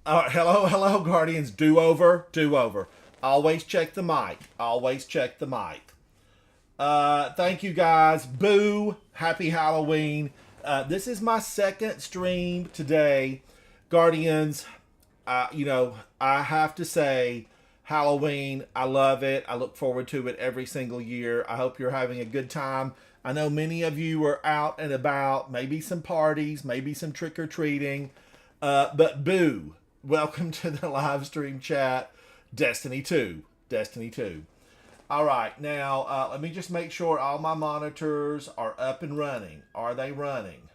Hello, Guardians. Do over. Always check the mic. Always check the mic. Thank you guys. Boo. Happy Halloween. This is my second stream today. Guardians, I have to say, Halloween, I love it. I look forward to it every single year. I hope you're having a good time. I know many of you are out and about, maybe some parties, maybe some trick or treating. But boo, welcome to the live stream chat. Destiny 2. Destiny 2. All right, now let me just make sure all my monitors are up and running. Are they running?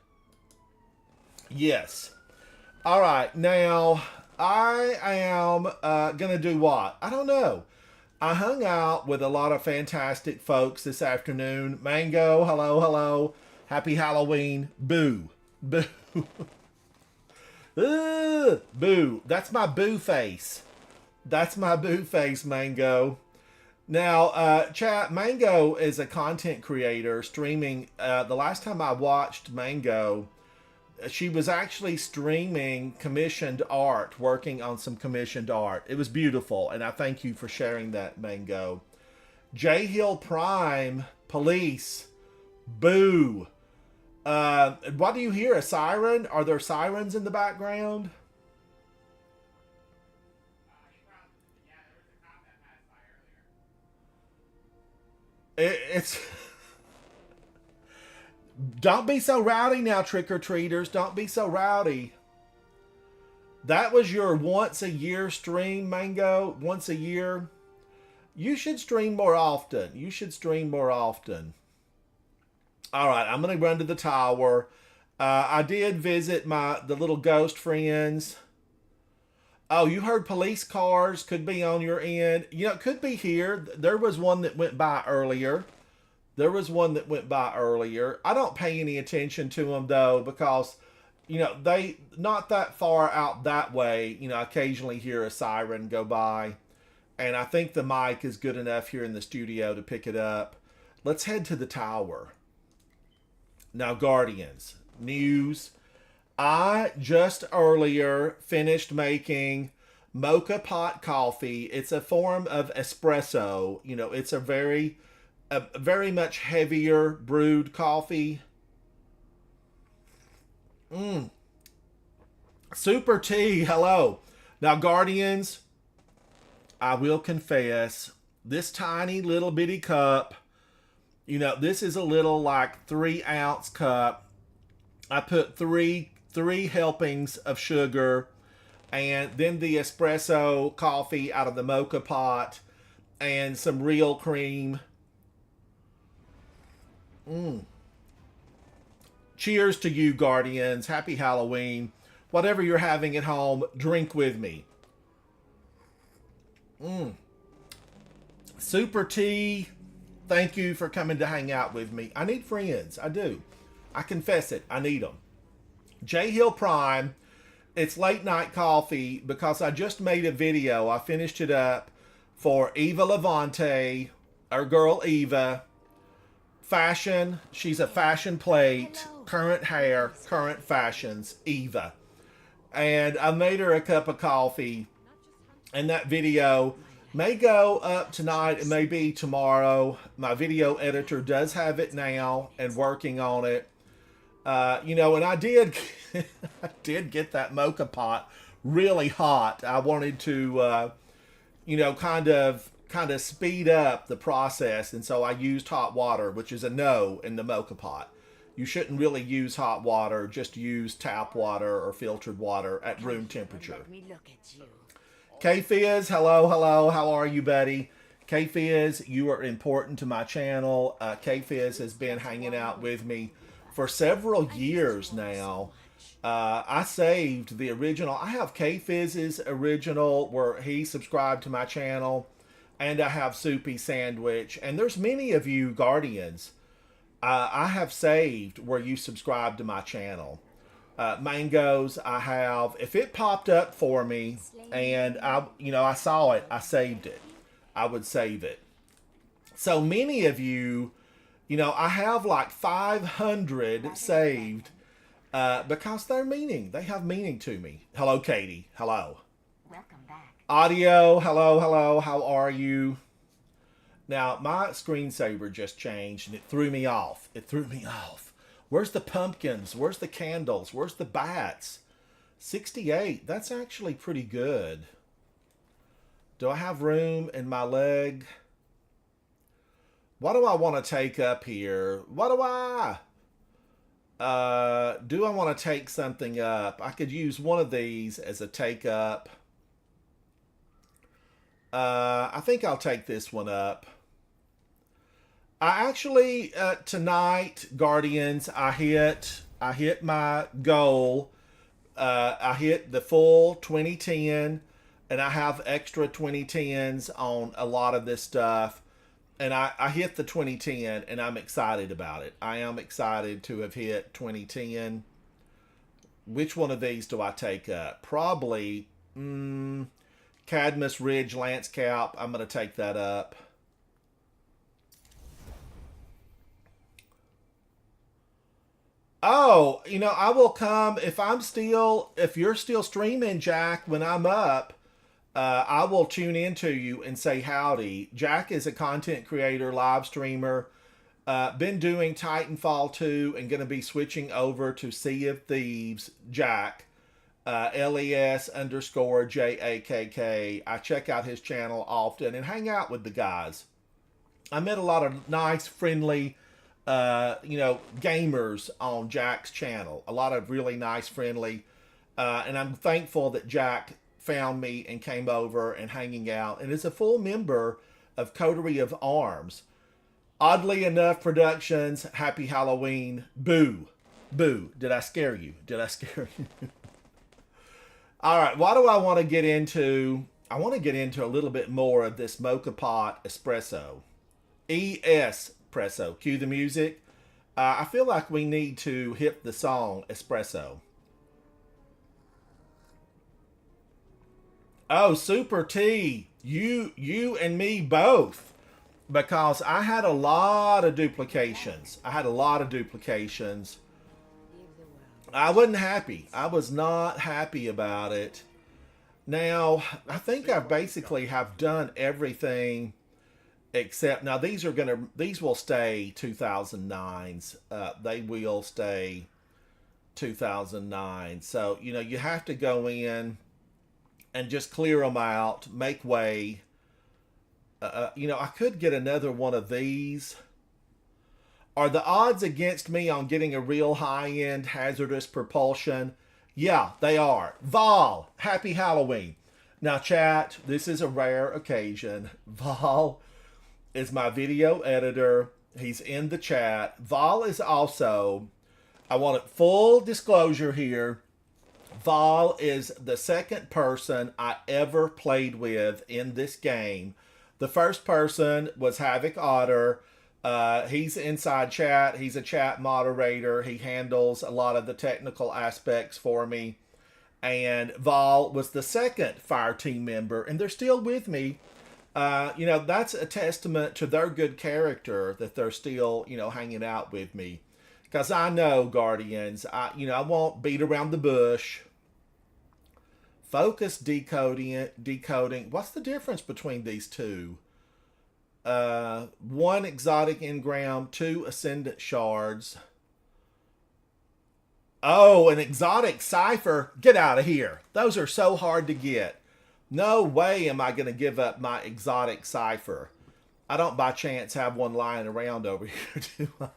Yes. All right, now I am going to do what? I don't know. I hung out with a lot of fantastic folks this afternoon. Mango, hello, hello. Happy Halloween. Boo. Boo. Boo. That's my boo face. That's my boo face, Mango. Now, chat, Mango is a content creator streaming. The last time I watched Mango, she was actually streaming commissioned art, working on some commissioned art. It was beautiful, and I thank you for sharing that, Mango. J Hill Prime, police, boo. What do you hear? A siren? Are there sirens in the background? It's don't be so rowdy now, trick or treaters. Don't be so rowdy. That was your once a year stream, Mango. Once a year. You should stream more often. You should stream more often. All right, I'm gonna run to the tower. I did visit the little ghost friends. Oh, you heard police cars could be on your end. You know, it could be here. There was one that went by earlier. There was one that went by earlier. I don't pay any attention to them though because they not that far out that way. I occasionally hear a siren go by, and I think the mic is good enough here in the studio to pick it up. Let's head to the tower. Now, Guardians, news. I just earlier finished making mocha pot coffee. It's a form of espresso. It's a very much heavier brewed coffee. Mm. Super tea, hello. Now, Guardians, I will confess, this tiny little bitty cup, this is a little like 3 ounce cup. I put three helpings of sugar and then the espresso coffee out of the mocha pot and some real cream. Mm. Cheers to you, Guardians. Happy Halloween. Whatever you're having at home, drink with me. Mm. Super tea. Thank you for coming to hang out with me. I need friends. I do. I confess it. I need them. J Hill Prime. It's late night coffee because I just made a video. I finished it up for Eva Levante, our girl Eva. Fashion. She's a fashion plate. Current hair, current fashions. Eva. And I made her a cup of coffee. And that video may go up tonight. It may be tomorrow. My video editor does have it now and working on it. And I did, I did get that mocha pot really hot. I wanted to, kind of speed up the process, and so I used hot water, which is a no in the mocha pot. You shouldn't really use hot water. Just use tap water or filtered water at room temperature. Let me look at you. K Fizz, hello, hello. How are you, buddy? K Fizz, you are important to my channel. K Fizz has been hanging out with me for several years now. I saved the original. I have K Fizz's original where he subscribed to my channel, and I have Soupy Sandwich. And there's many of you Guardians I have saved where you subscribe to my channel. Mangoes, I have. If it popped up for me and I saw it, I saved it. I would save it. So many of you, I have like 500 saved, because they're meaning. They have meaning to me. Hello, Katie. Hello. Welcome back. Audio. Hello, hello. How are you? Now, my screensaver just changed and it threw me off. It threw me off. Where's the pumpkins? Where's the candles? Where's the bats? 68. That's actually pretty good. Do I have room in my leg? What do I want to take up here? What do I want to take something up? I could use one of these as a take up. I think I'll take this one up. I actually tonight, Guardians, I hit my goal. I hit the full 2010, and I have extra 2010s on a lot of this stuff. And I hit the 2010, and I'm excited about it. I am excited to have hit 2010. Which one of these do I take up? Probably Cadmus Ridge Lance Cap. I'm going to take that up. Oh, I will come if you're still streaming, Jack, when I'm up. I will tune into you and say howdy. Jack is a content creator, live streamer. Been doing Titanfall 2 and going to be switching over to Sea of Thieves. Jack, LES_JAKK. I check out his channel often and hang out with the guys. I met a lot of nice, friendly, gamers on Jack's channel. A lot of really nice, friendly, and I'm thankful that Jack found me and came over and hanging out and is a full member of Coterie of Arms. Oddly Enough Productions, Happy Halloween. Boo. Boo. Did I scare you? Did I scare you? All right, what do I want to get into? I want to get into a little bit more of this Mocha Pot Espresso. Espresso. Cue the music. I feel like we need to hit the song Espresso. Oh, Super T, you and me both, because I had a lot of duplications. I wasn't happy. I was not happy about it. Now, I think I basically have done everything except now these will stay 2009s. They will stay 2009. So, you have to go in and just clear them out, make way. I could get another one of these. Are the odds against me on getting a real high-end hazardous propulsion? Yeah, they are. Vol, happy Halloween. Now, chat, this is a rare occasion. Vol is my video editor. He's in the chat. Vol is also, I want full disclosure here, Vol is the second person I ever played with in this game. The first person was Havoc Otter. He's inside chat. He's a chat moderator. He handles a lot of the technical aspects for me. And Vol was the second fire team member, and they're still with me. That's a testament to their good character that they're still, hanging out with me. Because I know, Guardians, I won't beat around the bush. Focus decoding. What's the difference between these two? 1 exotic engram, 2 ascendant shards. Oh, an exotic cipher. Get out of here. Those are so hard to get. No way am I going to give up my exotic cipher. I don't by chance have one lying around over here, do I?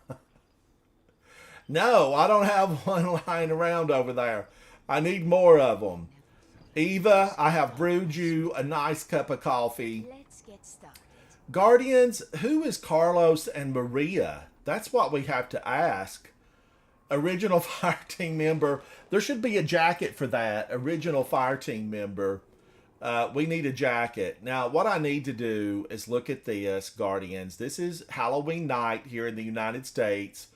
No, I don't have one lying around over there. I need more of them. Eva, I have brewed you a nice cup of coffee. Let's get started. Guardians, who is Carlos and Maria? That's what we have to ask. Original fire team member. There should be a jacket for that. Original fire team member. We need a jacket. Now, what I need to do is look at this, Guardians. This is Halloween night here in the United States.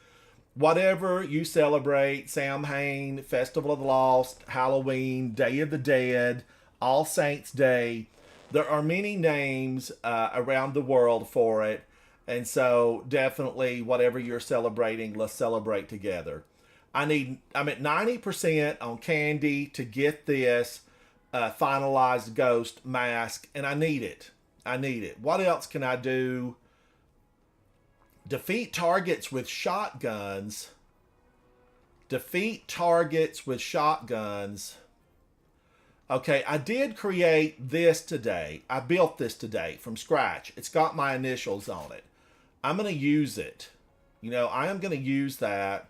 Whatever you celebrate, Samhain, Festival of the Lost, Halloween, Day of the Dead, All Saints Day, there are many names around the world for it. And so definitely whatever you're celebrating, let's celebrate together. I'm at 90% on candy to get this finalized ghost mask, and I need it. I need it. What else can I do? Defeat targets with shotguns. Defeat targets with shotguns. Okay, I did create this today. I built this today from scratch. It's got my initials on it. I'm going to use it. I am going to use that.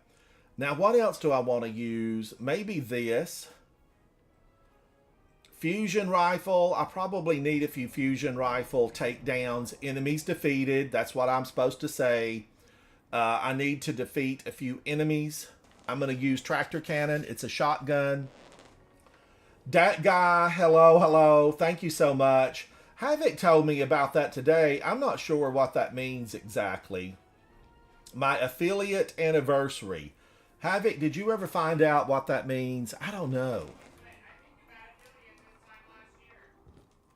Now, what else do I want to use? Maybe this. Fusion rifle. I probably need a few fusion rifle takedowns. Enemies defeated. That's what I'm supposed to say. I need to defeat a few enemies. I'm going to use tractor cannon. It's a shotgun. Dat guy, hello. Thank you so much. Havoc told me about that today. I'm not sure what that means exactly. My affiliate anniversary. Havoc, did you ever find out what that means? I don't know.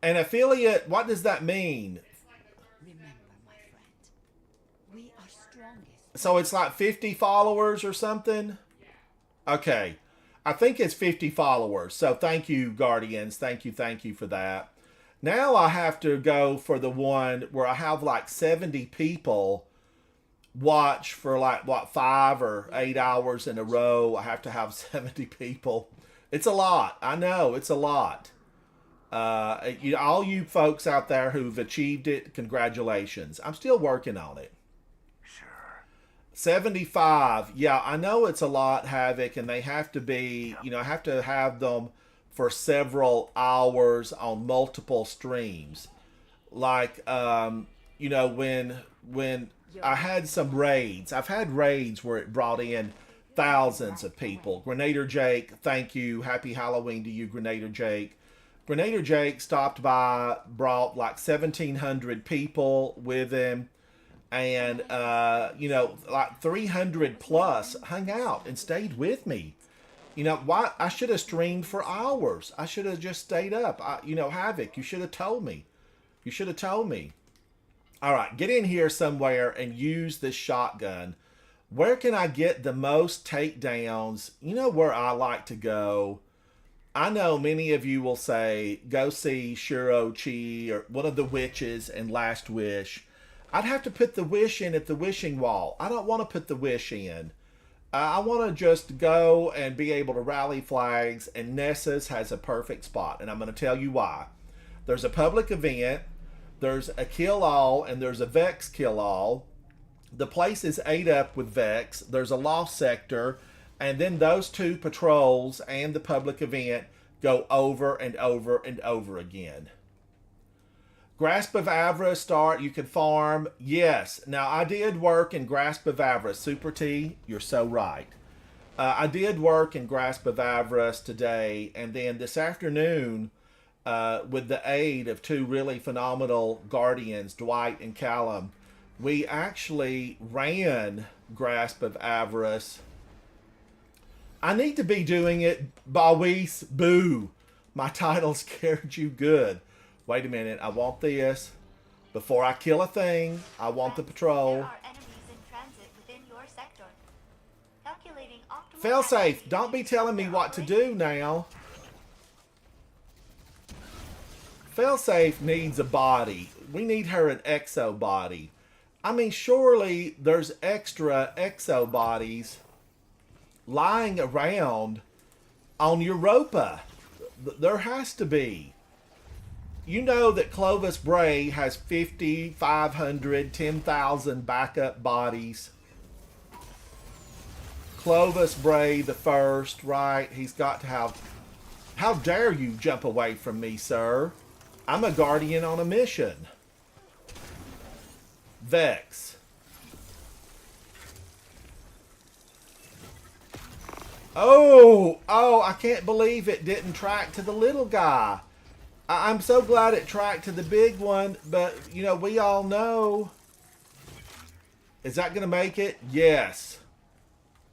An affiliate, what does that mean? Remember, my friend, we are strongest. So it's like 50 followers or something? Okay. I think it's 50 followers. So thank you, Guardians. Thank you for that. Now I have to go for the one where I have like 70 people watch for like, 5 or 8 hours in a row. I have to have 70 people. It's a lot. I know, it's a lot. All you folks out there who've achieved it, congratulations. I'm still working on it. 75. Yeah, I know it's a lot, Havoc, and they have to be, I have to have them for several hours on multiple streams. Like, when I had some raids. I've had raids where it brought in thousands of people. Grenader Jake, thank you. Happy Halloween to you, Grenader Jake. Grenader Jake stopped by, brought like 1,700 people with him. And, like 300 plus hung out and stayed with me. Why? I should have streamed for hours. I should have just stayed up. Havoc, you should have told me. All right, get in here somewhere and use this shotgun. Where can I get the most takedowns? You know where I like to go? I know many of you will say, go see Shuro Chi or one of the witches in Last Wish. I'd have to put the wish in at the wishing wall. I don't want to put the wish in. I want to just go and be able to rally flags, and Nessa's has a perfect spot, and I'm going to tell you why. There's a public event, there's a kill-all, and there's a Vex kill-all. The place is ate up with Vex. There's a lost sector, and then those two patrols and the public event go over and over and over again. Grasp of Avarice start. You can farm. Yes. Now, I did work in Grasp of Avarice. Super T, you're so right. I did work in Grasp of Avarice today. And then this afternoon, with the aid of two really phenomenal Guardians, Dwight and Callum, we actually ran Grasp of Avarice. I need to be doing it, Bawis. Boo. My title scared you good. Wait a minute, I want this. Before I kill a thing, I want the patrol. There are enemies in transit within your sector. Calculating optimal Failsafe, don't be telling me what to do now. Failsafe needs a body. We need her an exo body. I mean, surely there's extra exo bodies lying around on Europa. There has to be. You know that Clovis Bray has 50, 500, 10,000 backup bodies. Clovis Bray the first, right? He's got to have... How dare you jump away from me, sir? I'm a guardian on a mission. Vex. Oh, I can't believe it didn't track to the little guy. I'm so glad it tracked to the big one, but, we all know. Is that going to make it? Yes.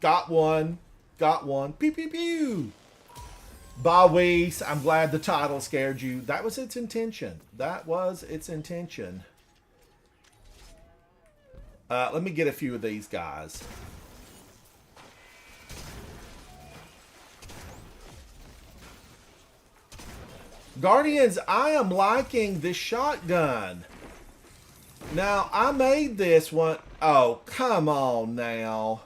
Got one. Pew, pew, pew. Bawis, I'm glad the title scared you. That was its intention. Let me get a few of these guys. Guardians, I am liking this shotgun. Now, I made this one. Oh, come on now.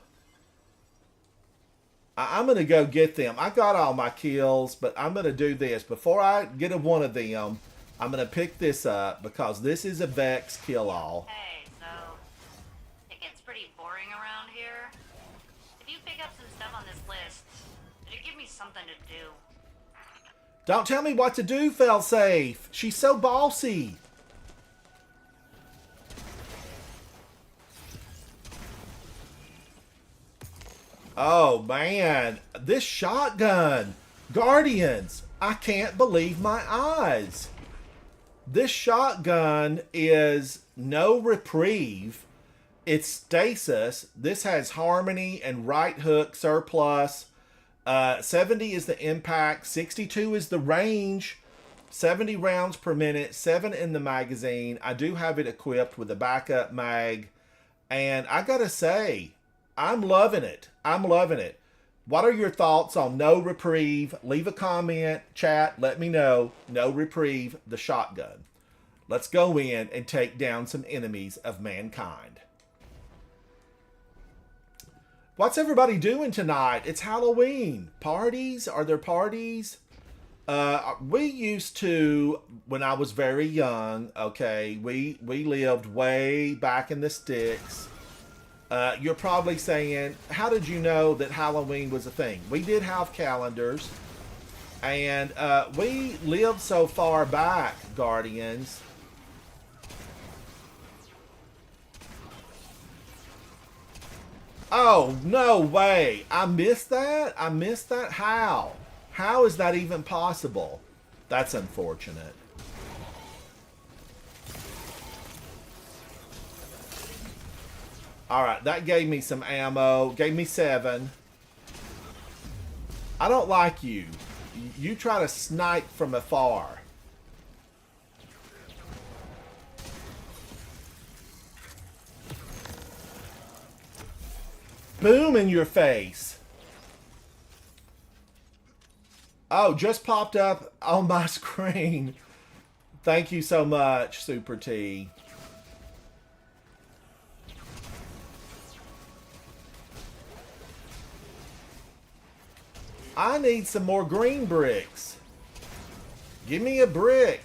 I'm going to go get them. I got all my kills, but I'm going to do this. Before I get a one of them, I'm going to pick this up because this is a Vex kill-all. Hey, so it gets pretty boring around here. If you pick up some stuff on this list, it'd give me something to do. Don't tell me what to do, Failsafe. She's so bossy. Oh, man. This shotgun. Guardians. I can't believe my eyes. This shotgun is no reprieve. It's stasis. This has harmony and right hook surplus. 70 is the impact. 62 is the range. 70 rounds per minute. 7 in the magazine. I do have it equipped with a backup mag. And I gotta say, I'm loving it. I'm loving it. What are your thoughts on No Reprieve? Leave a comment, chat, let me know. No Reprieve, the shotgun. Let's go in and take down some enemies of mankind. What's everybody doing tonight? It's Halloween. Parties? Are there parties? We used to, when I was very young, okay, we lived way back in the sticks. You're probably saying, how did you know that Halloween was a thing? We did have calendars, and we lived so far back, Guardians. Oh, no way. I missed that? I missed that? How? How is that even possible? That's unfortunate. Alright, that gave me some ammo. Gave me 7. I don't like you. You try to snipe from afar. Boom in your face. Oh, just popped up on my screen. Thank you so much, Super T. I need some more green bricks. Give me a brick.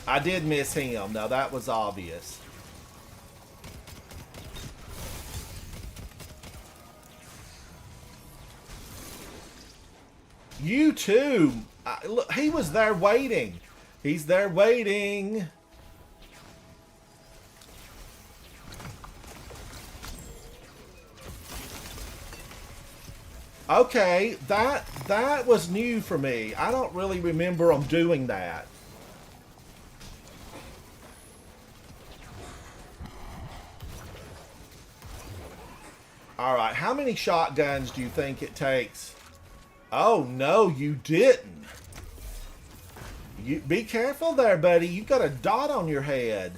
I did miss him. Now that was obvious. You too. Look, he was there waiting. He's there waiting. Okay, that was new for me. I don't really remember them doing that. All right, how many shotguns do you think it takes? Oh, no, you didn't. You be careful there, buddy. You got a dot on your head.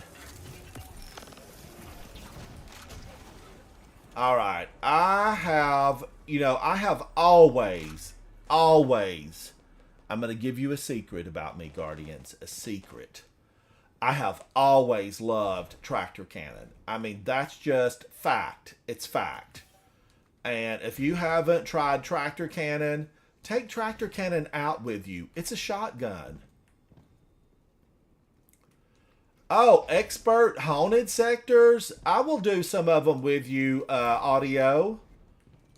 All right, I have always, I'm going to give you a secret about me, Guardians. A secret. I have always loved tractor cannon. I mean, that's just fact. It's fact. And if you haven't tried tractor cannon, take tractor cannon out with you. It's a shotgun. Oh, expert haunted sectors. I will do some of them with you, Audio.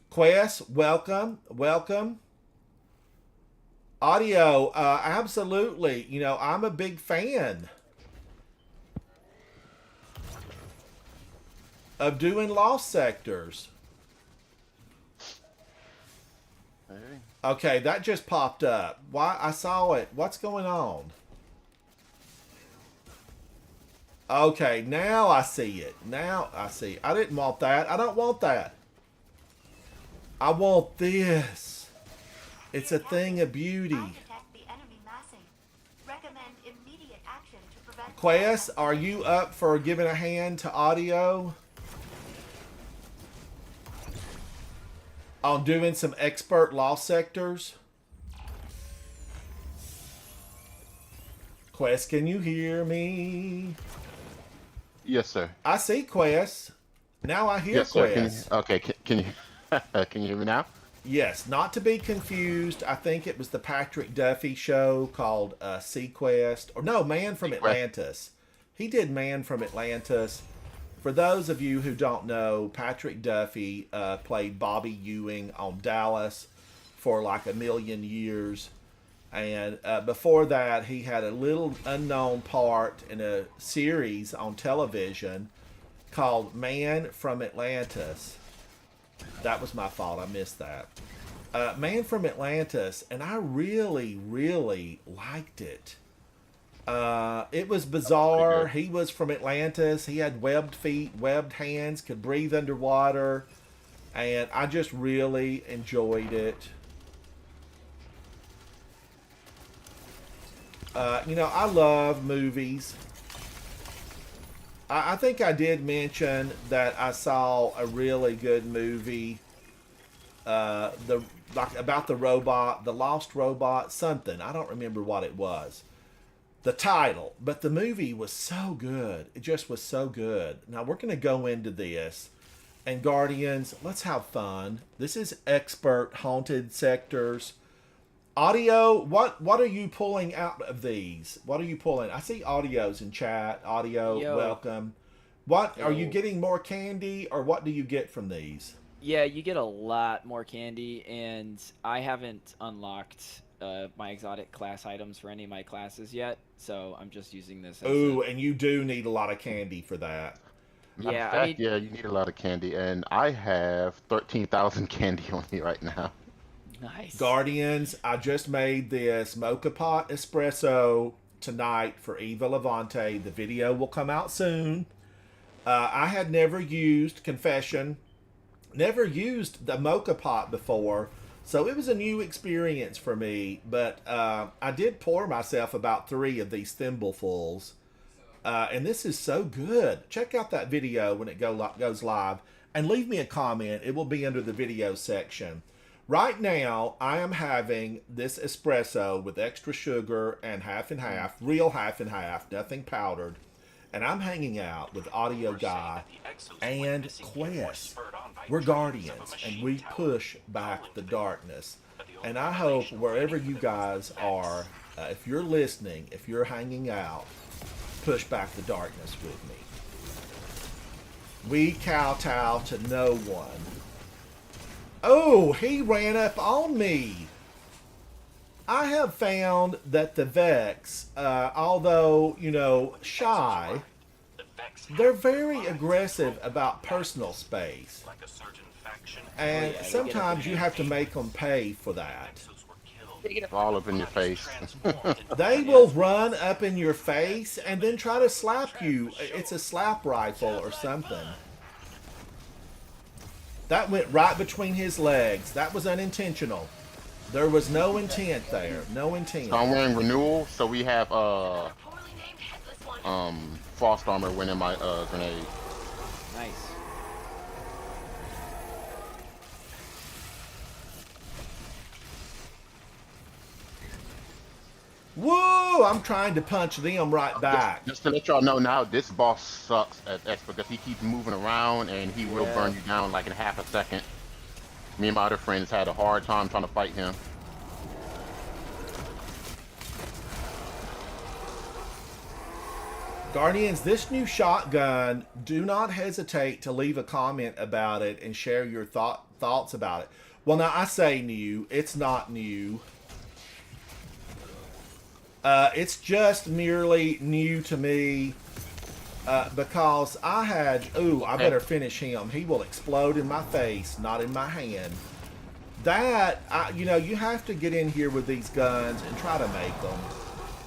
Quest, welcome. Welcome. Audio, absolutely. You know, I'm a big fan of doing lost sectors. Hey. Okay, that just popped up. Why? I saw it. What's going on? Okay, now I see it. Now I see. I didn't want that. I don't want that. I want this. It's a thing of beauty. I detect the enemy massing. Recommend immediate action to prevent. Quest, are you up for giving a hand to Audio on doing some expert lost sectors? Quest, can you hear me? Yes, sir. I see Quest. Now I hear Yes, sir. Quest. Can you can you hear me now? Yes, not to be confused. I think it was the Patrick Duffy show called Sequest. Or no, Man from Sequest. Atlantis. He did Man from Atlantis. For those of you who don't know, Patrick Duffy played Bobby Ewing on Dallas for like a million years. And before that, he had a little unknown part in a series on television called Man from Atlantis. That was my fault. I missed that. Man from Atlantis, and I really, really liked it. It was bizarre. He was from Atlantis. He had webbed feet, webbed hands, could breathe underwater, and I just really enjoyed it. I love movies. I think I did mention that I saw a really good movie, about the robot, the lost robot, something. I don't remember what it was, the title, but the movie was so good. It just was so good. Now we're going to go into this, and Guardians, let's have fun. This is expert haunted sectors. Audio, what are you pulling out of these? What are you pulling? I see audios in chat. Audio, Yo. welcome. What are you Yo. getting more candy, or what do you get from these? Yeah, you get a lot more candy, and I haven't unlocked my exotic class items for any of my classes yet, so I'm just using this as Ooh, and you do need a lot of candy for that. Matter Yeah, of I fact, mean- yeah, you need a lot of candy, and I have 13,000 candy on me right now. Nice. Guardians, I just made this mocha pot espresso tonight for Eva Levante. The video will come out soon. I had never used the mocha pot before, so it was a new experience for me. But I did pour myself about 3 of these thimblefuls, and this is so good. Check out that video when it goes live, and leave me a comment. It will be under the video section. Right now, I am having this espresso with extra sugar and half and half, real half and half, nothing powdered. And I'm hanging out with Audio Guy and Quest. We're Guardians, and we push back the darkness. And I hope wherever you guys are, if you're listening, if you're hanging out, push back the darkness with me. We kowtow to no one. Oh, he ran up on me. I have found that the Vex, although, shy, they're very aggressive about personal space. And yeah, they sometimes you have to make them pay for that. All up in your face. They will run up in your face and then try to slap you. It's a slap rifle or something. That went right between his legs. That was unintentional. There was no intent there. No intent. So I'm wearing renewal, so we have frost armor winning my grenade. Nice. Woo! I'm trying to punch them right back. Just to let y'all know now, this boss sucks at X because he keeps moving around and he will burn you down like in half a second. Me and my other friends had a hard time trying to fight him. Guardians, this new shotgun, do not hesitate to leave a comment about it and share your thoughts about it. Well, now I say new. It's not new. It's just merely new to me because I had... Ooh, I better finish him. He will explode in my face, not in my hand. That, you have to get in here with these guns and try to make them.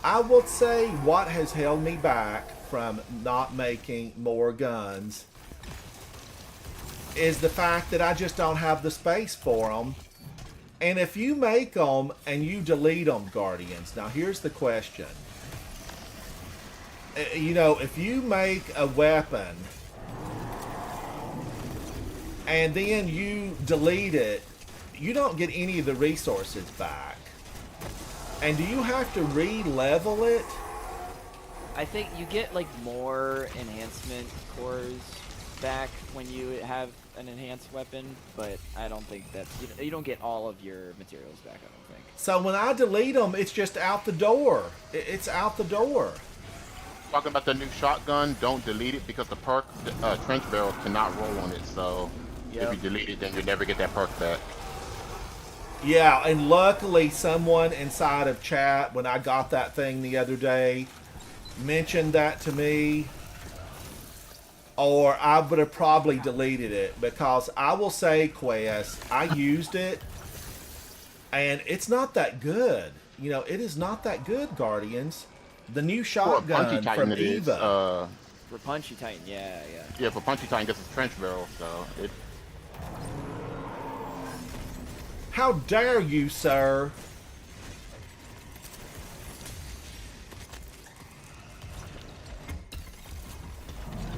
I will say what has held me back from not making more guns is the fact that I just don't have the space for them. And if you make them and you delete them, Guardians, now here's the question. If you make a weapon and then you delete it, you don't get any of the resources back. And do you have to re-level it? I think you get like more enhancement cores back when you have an enhanced weapon, but I don't think that's you don't get all of your materials back. I don't think. So when I delete them, it's just out the door. It's out the door. Talking about the new shotgun, don't delete it because the perk, trench barrel, cannot roll on it. So if you delete it, then you'll never get that perk back. Yeah, and luckily someone inside of chat, when I got that thing the other day, mentioned that to me, or I would have probably deleted it, because I will say, Quest, I used it, and it's not that good. You know, it is not that good, Guardians. The new shotgun from Eva. For Punchy Titan, yeah. Yeah, for Punchy Titan, gets a trench barrel, so it. How dare you, sir?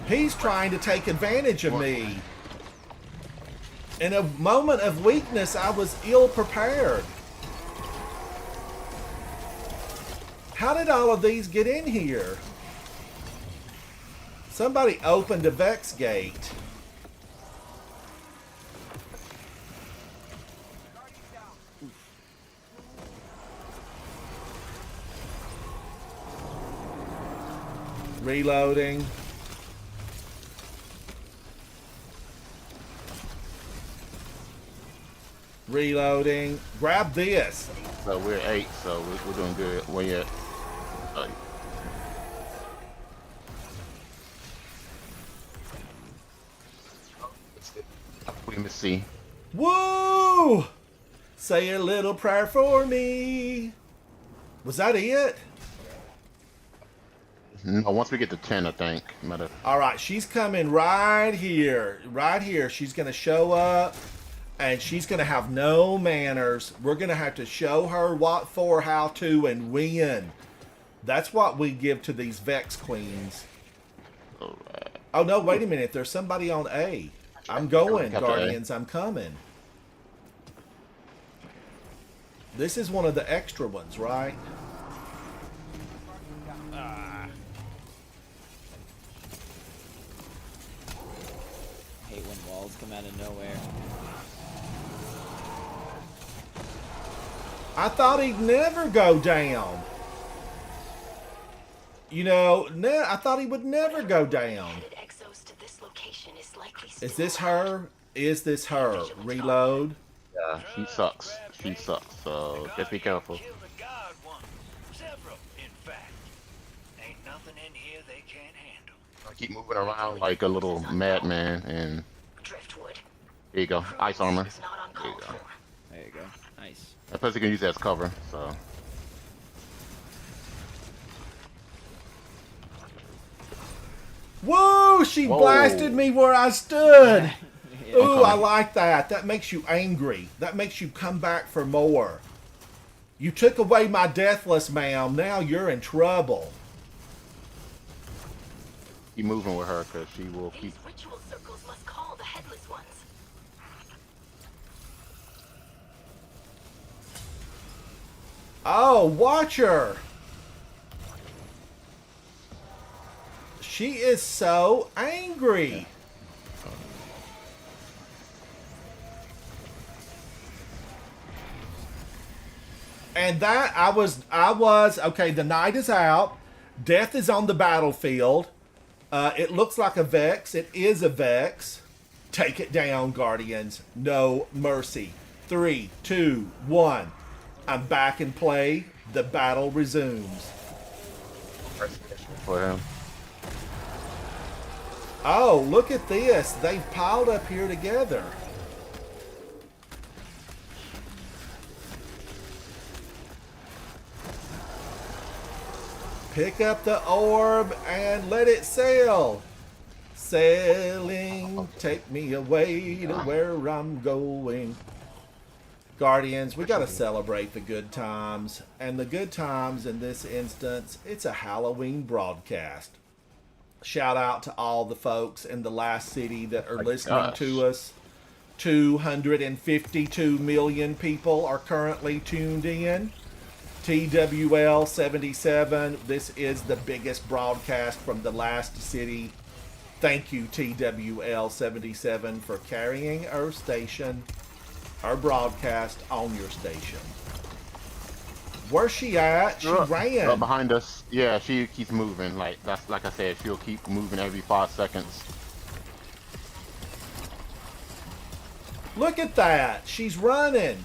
He's trying to take advantage of me. In a moment of weakness, I was ill prepared. How did all of these get in here? Somebody opened a Vex gate. Reloading. Reloading. Grab this. So we're 8, so we're doing good. Where you at? Let me see. Woo! Say a little prayer for me. Was that it? No, once we get to 10, I think. All right, she's coming right here. Right here. She's going to show up, and she's going to have no manners. We're going to have to show her what for, how to, and when. That's what we give to these Vex Queens. All right. Oh, no, wait a minute. There's somebody on A. I'm going, Guardians. I'm coming. This is one of the extra ones, right? Hate when walls come out of nowhere. I thought he'd never go down. You know, I thought he would never go down. Is this her? Is this her? Reload. Yeah, she sucks. She sucks. So just be careful. I keep moving around like a little madman, and here you go, ice armor. There you go. There you go. Nice. Plus you can use that as cover. So. Whoa! She Whoa. blasted me where I stood. Yeah. Ooh, I like that. That makes you angry. That makes you come back for more. You took away my deathless, ma'am. Now you're in trouble. Keep moving with her because she will keep. Ritual circles must call the headless ones. Oh, watch her. She is so angry. And that I was okay. The night is out. Death is on the battlefield. It looks like a Vex. It is a Vex. Take it down, Guardians. No mercy. 3, 2, 1. I'm back in play. The battle resumes. For him. Oh, look at this. They've piled up here together. Pick up the orb and let it sail. Sailing, take me away to where I'm going. Guardians, we got to celebrate the good times. And the good times in this instance, it's a Halloween broadcast. Shout out to all the folks in the last city that are listening to us. 252 million people are currently tuned in. TWL 77, this is the biggest broadcast from the last city. Thank you, TWL 77, for carrying our station, our broadcast on your station. Where's she at? She ran. Behind us. Yeah, she keeps moving. Like I said, she'll keep moving every 5 seconds. Look at that. She's running.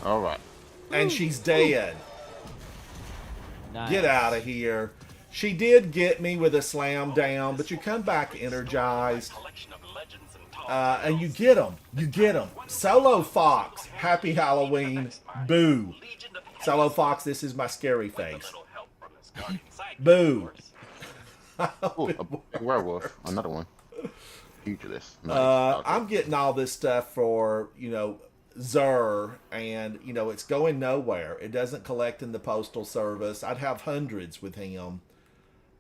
All right. And she's dead. Nice. Get out of here. She did get me with a slam down, but you come back energized. And you get them. You get them. Solo Fox, happy Halloween. Boo. Solo Fox, this is my scary face. Boo. Ooh, a werewolf. Another one. Futurist. I'm getting all this stuff for, Zur, and, it's going nowhere. It doesn't collect in the Postal Service. I'd have hundreds with him.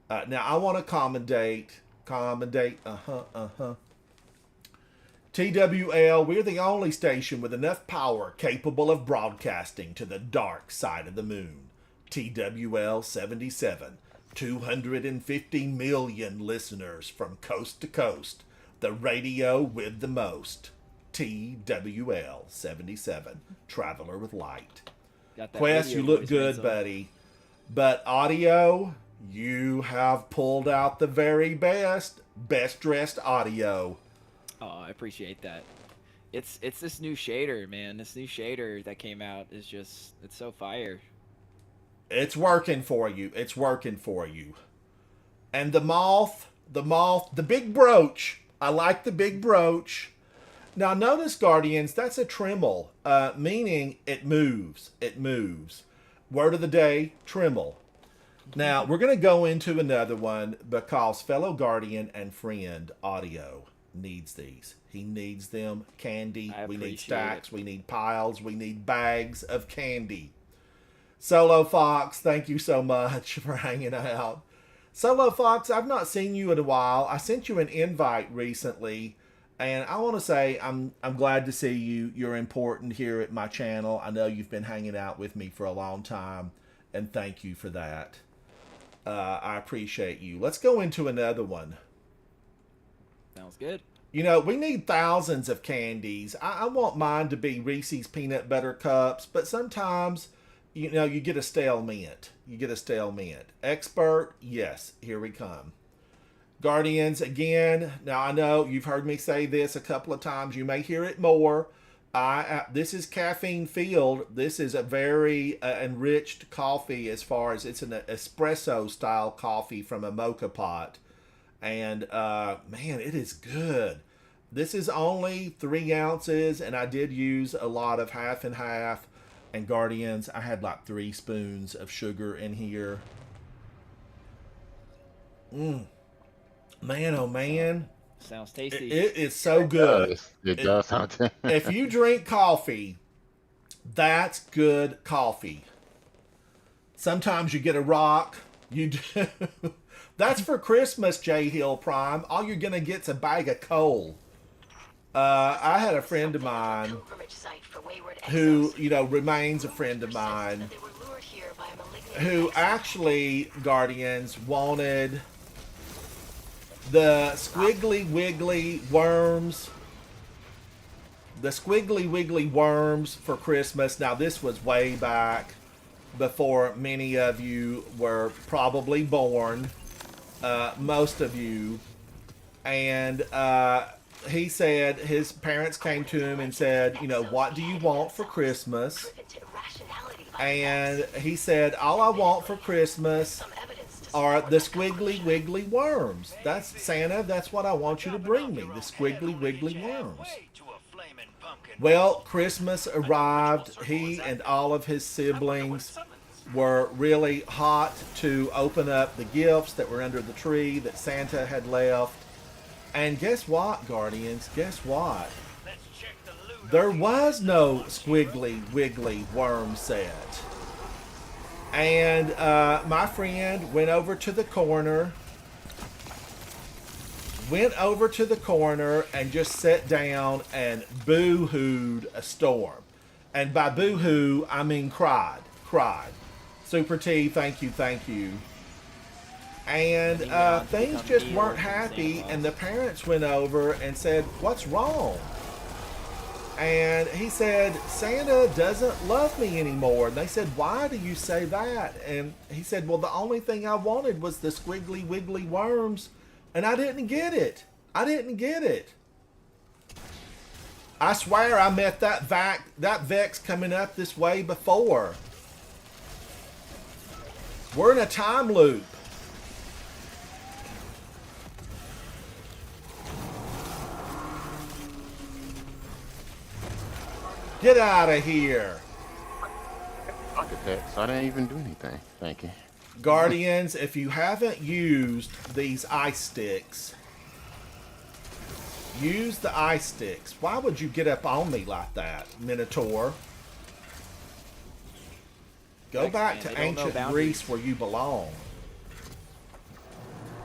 Now, I want to commendate. TWL, we're the only station with enough power capable of broadcasting to the dark side of the moon. TWL 77, 250 million listeners from coast to coast. The radio with the most. TWL 77, Traveler with Light. Quest, you look good, buddy. But audio, you have pulled out the very best dressed audio. Oh, I appreciate that. It's this new shader, man. This new shader that came out is just, it's so fire. It's working for you. It's working for you. And the moth, the big brooch. I like the big brooch. Now notice, Guardians, that's a tremble, meaning it moves. It moves. Word of the day, tremble. Now, we're going to go into another one because fellow Guardian and friend Audio needs these. He needs them. Candy. We need stacks. We need piles. We need bags of candy. Solo Fox, thank you so much for hanging out. Solo Fox, I've not seen you in a while. I sent you an invite recently, and I want to say I'm glad to see you. You're important here at my channel. I know you've been hanging out with me for a long time, and thank you for that. I appreciate you. Let's go into another one. Sounds good. We need thousands of candies. I want mine to be Reese's Peanut Butter Cups, but sometimes, you get a stale mint. You get a stale mint. Expert, yes, here we come. Guardians, again, now I know you've heard me say this a couple of times. You may hear it more. This is caffeine filled. This is a very enriched coffee as far as it's an espresso style coffee from a mocha pot. And man, it is good. This is only 3 ounces, and I did use a lot of half and half. And Guardians, I had like 3 spoons of sugar in here. Man, oh man. Sounds tasty. It is so good. It does sound If you drink coffee, that's good coffee. Sometimes you get a rock. You do. That's for Christmas, J Hill Prime. All you're going to get's a bag of coal. I had a friend of mine who, remains a friend of mine, who actually, Guardians, wanted the Squiggly Wiggly worms. The Squiggly Wiggly worms for Christmas. Now, this was way back before many of you were probably born. Most of you. And he said his parents came to him and said, what do you want for Christmas? And he said, all I want for Christmas are the Squiggly Wiggly worms. That's Santa, that's what I want you to bring me, the Squiggly Wiggly worms. Well, Christmas arrived. He and all of his siblings were really hot to open up the gifts that were under the tree that Santa had left. And guess what, Guardians? Guess what? There was no Squiggly Wiggly worm set. And my friend went over to the corner and just sat down and boo-hooed a storm. And by boo-hoo, I mean cried. cried. Super T, thank you, thank you. And he went on to things become just Neil weren't from happy, Santa and the parents went over and said, "What's wrong?" And he said, "Santa doesn't love me anymore." And they said, "Why do you say that?" And he said, "Well, the only thing I wanted was the squiggly wiggly worms, and I didn't get it. I didn't get it. I swear I met that Vex coming up this way before. We're in a time loop." Get out of here. Architects, I didn't even do anything. Thank you. Guardians, if you haven't used these ice sticks, use the ice sticks. Why would you get up on me like that, Minotaur? Go Vex, back man, to they don't know ancient boundaries. Greece where you belong.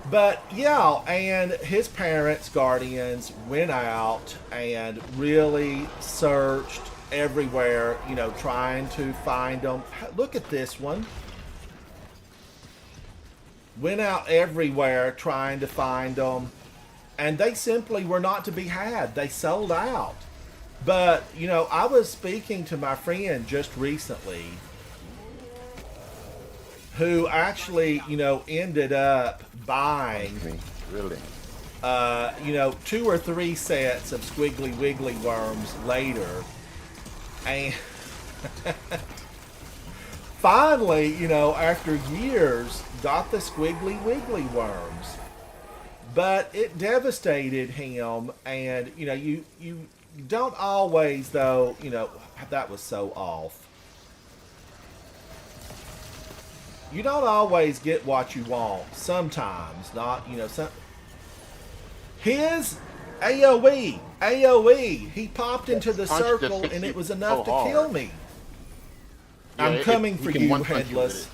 But yeah, and his parents, Guardians, went out and really searched everywhere, you know, trying to find them. Look at this one. Went out everywhere trying to find them, and they simply were not to be had. They sold out. But, you know, I was speaking to my friend just recently who actually, you know, ended up buying, Me, really. you know, 2 or 3 sets of squiggly wiggly worms later. And finally, you know, after years, got the squiggly wiggly worms. But it devastated him, and, you know, you don't always, though, you know, that was so off. You don't always get what you want. Sometimes, not, you know, some. His AoE, he popped into the Punch just circle hits and you it was enough so to kill hard. me. Yeah, I'm coming he for can you, one-punch with Headless. it.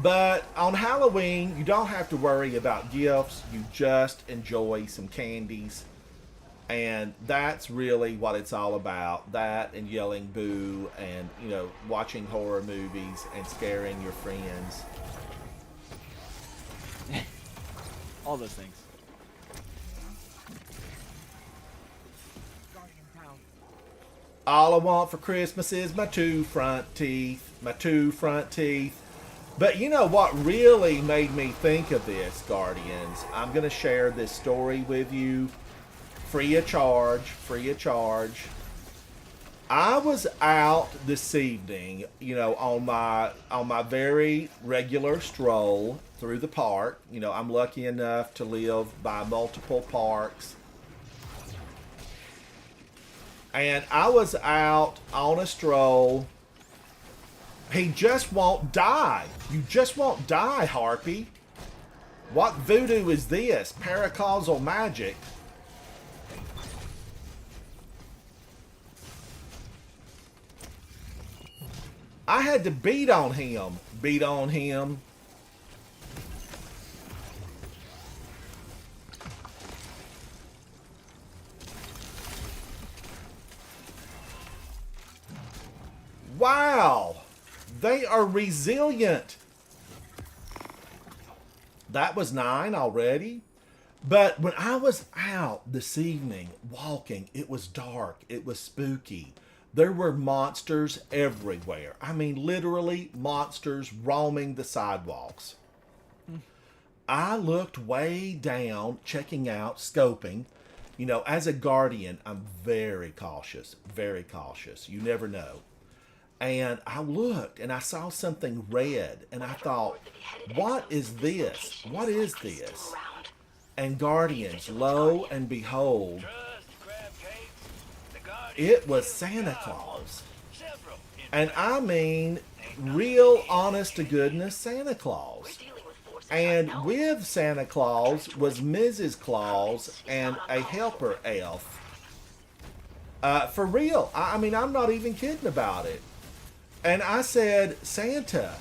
But on Halloween, you don't have to worry about gifts. You just enjoy some candies. And that's really what it's all about. That and yelling boo and, you know, watching horror movies and scaring your friends. All those things. All I want for Christmas is my 2 front teeth. My 2 front teeth. But you know what really made me think of this, Guardians? I'm going to share this story with you. Free of charge. Free of charge. I was out this evening, you know, on my very regular stroll through the park. You know, I'm lucky enough to live by multiple parks. And I was out on a stroll. He just won't die. You just won't die, Harpy. What voodoo is this? Paracausal magic. I had to beat on him. Beat on him. Wow. They are resilient. That was 9 already. But when I was out this evening walking, it was dark. It was spooky. There were monsters everywhere. I mean, literally monsters roaming the sidewalks. I looked way down, checking out, scoping. You know, as a guardian, I'm very cautious. Very cautious. You never know. And I looked and I saw something red. And I thought, what is this? What is this? And Guardians, lo and behold, it was Santa Claus. And I mean, real honest to goodness Santa Claus. And with Santa Claus was Mrs. Claus and a helper elf. For real. I mean, I'm not even kidding about it. And I said, Santa,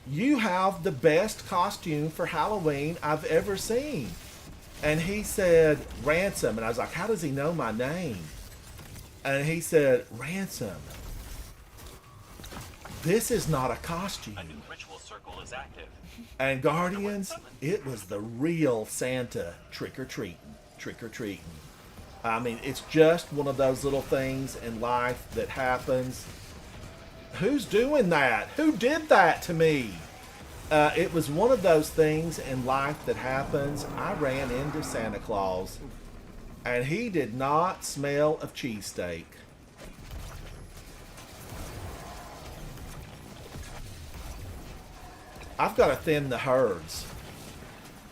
you have the best costume for Halloween I've ever seen. And he said, Ransom. And I was like, how does he know my name? And he said, Ransom, This is not a costume. A new ritual circle is active. And Guardians, it was the real Santa trick-or-treating. Trick-or-treating. I mean, it's just one of those little things in life that happens. Who's doing that? Who did that to me? It was one of those things in life that happens. I ran into Santa Claus, and he did not smell of cheesesteak. I've got to thin the herds.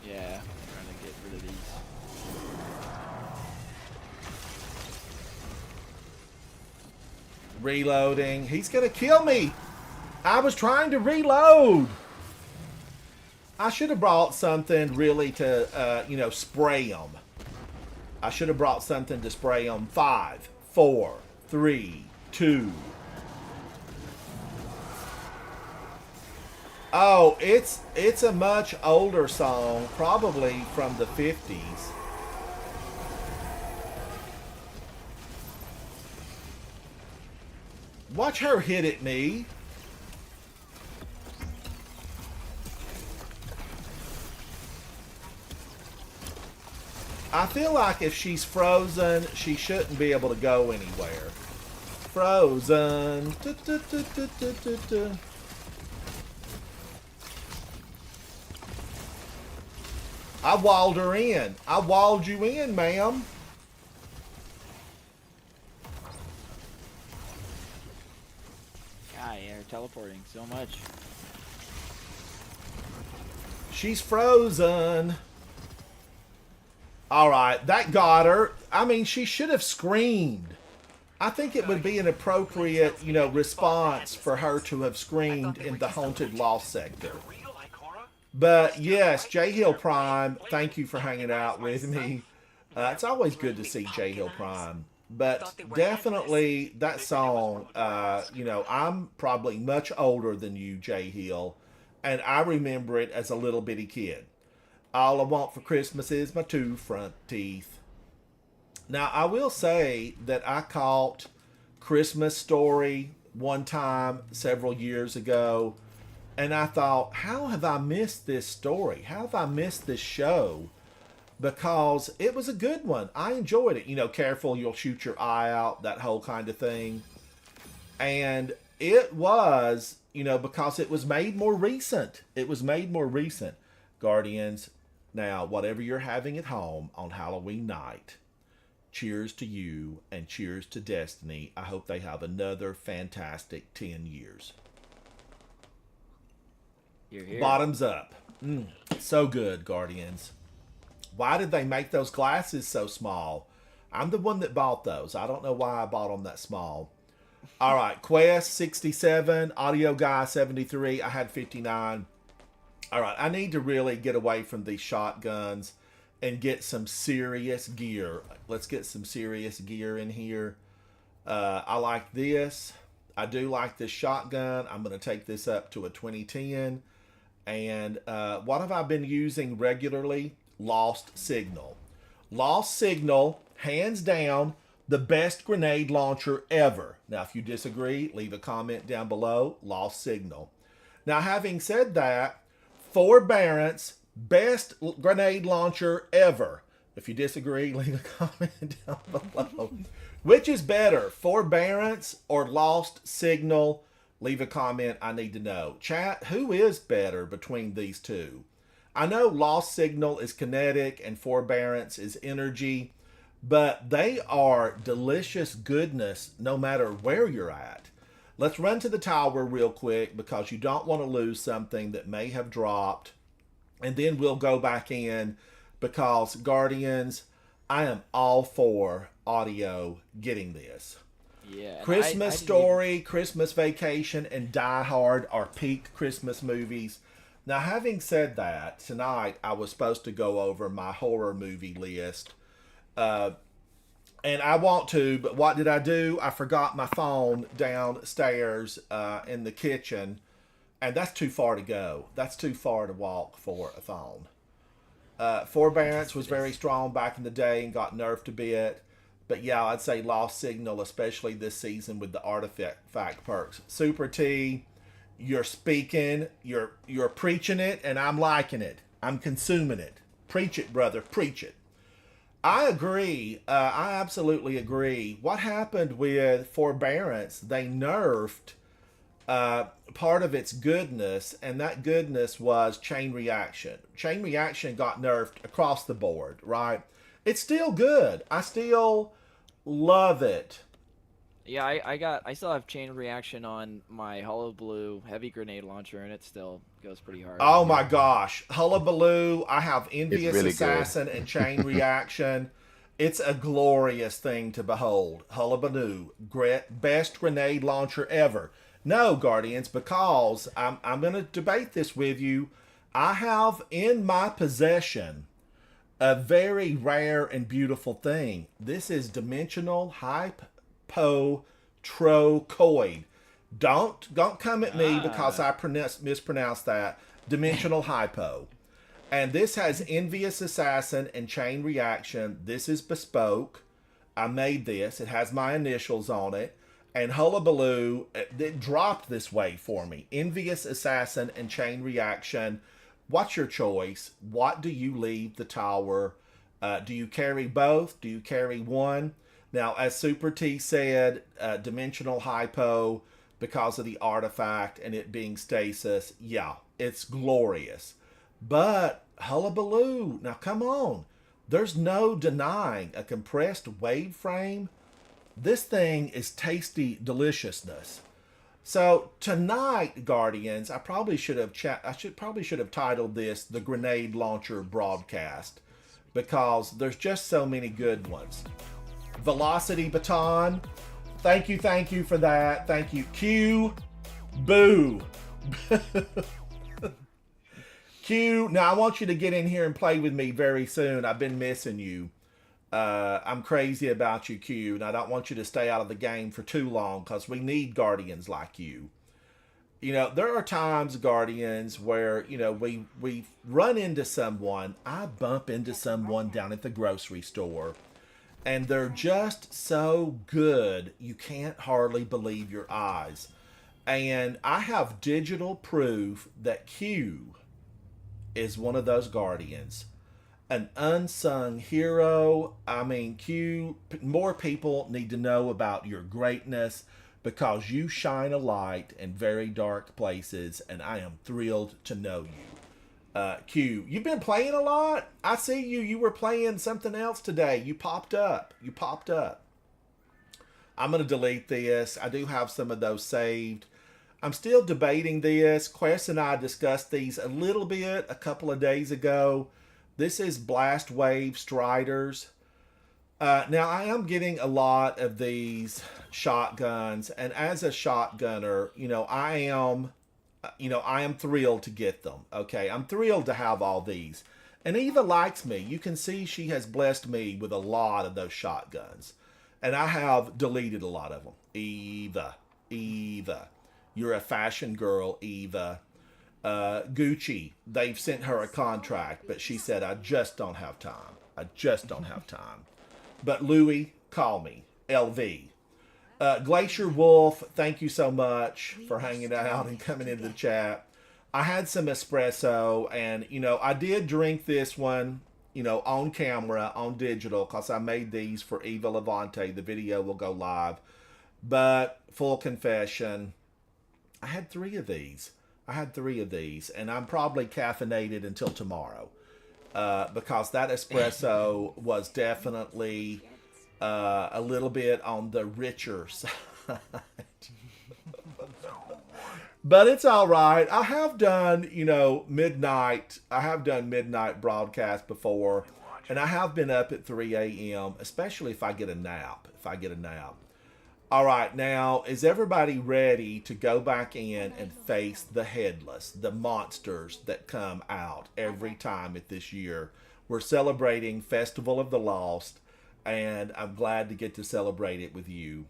Yeah, I'm trying to get rid of these. Reloading. He's going to kill me. I was trying to reload. I should have brought something really to, spray them. I should have brought something to spray them. 5, 4, 3, 2. Oh, it's a much older song, probably from the 50s. Watch her hit at me. I feel like if she's frozen, she shouldn't be able to go anywhere. Frozen. I walled her in. I walled you in, ma'am. God, yeah, teleporting so much. She's frozen. Alright, that got her. I mean, she should have screamed. I think it would be an appropriate, response for her to have screamed in the haunted lost sector. But yes, J Hill Prime, thank you for hanging out with me. It's always good to see J Hill Prime. But definitely that song, I'm probably much older than you, J Hill, and I remember it as a little bitty kid. All I want for Christmas is my 2 front teeth. Now, I will say that I caught Christmas Story one time several years ago, and I thought, how have I missed this story? How have I missed this show? Because it was a good one. I enjoyed it. Careful, you'll shoot your eye out, that whole kind of thing. And it was, because it was made more recent. It was made more recent. Guardians, now, whatever you're having at home on Halloween night, cheers to you and cheers to Destiny. I hope they have another fantastic 10 years. You're here. Bottoms up. So good, Guardians. Why did they make those glasses so small? I'm the one that bought those. I don't know why I bought them that small. All right, Quest 67, Audio Guy 73. I had 59. All right, I need to really get away from these shotguns and get some serious gear. Let's get some serious gear in here. I like this. I do like this shotgun. I'm going to take this up to a 2010. And what have I been using regularly? Lost Signal. Lost Signal, hands down, the best grenade launcher ever. Now, if you disagree, leave a comment down below. Lost Signal. Now, having said that, Forbearance, best grenade launcher ever. If you disagree, leave a comment down below. Which is better, Forbearance or Lost Signal? Leave a comment. I need to know. Chat, who is better between these two? I know Lost Signal is kinetic and Forbearance is energy, but they are delicious goodness no matter where you're at. Let's run to the tower real quick because you don't want to lose something that may have dropped. And then we'll go back in because, Guardians, I am all for audio getting this. Yeah. Christmas Story, Christmas Vacation, and Die Hard are peak Christmas movies. Now, having said that, tonight I was supposed to go over my horror movie list. And I want to, but what did I do? I forgot my phone downstairs in the kitchen. And that's too far to go. That's too far to walk for a phone. Forbearance was very strong back in the day and got nerfed a bit. But yeah, I'd say Lost Signal, especially this season with the artifact perks. Super T, You're speaking, you're preaching it, and I'm liking it. I'm consuming it. Preach it, brother. Preach it. I agree. I absolutely agree. What happened with Forbearance, they nerfed part of its goodness, and that goodness was Chain Reaction. Chain Reaction got nerfed across the board, right? It's still good. I still love it. Yeah, I still have chain reaction on my Hollow Blue heavy grenade launcher, and it still goes pretty hard. Oh my gosh. Hullabaloo. I have Envious really Assassin and Chain Reaction. It's a glorious thing to behold. Hullabaloo. Best grenade launcher ever. No, Guardians, because I'm going to debate this with you. I have in my possession a very rare and beautiful thing. This is Dimensional Hypotrochoid. Don't come at me because I mispronounced that. Dimensional Hypo. And this has Envious Assassin and Chain Reaction. This is bespoke. I made this. It has my initials on it. And Hullabaloo, it dropped this way for me. Envious Assassin and Chain Reaction. What's your choice? What do you leave the tower? Do you carry both? Do you carry one? Now, as Super T said, Dimensional Hypo, because of the artifact and it being stasis, yeah, it's glorious. But Hullabaloo, now come on. There's no denying a compressed wave frame. This thing is tasty deliciousness. So tonight, Guardians, I probably should have titled this the Grenade Launcher Broadcast, because there's just so many good ones. Velocity Baton, thank you for that. Thank you. Q, boo. Q, now I want you to get in here and play with me very soon. I've been missing you. I'm crazy about you, Q, and I don't want you to stay out of the game for too long because we need Guardians like you. You know, there are times, Guardians, where, you know, we run into someone. I bump into someone down at the grocery store, and they're just so good, you can't hardly believe your eyes. And I have digital proof that Q is one of those Guardians. An unsung hero. I mean, Q, more people need to know about your greatness because you shine a light in very dark places, and I am thrilled to know you. Q, you've been playing a lot. I see you. You were playing something else today. You popped up. I'm going to delete this. I do have some of those saved. I'm still debating this. Quest and I discussed these a little bit a couple of days ago. This is Blast Wave Striders. Now, I am getting a lot of these shotguns, and as a shotgunner, I am thrilled to get them. Okay, I'm thrilled to have all these. And Eva likes me. You can see she has blessed me with a lot of those shotguns. And I have deleted a lot of them. Eva, you're a fashion girl, Eva. Gucci, they've sent her a contract, but she said, I just don't have time. But Louis, call me. LV. Glacier Wolf, thank you so much for hanging out and coming into the chat. I had some espresso, and, I did drink this one, on camera, on digital, because I made these for Eva Levante. The video will go live. But, full confession, I had three of these, and I'm probably caffeinated until tomorrow, because that espresso was definitely a little bit on the richer side. But it's all right. I have done, midnight. I have done midnight broadcast before, and I have been up at 3 a.m., especially if I get a nap. All right, now, is everybody ready to go back in and face the Headless, the monsters that come out every time at this year? We're celebrating Festival of the Lost, and I'm glad to get to celebrate it with you.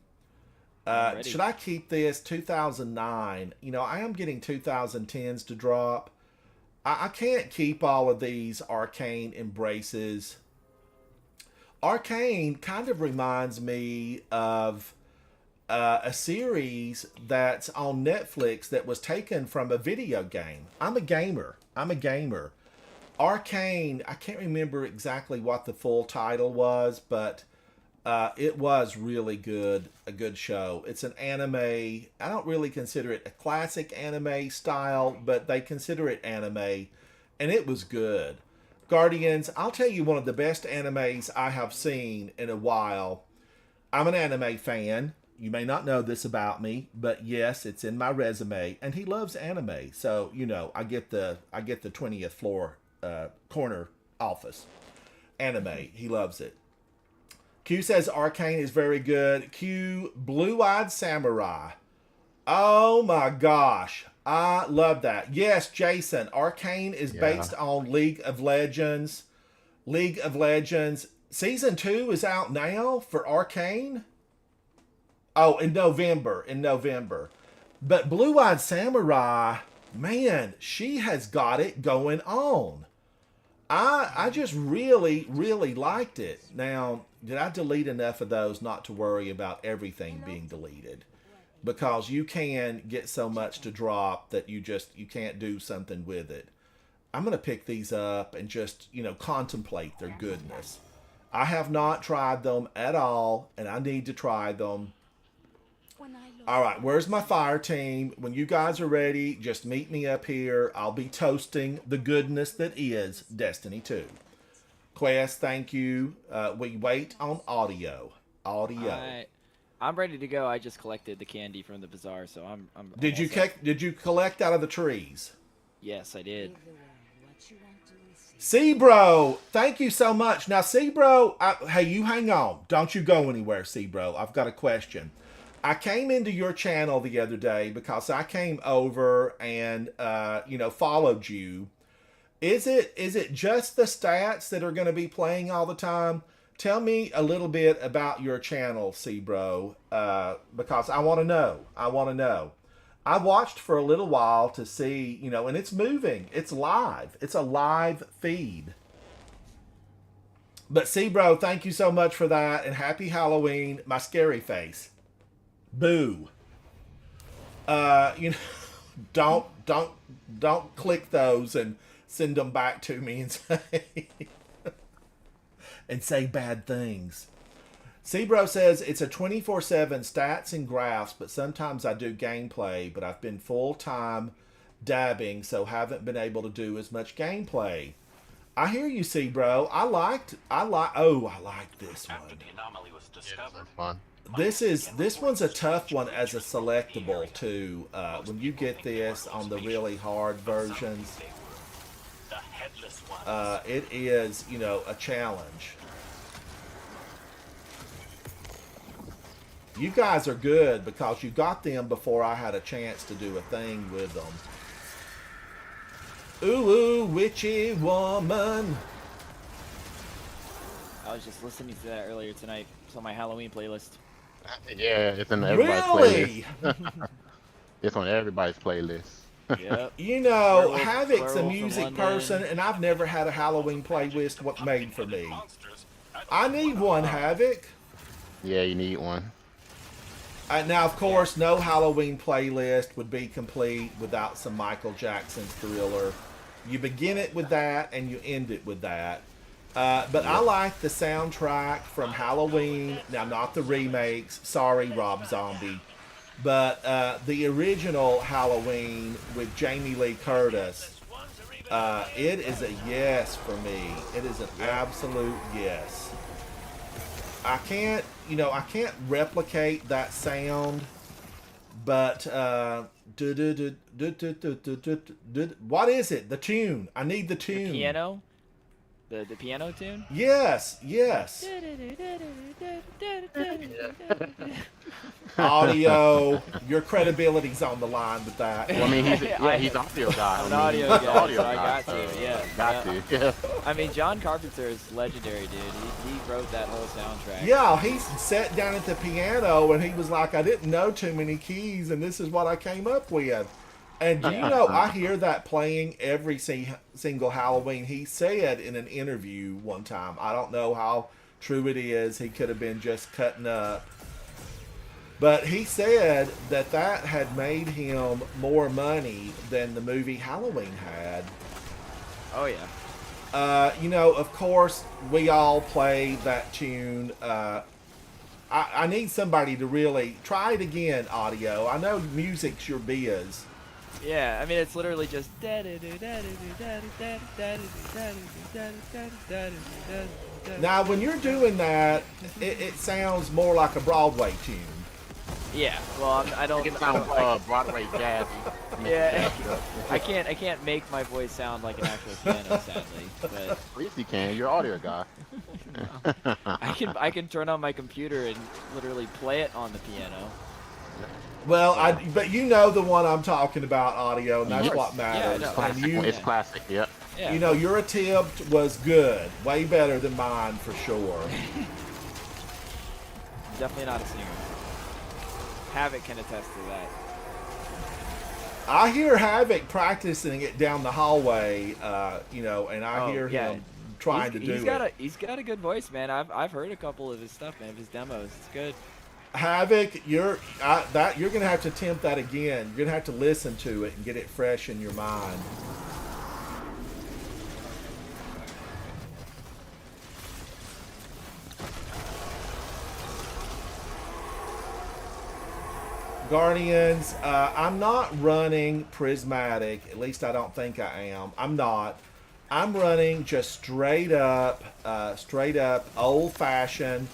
Should I keep this 2009? I am getting 2010s to drop. I can't keep all of these Arcane Embraces. Arcane kind of reminds me of a series that's on Netflix that was taken from a video game. I'm a gamer. Arcane, I can't remember exactly what the full title was, but it was really good, a good show. It's an anime. I don't really consider it a classic anime style, but they consider it anime, and it was good. Guardians, I'll tell you one of the best animes I have seen in a while. I'm an anime fan. You may not know this about me, but yes, it's in my resume. And he loves anime, so you know I get the 20th floor corner office. Anime, he loves it. Q says Arcane is very good. Q, Blue-Eyed Samurai. Oh my gosh, I love that. Yes, Jason, Arcane is based on League of Legends. League of Legends season 2 is out now for Arcane. Oh, in November. But Blue-Eyed Samurai, man, she has got it going on. I just really, really liked it. Now, did I delete enough of those not to worry about everything being deleted? Because you can get so much to drop that you can't do something with it. I'm going to pick these up and just, contemplate their goodness. I have not tried them at all, and I need to try them. All right, where's my fire team? When you guys are ready, just meet me up here. I'll be toasting the goodness that is Destiny 2. Quest, thank you. We wait on audio. I'm ready to go. I just collected the candy from the bazaar, so I'm Did you collect out of the trees? Yes, I did. Sebro, thank you so much. Now, Sebro, hey, you hang on. Don't you go anywhere, Sebro. I've got a question. I came into your channel the other day because I came over and followed you. Is it just the stats that are going to be playing all the time? Tell me a little bit about your channel, Sebro, because I want to know. I watched for a little while to see, and it's moving. It's live. It's a live feed. But Sebro, thank you so much for that, and happy Halloween, my scary face. Boo. Don't click those and send them back to me and say bad things. Sebro says it's a 24/7 stats and graphs, but sometimes I do gameplay, but I've been full-time dabbing, so haven't been able to do as much gameplay. I hear you, Sebro. I like this one. After the anomaly was discovered, Fun. This one's a tough one as a selectable too. When you get this on the really hard versions, the headless ones. it is a challenge. You guys are good because you got them before I had a chance to do a thing with them. Ooh, witchy woman. I was just listening to that earlier tonight. It's on my Halloween playlist. Yeah, it's in everybody's Really? playlist. It's on everybody's playlist. Yep. Havoc's a Werewolf music from London. person, and I've never had a Halloween playlist made for me. I need one, Havoc. Yeah, you need one. Now, of course, no Halloween playlist would be complete without some Michael Jackson Thriller. You begin it with that, and you end it with that. But I like the soundtrack from Halloween. Now, not the remakes. Sorry, Rob Zombie. But the original Halloween with Jamie Lee Curtis. It is a yes for me. It is an absolute yes. I can't replicate that sound, but what is it? The tune. I need the tune. The piano? The piano tune? Yes. Audio, your credibility's on the line with that. Well, I mean, he's audio guy. I'm an audio guy, audio so I guy, got to, yeah. Got to, yeah. I mean, John Carpenter is legendary, dude. He wrote that whole soundtrack. Yeah, he sat down at the piano and he was like, I didn't know too many keys, and this is what I came up with. And I hear that playing every single Halloween. He said in an interview one time, I don't know how true it is, he could have been just cutting up. But he said that that had made him more money than the movie Halloween had. Oh yeah. You know, of course, we all play that tune. I need somebody to really try it again, audio. I know music's your biz. Yeah, I mean it's literally just. Now, when you're doing that, it sounds more like a Broadway tune. Yeah, well I don't. It sounds Broadway jazzy. Yeah, I can't make my voice sound like an actual piano, sadly. But Yes, you can. You're an audio guy. I can turn on my computer and literally play it on the piano. Well, but you know the one I'm talking about, audio, and that's Yes. what matters. Yeah, I know. And Classic. you, It's classic. Yep. Yeah. you know, your attempt was good, way better than mine for sure. Definitely not a singer. Havoc can attest to that. I hear Havoc practicing it down the hallway, you know, and I hear him trying to do it. He's got a good voice, man. I've heard a couple of his stuff, man. Of his demos. It's good. Havoc, you're gonna have to attempt that again. You're gonna have to listen to it and get it fresh in your mind. Guardians, I'm not running Prismatic. At least I don't think I am. I'm not. I'm running just straight up old-fashioned,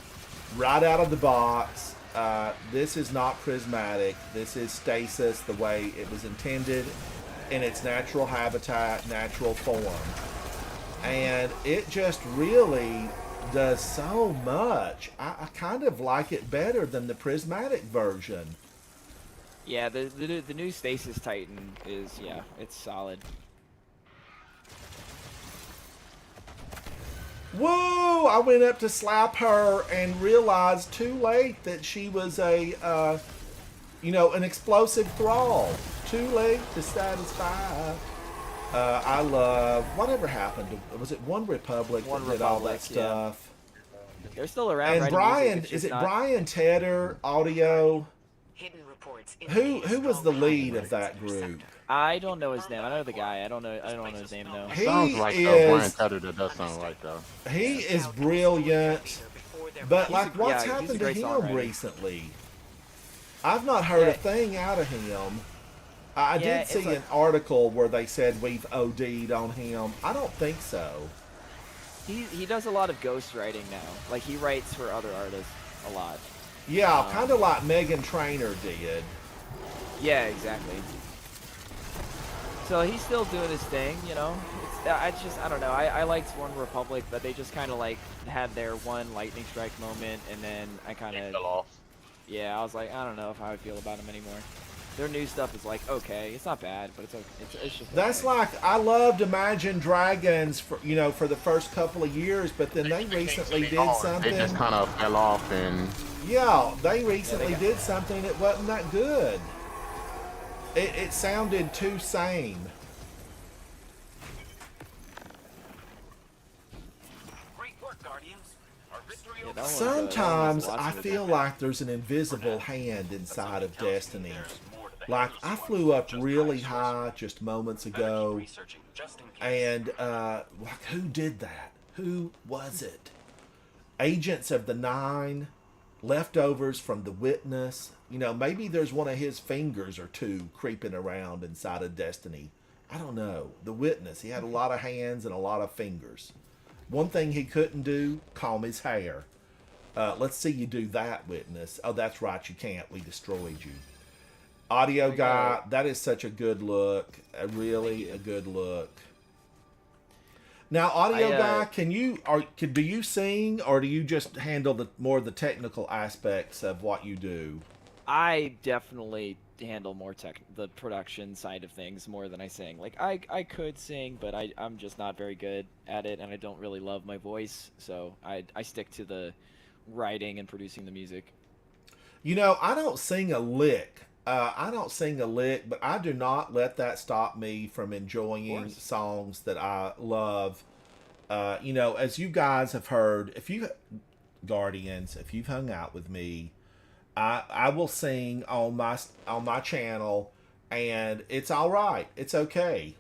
right out of the box. This is not Prismatic. This is Stasis the way it was intended in its natural habitat, natural form. And it just really does so much. I kind of like it better than the Prismatic version. Yeah, the new Stasis Titan is it's solid. Whoa! I went up to slap her and realized too late that she was an explosive thrall. Too late to satisfy. I love whatever happened to, was it One Republic One that did all that Republic, yeah. stuff? They're still around. And writing Brian, music, it's is just it not- Brian Tedder audio? Hidden reports Who indicate was the strong lead of presence that in your group? sector. I don't know his name. I know the guy. I don't know his name though. He Sounds like is- Brian Tedder. That does sound right though. He is brilliant, but like what's he's a happened to great him songwriter. recently? I've not heard a Yeah. thing out of him. I Yeah, did it's see like- an article where they said we've OD'd on him. I don't think so. He does a lot of ghostwriting now. Like he writes for other artists a lot. Yeah, kind of like Megan Trainor did. Yeah, exactly. So he's still doing his thing, you know. I don't know. I liked One Republic, but they just kind of like had their one lightning strike moment, and then I kind It of fell off. I was like, I don't know if I would feel about them anymore. Their new stuff is like okay, it's not bad, but it's okay. It's just That's okay. like I loved Imagine Dragons for for the first couple of years, but then they recently did It something. just kind of fell off, and Yeah, they recently got- did something that wasn't that good. It sounded too same. Great work, Guardians. Our victory Yeah, over that one's, Sometimes that one's I lots of feel it. like there's an invisible hand inside of Destiny. there's more to the Like Headless I Ones flew than up just really high high just moments Better keep ago, researching just in case. and like who did that? Who was it? Agents of the Nine, leftovers from the Witness. Maybe there's one of his fingers or two creeping around inside of Destiny. I don't know. The Witness, he had a lot of hands and a lot of fingers. One thing he couldn't do, comb his hair. Let's see you do that, Witness. Oh, that's right, you can't. We destroyed you. Audio guy, that is such a good look. Really a good look. Now, audio guy, do you sing or do you just handle more of the technical aspects of what you do? I definitely handle more the production side of things more than I sing. Like I could sing, but I'm just not very good at it, and I don't really love my voice, so I stick to the writing and producing the music. I don't sing a lick. But I do not let that stop me from enjoying songs that I love. As you guys have heard, Guardians, if you've hung out with me, I will sing on my channel, and it's all right. It's okay.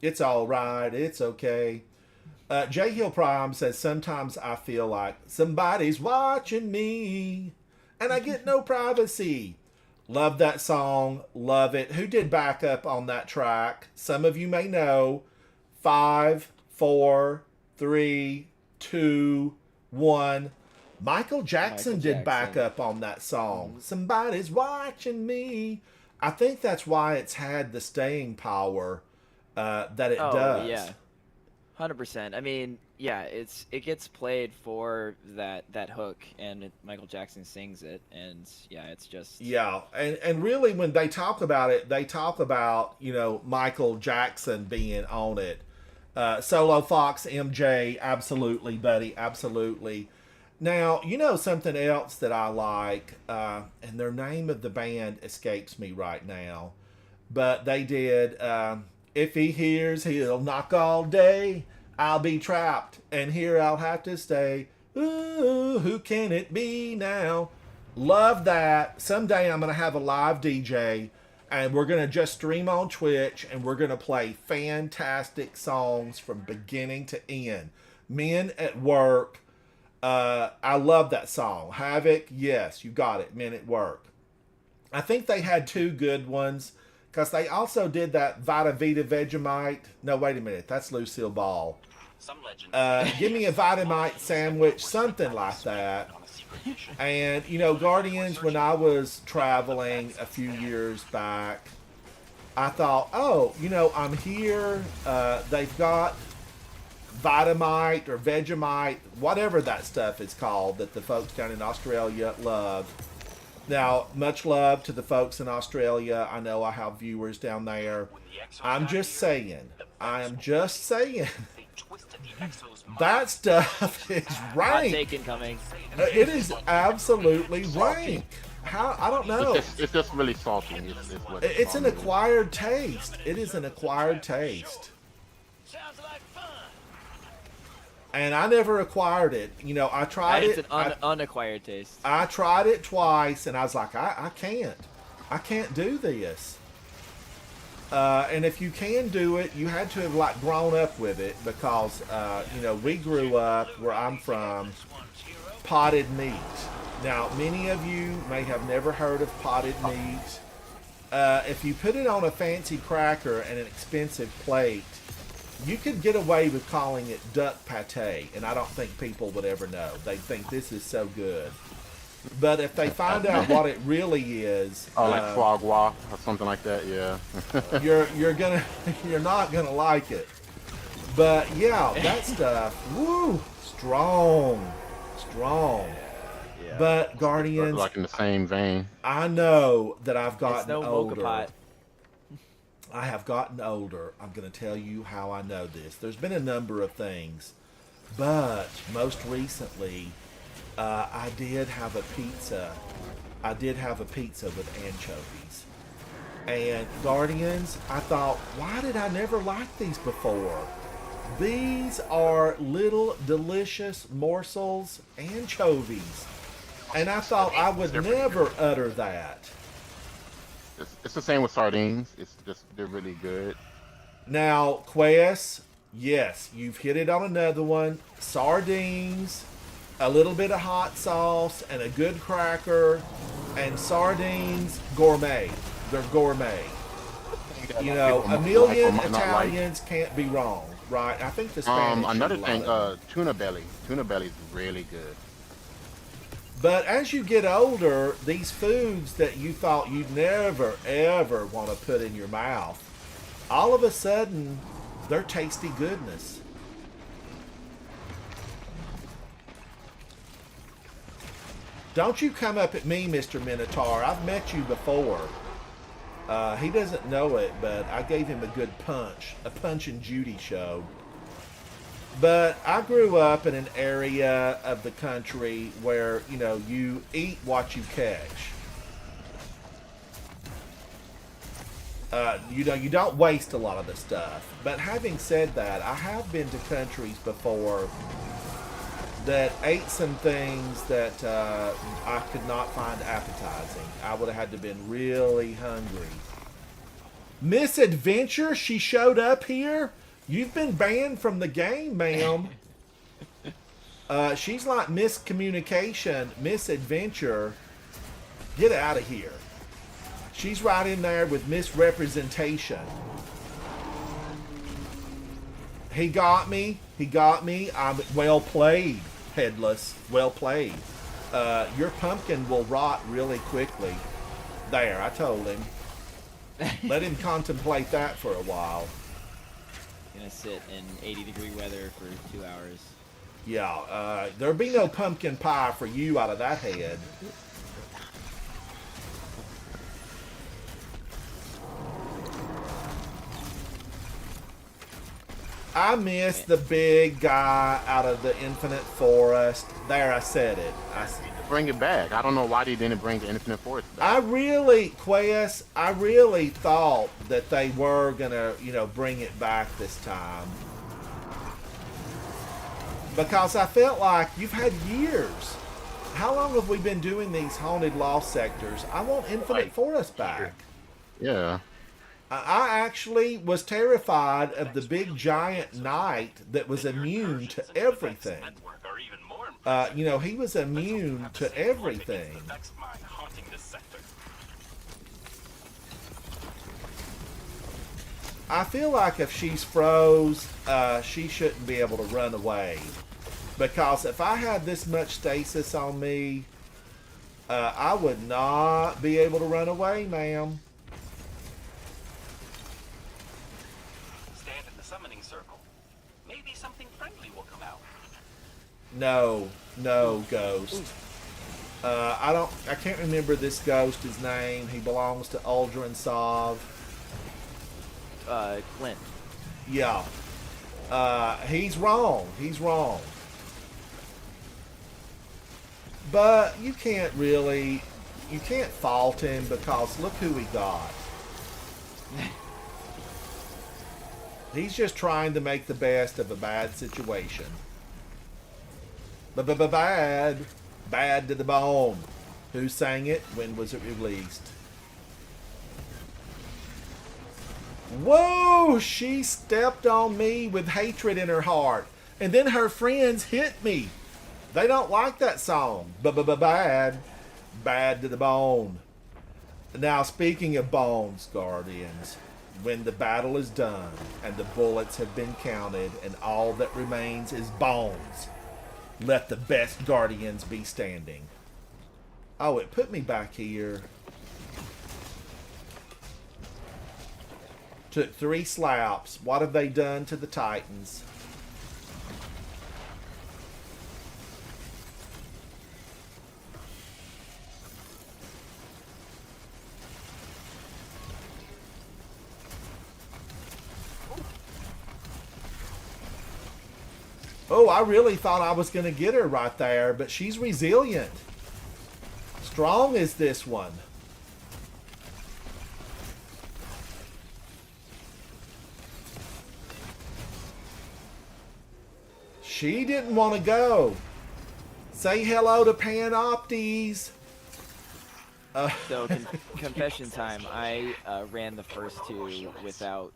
It's all right. It's okay. J Hill Prime says, sometimes I feel like somebody's watching me and I get no privacy. Love that song. Love it. Who did backup on that track? Some of you may know. 5, 4, 3, 2, 1. Michael Jackson did backup on that song. Somebody's watching me. I think that's why it's had the staying power that it does. Yeah. 100%. I mean, yeah, it gets played for that hook, and Michael Jackson sings it, and yeah, it's just and really when they talk about it, they talk about Michael Jackson being on it. Solo Fox MJ, absolutely, buddy, absolutely. Now something else that I like, and their name of the band escapes me right now, but they did. If he hears, he'll knock all day. I'll be trapped, and here I'll have to stay. Ooh, who can it be now? Love that. Someday I'm going to have a live DJ, and we're going to just stream on Twitch, and we're going to play fantastic songs from beginning to end. Men at Work. I love that song. Havoc, yes, you got it. Men at Work. I think they had 2 good ones. Because they also did that Vita Vita Vegemite. No, wait a minute. That's Lucille Ball. Some legend. Give me a Vitamite sandwich, something like that. And, Guardians, when I was traveling a few years back, I thought, I'm here. They've got Vitamite or Vegemite, whatever that stuff is called that the folks down in Australia love. Now, much love to the folks in Australia. I know I have viewers down there. I'm just saying. That stuff is rank. Hot take incoming. It is absolutely rank. How? I don't know. It's just really salty. It's an acquired taste. It is an acquired taste. Sounds like fun. And I never acquired it. I tried It's it. an unacquired taste. I tried it twice, and I was like, I can't do this. And if you can do it, you had to have grown up with it because we grew up where I'm from, potted meat. Now, many of you may have never heard of potted meat. If you put it on a fancy cracker and an expensive plate, you could get away with calling it duck pate, and I don't think people would ever know. They'd think this is so good. But if they find out what it really is, like foie gras or something like that, yeah. you're not gonna like it. But yeah, that stuff, woo, strong. Yeah. But Guardians, Like in the same vein. I know that I've gotten It's no older. mocha pot. I have gotten older. I'm going to tell you how I know this. There's been a number of things, but most recently, I did have a pizza. I did have a pizza with anchovies. And Guardians, I thought, why did I never like these before? These are little delicious morsels, anchovies. And I thought I would never utter that. It's the same with sardines. They're really good. Now, Quest, yes, you've hit it on another one. Sardines, a little bit of hot sauce, and a good cracker, and sardines, gourmet. They're gourmet. A million Italians can't be wrong, right? I think the Spanish. Another thing, tuna belly. Tuna belly is really good. But as you get older, these foods that you thought you'd never, ever want to put in your mouth, all of a sudden, they're tasty goodness. Don't you come up at me, Mr. Minotaur. I've met you before. He doesn't know it, but I gave him a good punch. A Punch and Judy show. But I grew up in an area of the country where, you eat what you catch. You don't waste a lot of the stuff. But having said that, I have been to countries before that ate some things that I could not find appetizing. I would have had to been really hungry. Misadventure, she showed up here. You've been banned from the game, ma'am. She's like miscommunication, misadventure. Get out of here. She's right in there with misrepresentation. He got me. He got me. I'm well played, Headless. Well played. Your pumpkin will rot really quickly. There, I told him. Let him contemplate that for a while. Gonna sit in 80-degree weather for 2 hours. Yeah, there'll be no pumpkin pie for you out of that head. I miss the big guy out of the Infinite Forest. There, I said it. Bring it back. I don't know why they didn't bring the Infinite Forest back. I really thought that they were gonna, bring it back this time. Because I felt like you've had years. How long have we been doing these haunted lost sectors? I want Infinite Forest back. Yeah. I actually was terrified of the big giant knight that was immune to everything. He was immune to everything. I feel like if she's froze, she shouldn't be able to run away. Because if I had this much stasis on me, I would not be able to run away, ma'am. Stand in the summoning circle. Maybe something friendly will come out. No, ghost. I can't remember this ghost's name. He belongs to Uldren Sov. Clint. Yeah. He's wrong. But you can't fault him because look who he got. He's just trying to make the best of a bad situation. Bad to the bone. Who sang it? When was it released? Whoa! She stepped on me with hatred in her heart. And then her friends hit me. They don't like that song. Bad to the bone. Now, speaking of bones, Guardians, when the battle is done and the bullets have been counted and all that remains is bones, let the best Guardians be standing. Oh, it put me back here. Took 3 slaps. What have they done to the Titans? Oh, I really thought I was going to get her right there, but she's resilient. Strong is this one. She didn't want to go. Say hello to Panoptes. So, confession time. I ran the first 2 without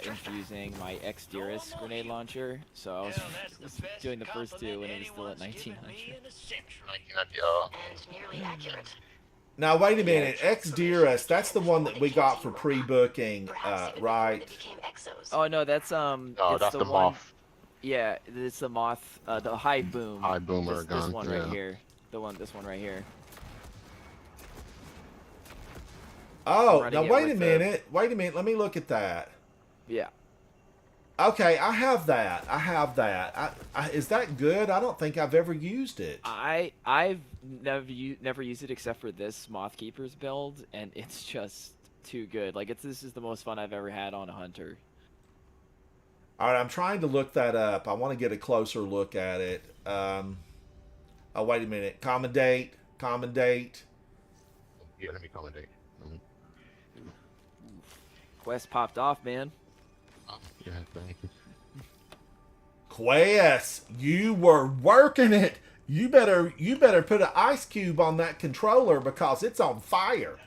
infusing my Exderis grenade launcher. So I was doing the first 2 when it was still at 1900. And nearly accurate. Now, wait a minute. Exderis, that's the one that we got for pre-booking, right? Became exos. Oh, no, that's, Oh, it's that's the one, moth. Yeah, it's the moth, the high boom. High boomer this gun, one yeah. right here. This one right here. Oh, running now it wait a with minute. Wait a minute. Let me look at that. Yeah. Okay, I have that. Is that good? I don't think I've ever used it. I've never used it except for this Moth Keeper's build, and it's just too good. Like this is the most fun I've ever had on a hunter. All right, I'm trying to look that up. I want to get a closer look at it. Oh, wait a minute. Common date. Yeah, let me commentate. Quest popped off, man. Oh, yeah, thank you. Quest, you were working it. You better put an ice cube on that controller because it's on fire.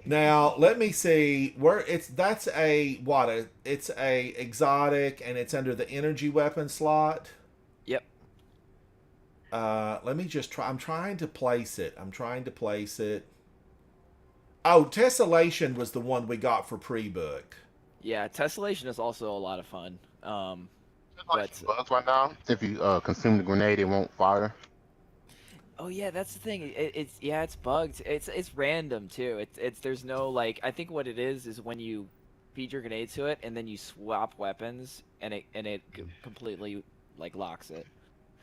Now let me see where that's a what it's a exotic and it's under the energy weapon slot. Yep. Let me just try. I'm trying to place it. Oh, Tessellation was the one we got for pre-book. Yeah, Tessellation is also a lot of fun. Like bugs right now. If you consume the grenade, it won't fire. Oh yeah, that's the thing. It's bugged. It's random too. It's there's no like. I think what it is when you feed your grenade to it and then you swap weapons and it completely like locks it.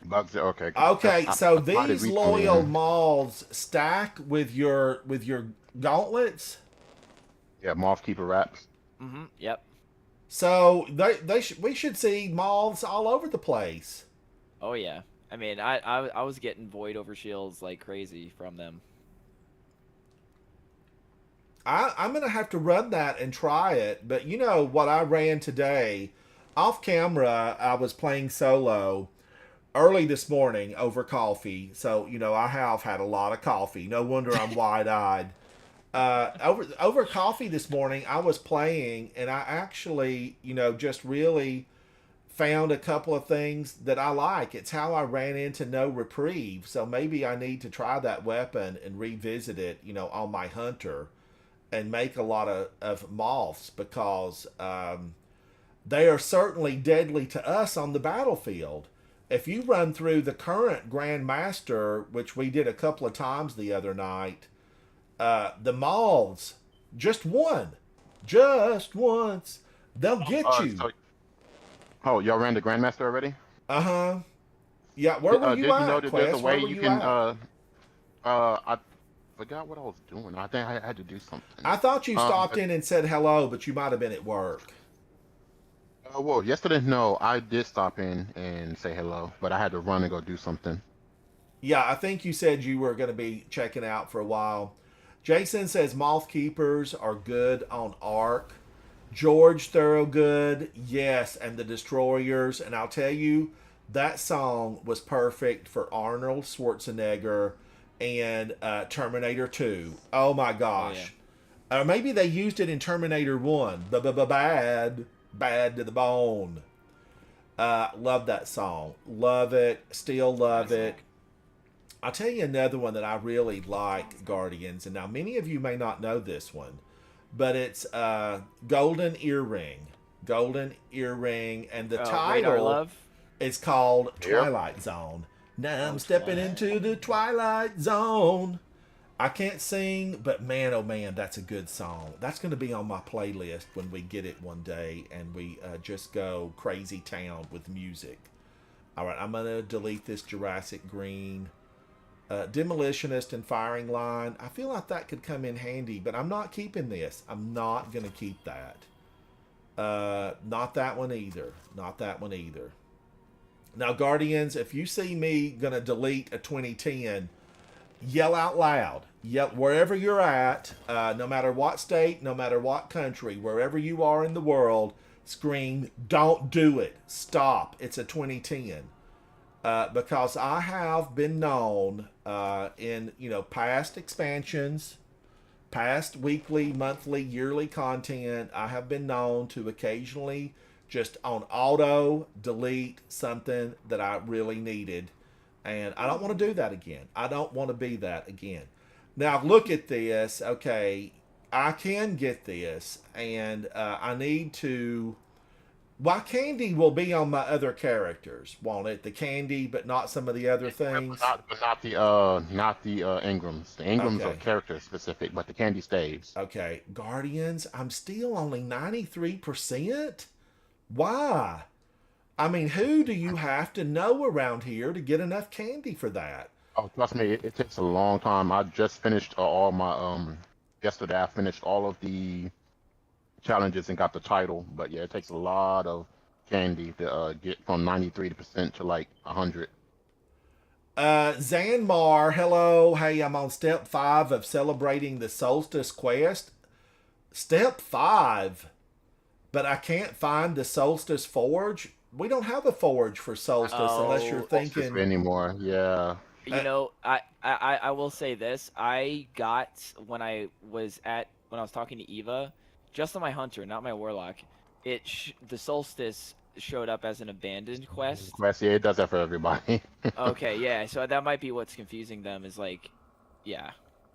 Bugs it. Okay. Okay, so these read loyal them. malls stack with your gauntlets. Yeah, Moth Keeper wraps. Mm-hmm. Yep. So we should see moths all over the place. Oh yeah. I mean, I was getting void over shields like crazy from them. I'm gonna have to run that and try it. But you know what I ran today, off camera. I was playing solo early this morning over coffee. So you know I have had a lot of coffee. No wonder I'm wide-eyed. Over coffee this morning, I was playing, and I actually, you know, just really found a couple of things that I like. It's how I ran into No Reprieve, so maybe I need to try that weapon and revisit it, you know, on my hunter and make a lot of moths because they are certainly deadly to us on the battlefield. If you run through the current Grandmaster, which we did a couple of times the other night, the moths, just once, they'll get you. Oh, y'all ran the Grandmaster already? Uh-huh. Yeah, where were you did at, you know that Quest? there's a way Where were you you can at? I forgot what I was doing. I think I had to do something. I thought you stopped in and said hello, but you might have been at work. Well, yesterday, no, I did stop in and say hello, but I had to run and go do something. Yeah, I think you said you were going to be checking out for a while. Jason says Moth Keepers are good on Ark. George Thorogood, yes, and the Destroyers. And I'll tell you, that song was perfect for Arnold Schwarzenegger and Terminator 2. Oh my gosh. Oh, yeah. Or maybe they used it in Terminator 1. Bad to the bone. Love that song. Love it. Still love it. I'll tell you another one that I really like, Guardians. And now many of you may not know this one. But it's Golden Earring. Golden Earring. And the Radar title Love? is called Yep. Twilight Zone. Now I'm stepping into the Twilight Zone. I can't sing, but man, oh man, that's a good song. That's going to be on my playlist when we get it one day and we just go crazy town with music. All right, I'm going to delete this Jurassic Green. Demolitionist and Firing Line. I feel like that could come in handy, but I'm not keeping this. I'm not going to keep that. Not that one either. Not that one either. Now, Guardians, if you see me going to delete a 2010, yell out loud. Yell wherever you're at, no matter what state, no matter what country, wherever you are in the world, scream, don't do it. Stop. It's a 2010. Because I have been known in past expansions, past weekly, monthly, yearly content, I have been known to occasionally just on auto delete something that I really needed. And I don't want to do that again. I don't want to be that again. Now look at this. Okay, I can get this, and I need to. Why Candy will be on my other characters, won't it? The Candy, but not some of the other things. But not the Ingrams. The Ingrams are Okay. character specific, but the Candy stays. Okay, Guardians. I'm still only 93%. Why? I mean, who do you have to know around here to get enough candy for that? Oh, trust me, it takes a long time. I just finished all my yesterday. I finished all of the challenges and got the title, but yeah, it takes a lot of candy to get from 93% to like 100. Zanmar, hello. Hey, I'm on step 5 of celebrating the Solstice Quest. Step 5, but I can't find the Solstice Forge. We don't have a forge for Solstice unless you're Oh, Solstice thinking. anymore. Yeah. You know, I will say this. I got when I was talking to Eva, just on my hunter, not my warlock. The solstice showed up as an abandoned quest. Quest, yeah, it does that for everybody. Okay, yeah. So that might be what's confusing them. Is like, yeah,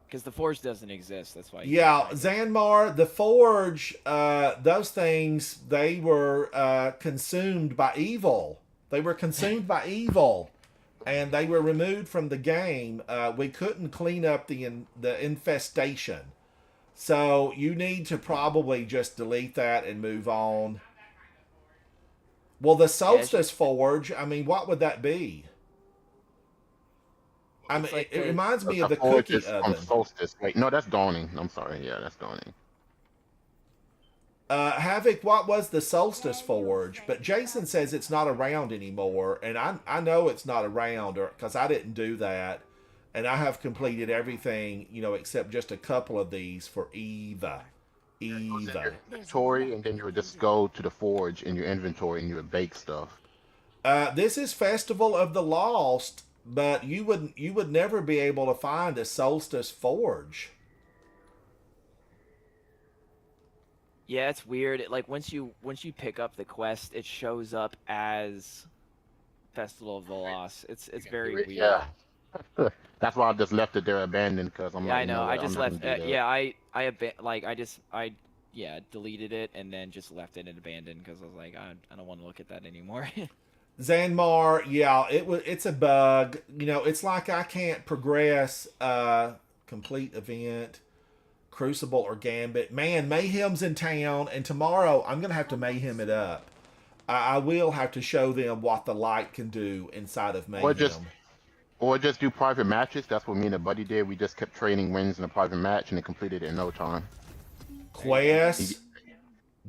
because the forge doesn't exist. That's why. You Yeah, can't find it. Zanmar, the forge, those things, they were consumed by evil. They were consumed by evil, and they were removed from the game. We couldn't clean up the infestation, so you need to probably just delete that and move on. Well, the Solstice Forge, I mean, what would that be? I mean, It's like it reminds me of the forge cookie is from oven. Solstice. Wait, no, that's Dawning. I'm sorry. Yeah, that's Dawning. Havoc, what was the Solstice Forge? But Jason says it's not around anymore, and I know it's not around because I didn't do that, and I have completed everything, except just a couple of these for Eva. Eva. Inventory, and then you would just go to the forge in your inventory and you would bake stuff. This is Festival of the Lost, but you would never be able to find a Solstice Forge. Yeah, it's weird. Like once you pick up the quest, it shows up as Festival of the Lost. It's very weird. Yeah. That's why I just left it there abandoned because I'm Yeah, like, I know. no way, I just I'm not left. gonna do that. Yeah, I deleted it and then just left it in abandoned because I was like, I don't want to look at that anymore. Zanmar, yeah, it's a bug. It's like I can't progress complete event, Crucible or Gambit. Man, Mayhem's in town, and tomorrow I'm gonna have to Mayhem it up. I will have to show them what the light can do inside of Mayhem. Or just do private matches. That's what me and a buddy did. We just kept trading wins in a private match and it completed it in no time. Quest,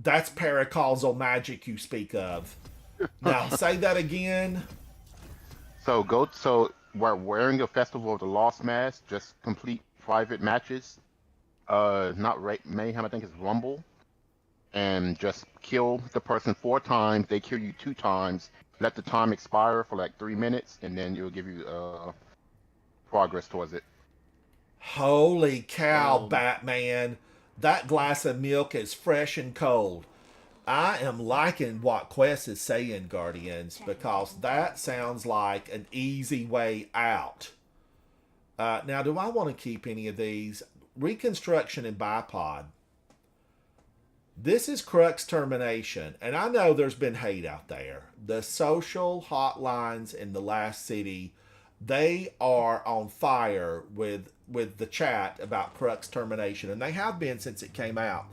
that's paracausal magic you speak of. Now say that again. So we're wearing a Festival of the Lost mask, just complete private matches. Not Mayhem, I think it's Rumble. And just kill the person 4 times. They kill you 2 times. Let the time expire for like 3 minutes, and then it'll give you progress towards it. Holy cow, Batman. That glass of milk is fresh and cold. I am liking what Quest is saying, Guardians, because that sounds like an easy way out. Now, do I want to keep any of these? Reconstruction and Bipod. This is Crux Termination, and I know there's been hate out there. The social hotlines in the last city, they are on fire with the chat about Crux Termination, and they have been since it came out.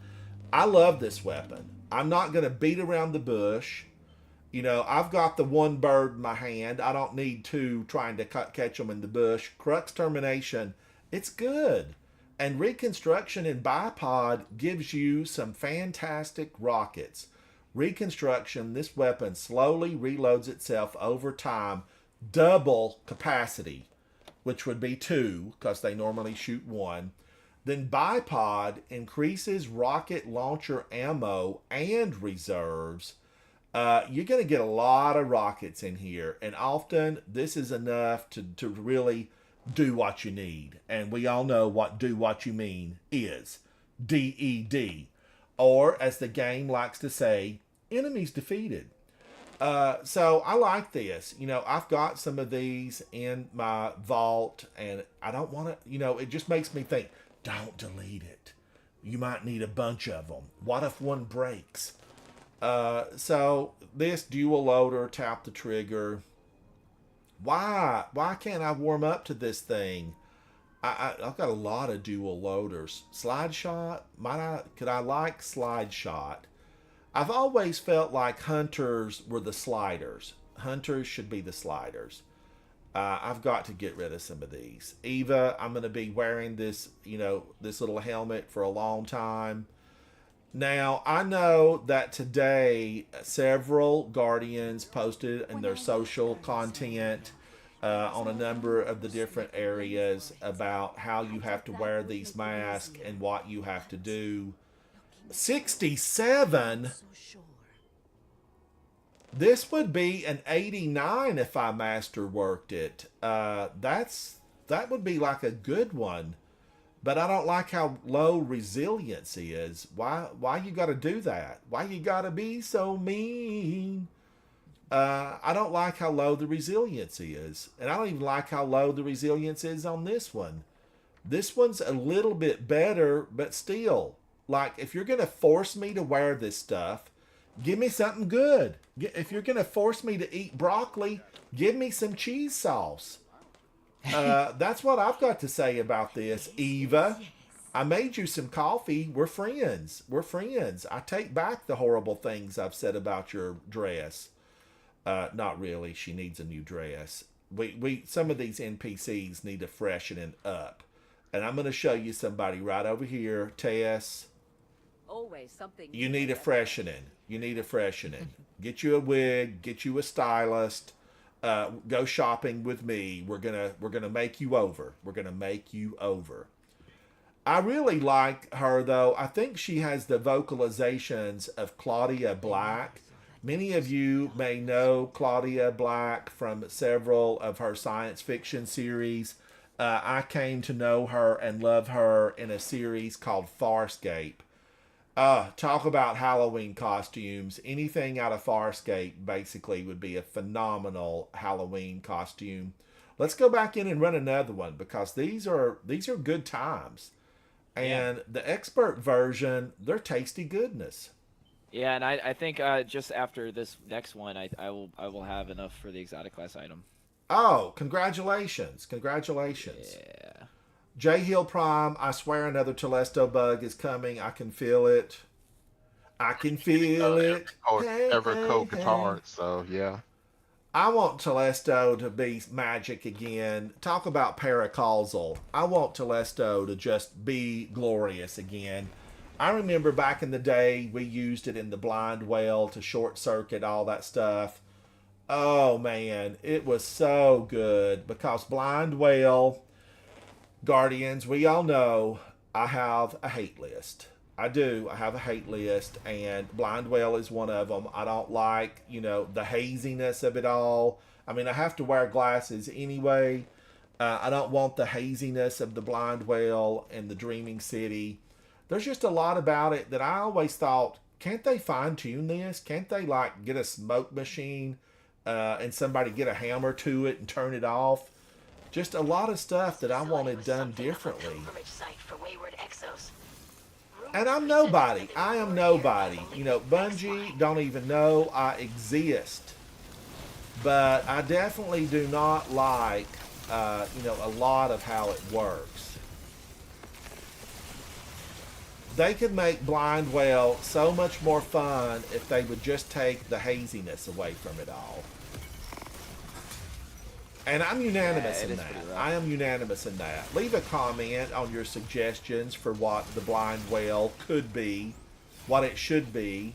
I love this weapon. I'm not going to beat around the bush. I've got the one bird in my hand. I don't need 2 trying to catch them in the bush. Crux Termination, it's good. And Reconstruction in Bipod gives you some fantastic rockets. Reconstruction, this weapon slowly reloads itself over time, double capacity, which would be 2, because they normally shoot 1. Then Bipod increases rocket launcher ammo and reserves. You're going to get a lot of rockets in here, and often this is enough to really do what you need. And we all know what do what you mean is. DED. Or, as the game likes to say, enemies defeated. So I like this. I've got some of these in my vault, and I don't want to, it just makes me think, don't delete it. You might need a bunch of them. What if one breaks? So this dual loader, tap the trigger. Why can't I warm up to this thing? I've got a lot of dual loaders. Slide shot? Could I like slide shot? I've always felt like hunters were the sliders. Hunters should be the sliders. I've got to get rid of some of these. Eva, I'm going to be wearing this, this little helmet for a long time. Now, I know that today several Guardians posted in their social content on a number of the different areas about how you have to wear these masks and what you have to do. 67? This would be an 89 if I master worked it. That would be like a good one. But I don't like how low resilience is. Why you got to do that? Why you got to be so mean? I don't like how low the resilience is. And I don't even like how low the resilience is on this one. This one's a little bit better, but still. Like, if you're going to force me to wear this stuff, give me something good. If you're going to force me to eat broccoli, give me some cheese sauce. That's what I've got to say about this. Eva, I made you some coffee. We're friends. We're friends. I take back the horrible things I've said about your dress. Not really. She needs a new dress. Some of these NPCs need to freshen it up. And I'm going to show you somebody right over here, Tess. Always something. You need a freshening. You need a freshening. Get you a wig. Get you a stylist. Go shopping with me. We're gonna make you over. We're gonna make you over. I really like her though. I think she has the vocalizations of Claudia Black. Many of you may know Claudia Black from several of her science fiction series. I came to know her and love her in a series called Farscape. Talk about Halloween costumes. Anything out of Farscape basically would be a phenomenal Halloween costume. Let's go back in and run another one because these are good times. And the expert version, they're tasty goodness. Yeah, and I think just after this next one, I will have enough for the exotic class item. Oh, congratulations. Congratulations. Yeah. J Hill Prime, I swear another Telesto bug is coming. I can feel it. I can feel it. Everco guitar, so yeah. I want Telesto to be magic again. Talk about paracausal. I want Telesto to just be glorious again. I remember back in the day we used it in the blind whale to short circuit all that stuff. Oh man, it was so good because blind whale, Guardians, we all know I have a hate list. I do. I have a hate list, and Blind Whale is one of them. I don't like, the haziness of it all. I mean, I have to wear glasses anyway. I don't want the haziness of the Blind Whale and the Dreaming City. There's just a lot about it that I always thought, can't they fine-tune this? Can't they, get a smoke machine and somebody get a hammer to it and turn it off? Just a lot of stuff that I wanted done differently. And I'm nobody. I am nobody. Bungie don't even know I exist. But I definitely do not like, a lot of how it works. They could make Blind Whale so much more fun if they would just take the haziness away from it all. And I'm unanimous in that. I am unanimous in that. Leave a comment on your suggestions for what the Blind Whale could be, what it should be.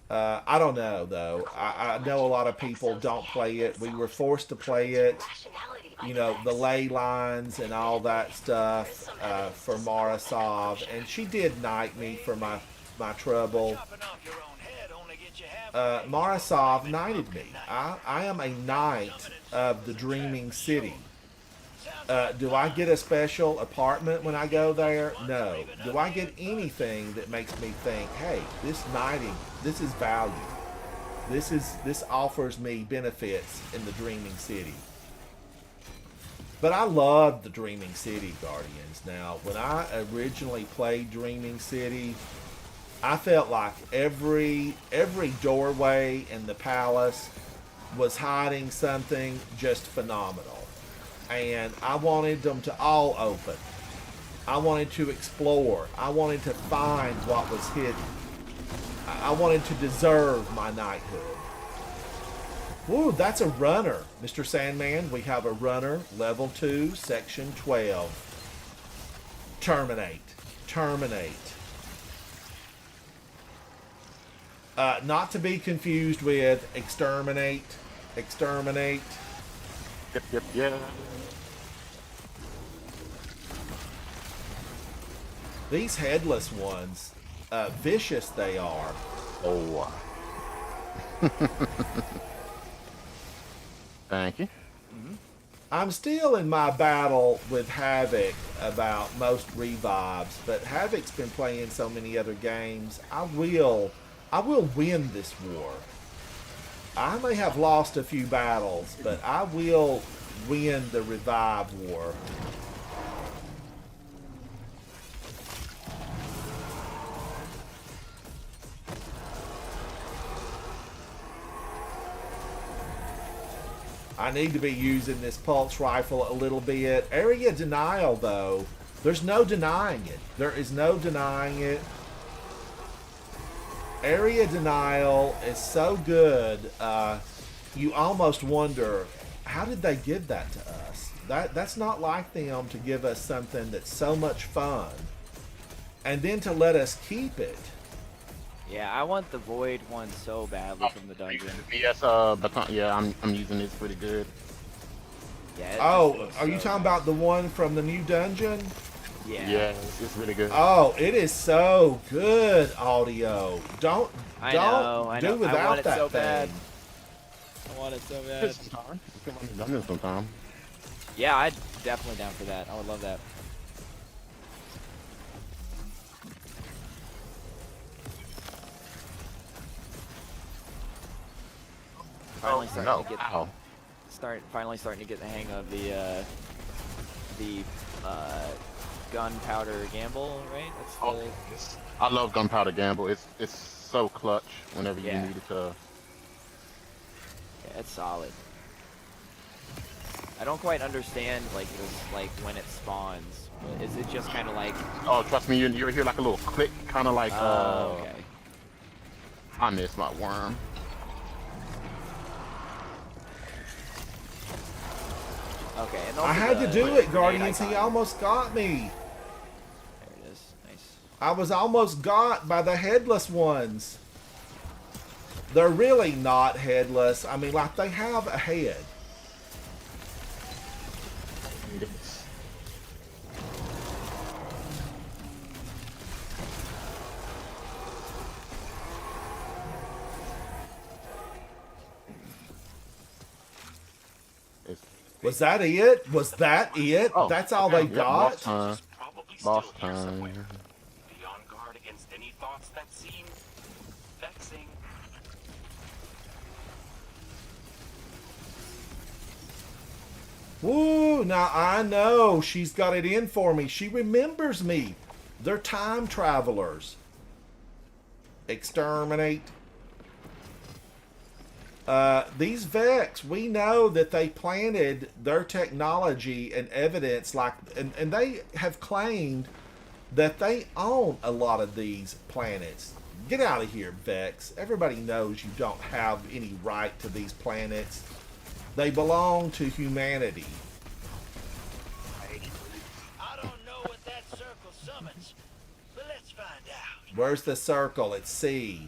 I don't know, though. I know a lot of people don't play it. We were forced to play it. The ley lines and all that stuff for Marasov. And she did knight me for my trouble. Marasov knighted me. I am a knight of the Dreaming City. Do I get a special apartment when I go there? No. Do I get anything that makes me think, hey, this knighting, this is value. This offers me benefits in the Dreaming City. But I love the Dreaming City, Guardians. Now, when I originally played Dreaming City, I felt like every doorway in the palace was hiding something just phenomenal. And I wanted them to all open. I wanted to explore. I wanted to find what was hidden. I wanted to deserve my knighthood. Ooh, that's a runner. Mr. Sandman, we have a runner, level 2, section 12. Terminate. Terminate. Not to be confused with exterminate. Exterminate. Yep. These headless ones, vicious they are. Oh. Thank you. I'm still in my battle with Havoc about most revives, but Havoc's been playing so many other games. I will win this war. I may have lost a few battles, but I will win the revive war. I need to be using this pulse rifle a little bit. Area denial, though, there's no denying it. There is no denying it. Area denial is so good, you almost wonder, how did they give that to us? That's not like them to give us something that's so much fun, and then to let us keep it. Yeah, I want the Void one so badly from the dungeon. Yes, baton. Yeah, I'm using this pretty good. Yeah. Oh, are you talking about the one from the new dungeon? Yeah. Yeah, it's really good. Oh, it is so good audio. Don't I know. do I without want it that so thing. bad. I want it so bad. Sometime. You can run the dungeon sometime. Yeah, I'd definitely down for that. I would love that. Finally starting to get Ow. finally starting to get the hang of the gunpowder gamble, right? That's the Oh, I love gunpowder gamble. It's so clutch whenever you Yeah. need it to. yeah, it's solid. I don't quite understand like this, like when it spawns. Is it just kind of like? Oh, trust me, you hear like a little click, kind of like. Oh, okay. I miss my worm. Okay, and I also had to the do it, grenade Guardians. He icon. almost got me. There it is. Nice. I was almost got by the headless ones. They're really not headless. I mean, like, they have a head. It's Was that it? Was that it? Oh, That's all okay, they yep, boss got? time. She's probably Boss still here somewhere. time. Be on guard against any thoughts that seem vexing. Woo, now I know she's got it in for me. She remembers me. They're time travelers. Exterminate. These Vex, we know that they planted their technology and evidence, like, and they have claimed that they own a lot of these planets. Get out of here, Vex. Everybody knows you don't have any right to these planets. They belong to humanity. I don't know what that circle summons, but let's find out. Where's the circle? It's C.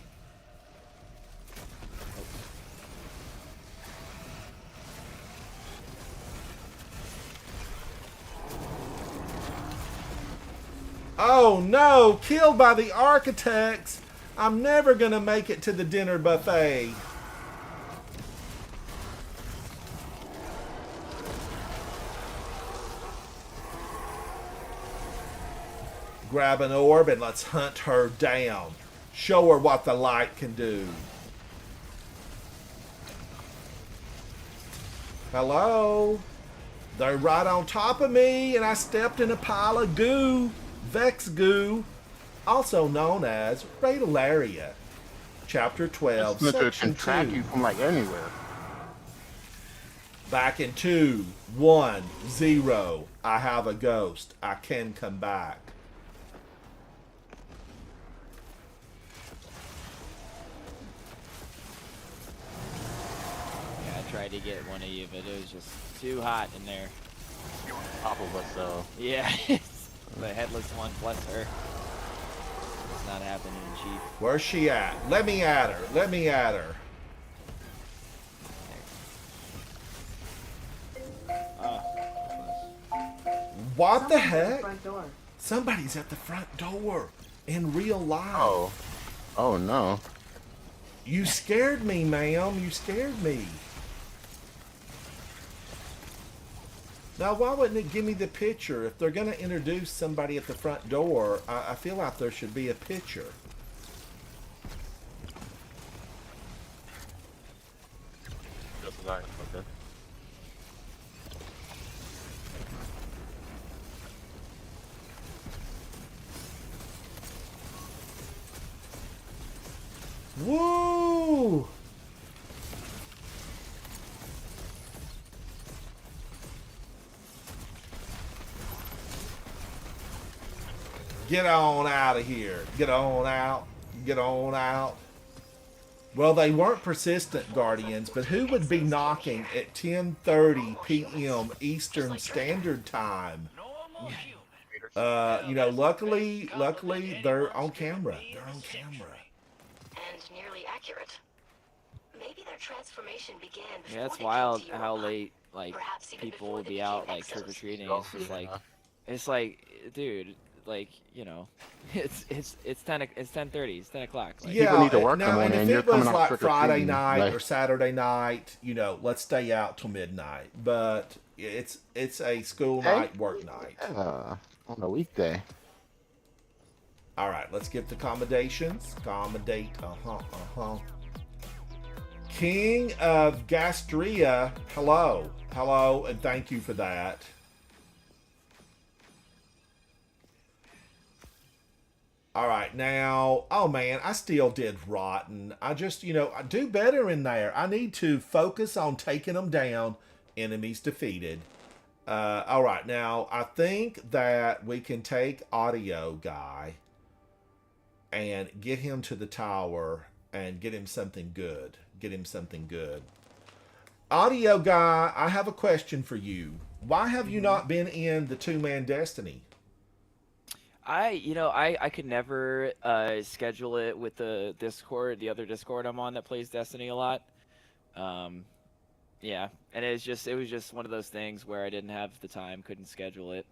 Oh no! Killed by the architects! I'm never gonna make it to the dinner buffet. Grab an orb and let's hunt her down. Show her what the light can do. Hello? They're right on top of me and I stepped in a pile of goo. Vex goo. Also known as Radiolaria. Chapter 12, This snitcher Section can track 2. you from like anywhere. Back in 2, 1, 0. I have a ghost. I can come back. Yeah, I tried to get one of you, but it was just too hot in there. Top of us, so. Yeah, the headless one, bless her. It's not happening, Chief. Where's she at? Let me at her. Let me at her. Oh, What the heck? Front door. Somebody's at the front door in real life. Oh. Oh no. You scared me, ma'am. You scared me. Now, why wouldn't it give me the picture? If they're going to introduce somebody at the front door, I feel like there should be a picture. Just nice. Okay. Woo! Get on out of here. Get on out. Get on out. Well, they weren't persistent, Guardians, but who would be knocking at 10:30 p.m. Eastern Standard Time? Normal human. You know, luckily they're on camera. They're on camera. And nearly accurate. Maybe their transformation began before Yeah, it's they wild came to how Europa. late like Perhaps even people before would they be became out like Exos. trick or treating. Oh, It's just like, yeah. it's like, dude, like, you know, it's 10:30. It's 10 o'clock. Like, Yeah, need to work now, in the and morning, if and you're it was coming out like trick-or-treating, Friday night like- or Saturday night, you know, let's stay out till midnight. But it's a school night, work night. On a weekday. All right, let's get the accommodations. Accommodate, King of Gastria, hello, and thank you for that. All right, now, oh man, I still did rotten. I just, you know, I do better in there. I need to focus on taking them down. Enemies defeated. All right, now, I think that we can take Audio Guy and get him to the tower and get him something good. Audio Guy, I have a question for you. Why have you not been in the two-man Destiny? I could never schedule it with the other Discord I'm on that plays Destiny a lot. Yeah, and it was just one of those things where I didn't have the time, couldn't schedule it.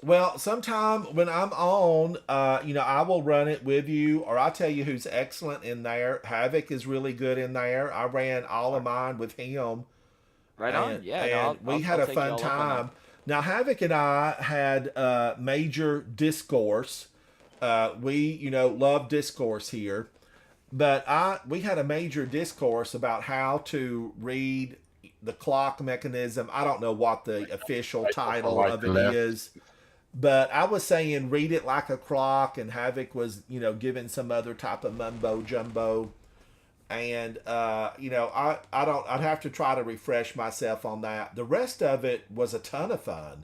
Well, sometime when I'm on, I will run it with you, or I'll tell you who's excellent in there. Havoc is really good in there. I ran all of mine with him. Right on, yeah. And we had a fun time. Now, Havoc and I had major discourse. We, love discourse here. But we had a major discourse about how to read the clock mechanism. I don't know what the official title of it is. But I was saying read it like a clock, and Havoc was, giving some other type of mumbo jumbo. And, I'd have to try to refresh myself on that. The rest of it was a ton of fun.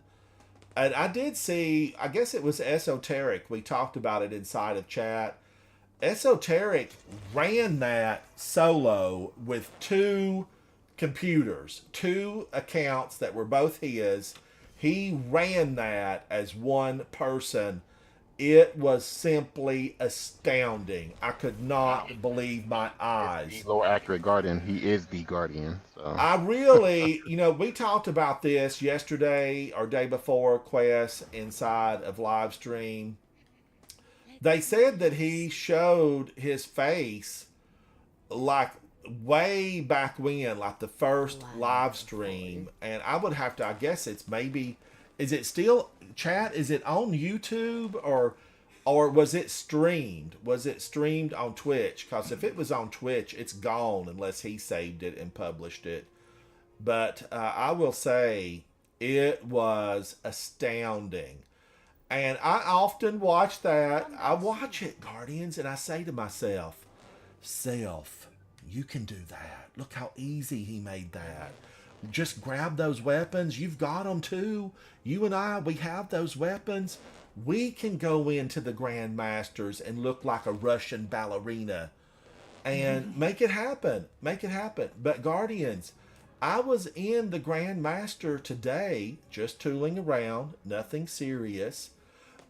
And I did see, I guess it was Esoteric. We talked about it inside of chat. Esoteric ran that solo with 2 computers, 2 accounts that were both his. He ran that as one person. It was simply astounding. I could not believe my eyes. The low accurate Guardian. He is the Guardian. So. I really, we talked about this yesterday or day before, Quest, inside of live stream. They said that he showed his face like way back when, like the first live stream. And I would have to, I guess it's maybe, is it still, chat, is it on YouTube or was it streamed? Was it streamed on Twitch? Because if it was on Twitch, it's gone unless he saved it and published it. But I will say it was astounding. And I often watch that. I watch it, Guardians, and I say to myself, Self, you can do that. Look how easy he made that. Just grab those weapons. You've got them too. You and I, we have those weapons. We can go into the Grandmasters and look like a Russian ballerina and make it happen. Make it happen. But Guardians, I was in the Grandmaster today, just tooling around, nothing serious.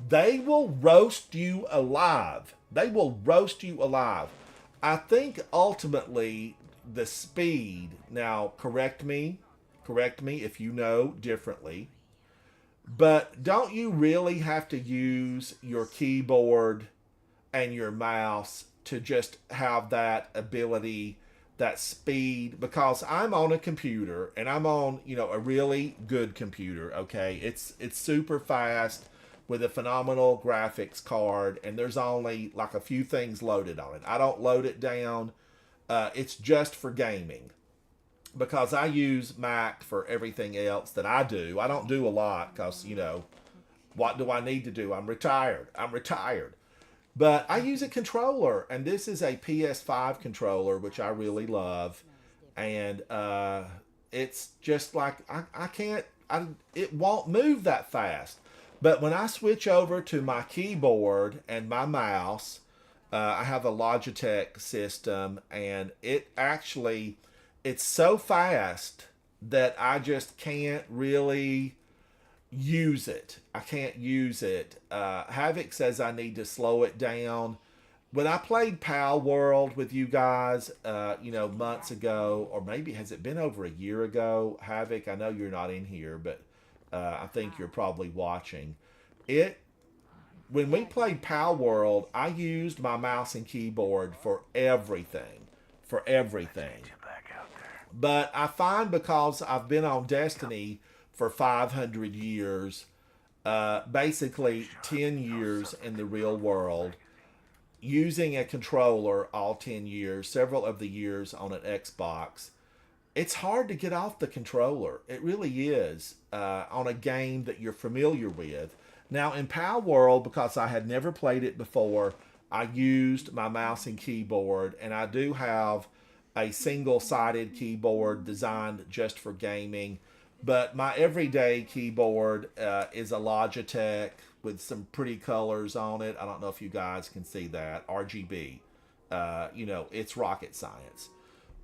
They will roast you alive. They will roast you alive. I think ultimately the speed, now correct me if you know differently, but don't you really have to use your keyboard and your mouse to just have that ability, that speed, because I'm on a computer and I'm on, a really good computer, okay? It's super fast with a phenomenal graphics card, and there's only like a few things loaded on it. I don't load it down. It's just for gaming, because I use Mac for everything else that I do. I don't do a lot because, what do I need to do? I'm retired. But I use a controller, and this is a PS5 controller, which I really love. And it's just like, it won't move that fast. But when I switch over to my keyboard and my mouse, I have a Logitech system, and it's so fast that I just can't really use it. I can't use it. Havoc says I need to slow it down. When I played Pal World with you guys, months ago, or maybe has it been over a year ago? Havoc, I know you're not in here, but I think you're probably watching. When we played Pal World, I used my mouse and keyboard for everything. But I find, because I've been on Destiny for 500 years, basically 10 years in the real world, using a controller all 10 years, several of the years on an Xbox, it's hard to get off the controller. It really is, on a game that you're familiar with. Now, in Pal World, because I had never played it before, I used my mouse and keyboard, and I do have a single-sided keyboard designed just for gaming. But my everyday keyboard is a Logitech with some pretty colors on it. I don't know if you guys can see that. RGB. It's rocket science.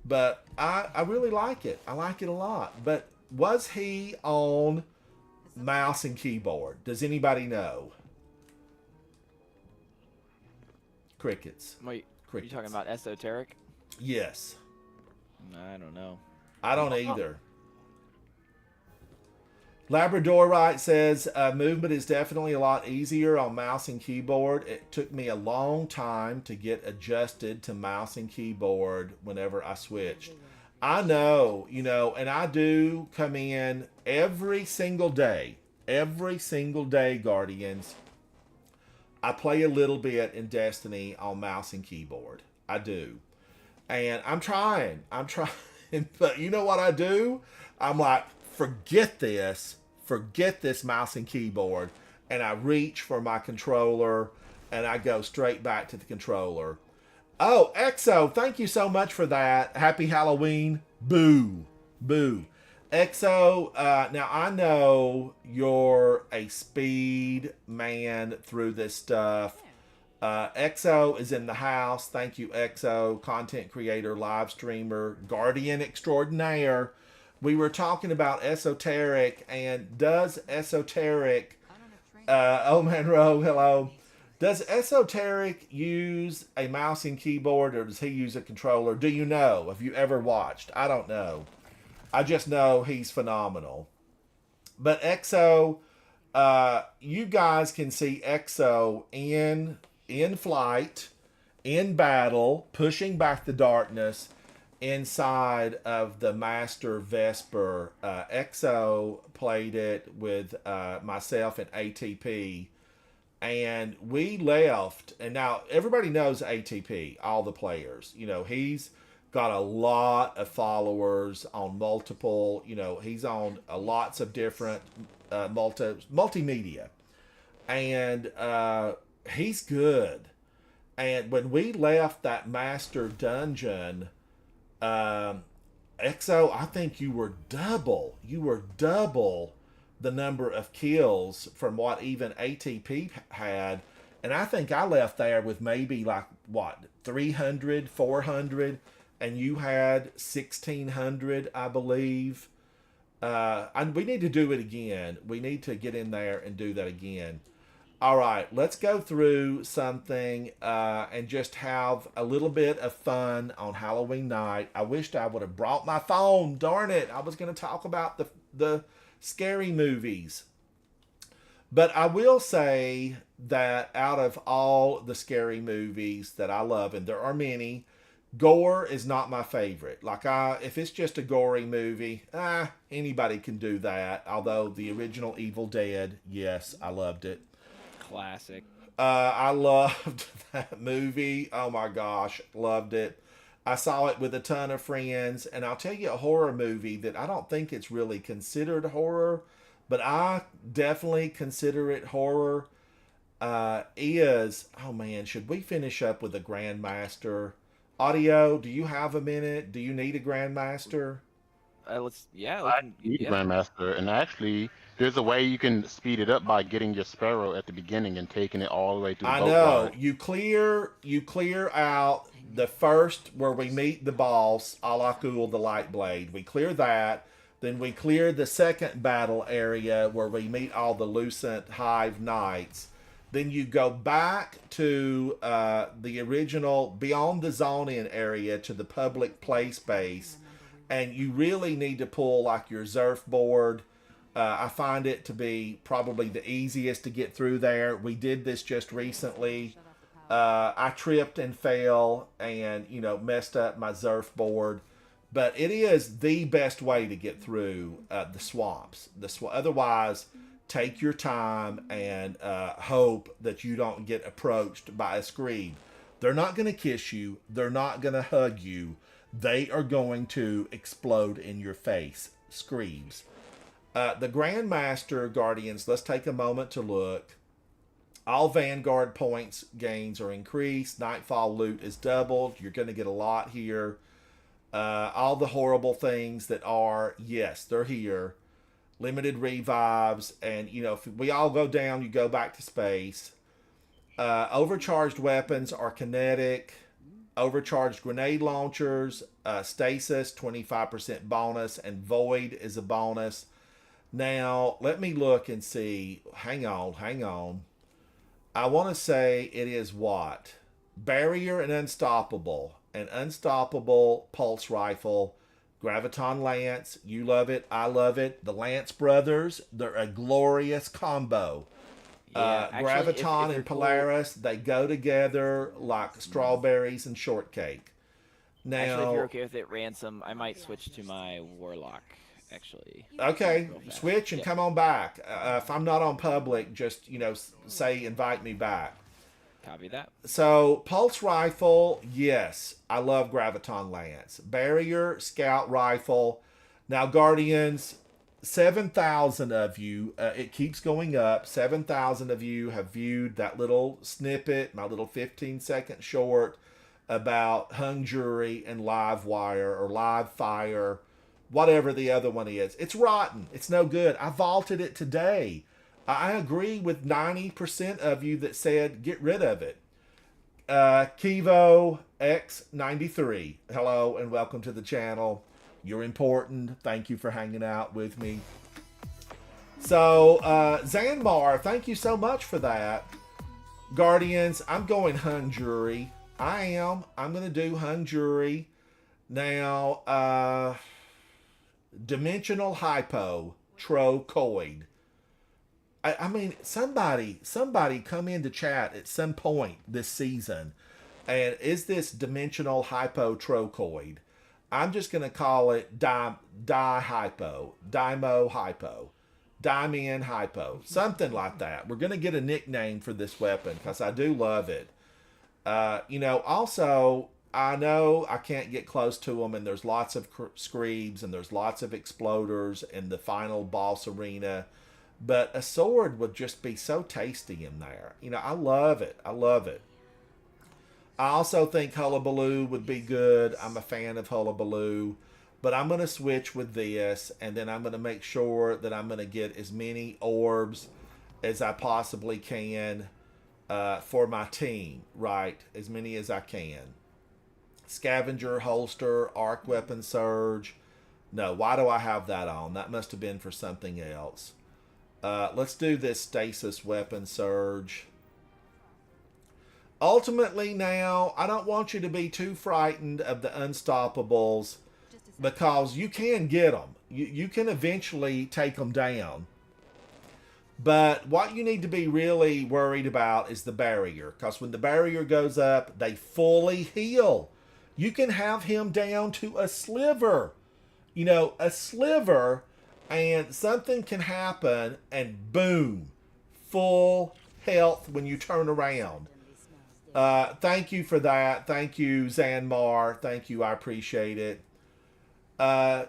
But I really like it. I like it a lot. But was he on mouse and keyboard? Does anybody know? Crickets. Wait, Crickets. are you talking about esoteric? Yes. I don't know. I don't either. Labradorite says, movement is definitely a lot easier on mouse and keyboard. It took me a long time to get adjusted to mouse and keyboard whenever I switched. I know, and I do come in every single day, Guardians. I play a little bit in Destiny on mouse and keyboard. I do. And I'm trying, but you know what I do? I'm like, forget this mouse and keyboard, and I reach for my controller, and I go straight back to the controller. Oh, Exo, thank you so much for that. Happy Halloween. Boo. Exo, now I know you're a speed man through this stuff. Exo is in the house. Thank you, Exo. Content creator, live streamer, guardian extraordinaire. We were talking about esoteric, and does esoteric, oh man, hello. Does esoteric use a mouse and keyboard, or does he use a controller? Do you know? Have you ever watched? I don't know. I just know he's phenomenal. But Exo, you guys can see Exo in flight, in battle, pushing back the darkness inside of the Master Vesper. Exo played it with myself and ATP, and we left. And now everybody knows ATP, all the players. He's got a lot of followers on multiple, he's on lots of different multimedia. And he's good. And when we left that master dungeon, Exo, I think you were double the number of kills from what even ATP had. And I think I left there with maybe 300, 400, and you had 1,600, I believe. And we need to do it again. We need to get in there and do that again. All right, let's go through something and just have a little bit of fun on Halloween night. I wished I would have brought my phone. Darn it. I was going to talk about the scary movies. But I will say that out of all the scary movies that I love, and there are many, gore is not my favorite. Like if it's just a gory movie, anybody can do that. Although the original Evil Dead, yes, I loved it. Classic. I loved that movie. Oh my gosh, loved it. I saw it with a ton of friends, and I'll tell you a horror movie that I don't think it's really considered horror, but I definitely consider it horror. Is, oh man, should we finish up with a Grandmaster? Audio, do you have a minute? Do you need a Grandmaster? Let's, yeah, I need Grandmaster, and actually, there's a way you can speed it up by getting your Sparrow at the beginning and taking it all the way through the I boat know. ride. You clear out the first where we meet the boss, Alakul the Lightblade. We clear that. Then we clear the second battle area where we meet all the Lucent Hive Knights. Then you go back to the original Beyond the Zone-In area to the public play space. And you really need to pull like your Zerf board. I find it to be probably the easiest to get through there. We did this just recently. I tripped and fell and, messed up my Zerf board. But it is the best way to get through the swamps. Otherwise, take your time and hope that you don't get approached by a Scream. They're not going to kiss you. They're not going to hug you. They are going to explode in your face. Screams. The Grandmaster Guardians, let's take a moment to look. All Vanguard points gains are increased. Nightfall loot is doubled. You're going to get a lot here. All the horrible things that are, yes, they're here. Limited revives. And, if we all go down, you go back to space. Overcharged weapons are kinetic. Overcharged grenade launchers, stasis, 25% bonus, and void is a bonus. Now, let me look and see. Hang on. I want to say it is what? Barrier and Unstoppable. An Unstoppable Pulse Rifle. Graviton Lance. You love it. I love it. The Lance Brothers, they're a glorious combo. Yeah, actually, Graviton if and Polaris, they go together like strawberries and shortcake. Now, actually, if you're okay with it, Ransom, I might switch to my Warlock, actually. Okay, Real fast. switch and Yeah. come on back. If I'm not on public, just, say invite me back. Copy that. So, Pulse Rifle, yes, I love Graviton Lance. Barrier, Scout Rifle. Now, Guardians, 7,000 of you, it keeps going up. 7,000 of you have viewed that little snippet, my little 15-second short about Hung Jury and Live Wire or Live Fire, whatever the other one is. It's rotten. It's no good. I vaulted it today. I agree with 90% of you that said get rid of it. Kivo X93, hello and welcome to the channel. You're important. Thank you for hanging out with me. So, Zanmar, thank you so much for that. Guardians, I'm going Hung Jury. I am. I'm going to do Hung Jury. Now, Dimensional Hypo, Trocoid. I mean, somebody come into chat at some point this season. And is this Dimensional Hypo Trocoid? I'm just going to call it Hypo, Dymo Hypo, Dymian Hypo, something like that. We're going to get a nickname for this weapon because I do love it. Also, I know I can't get close to them, and there's lots of screams and there's lots of exploders in the final boss arena, but a sword would just be so tasty in there. I love it. I love it. I also think Hullabaloo would be good. I'm a fan of Hullabaloo. But I'm going to switch with this, and then I'm going to make sure that I'm going to get as many orbs as I possibly can for my team, right? As many as I can. Scavenger, Holster, Arc Weapon Surge. No, why do I have that on? That must have been for something else. Let's do this Stasis Weapon Surge. Ultimately now, I don't want you to be too frightened of the Unstoppables because you can get them. You can eventually take them down. But what you need to be really worried about is the barrier, because when the barrier goes up, they fully heal. You can have him down to a sliver, a sliver, and something can happen, and boom, full health when you turn around. Thank you for that. Thank you, Zanmar. Thank you. I appreciate it.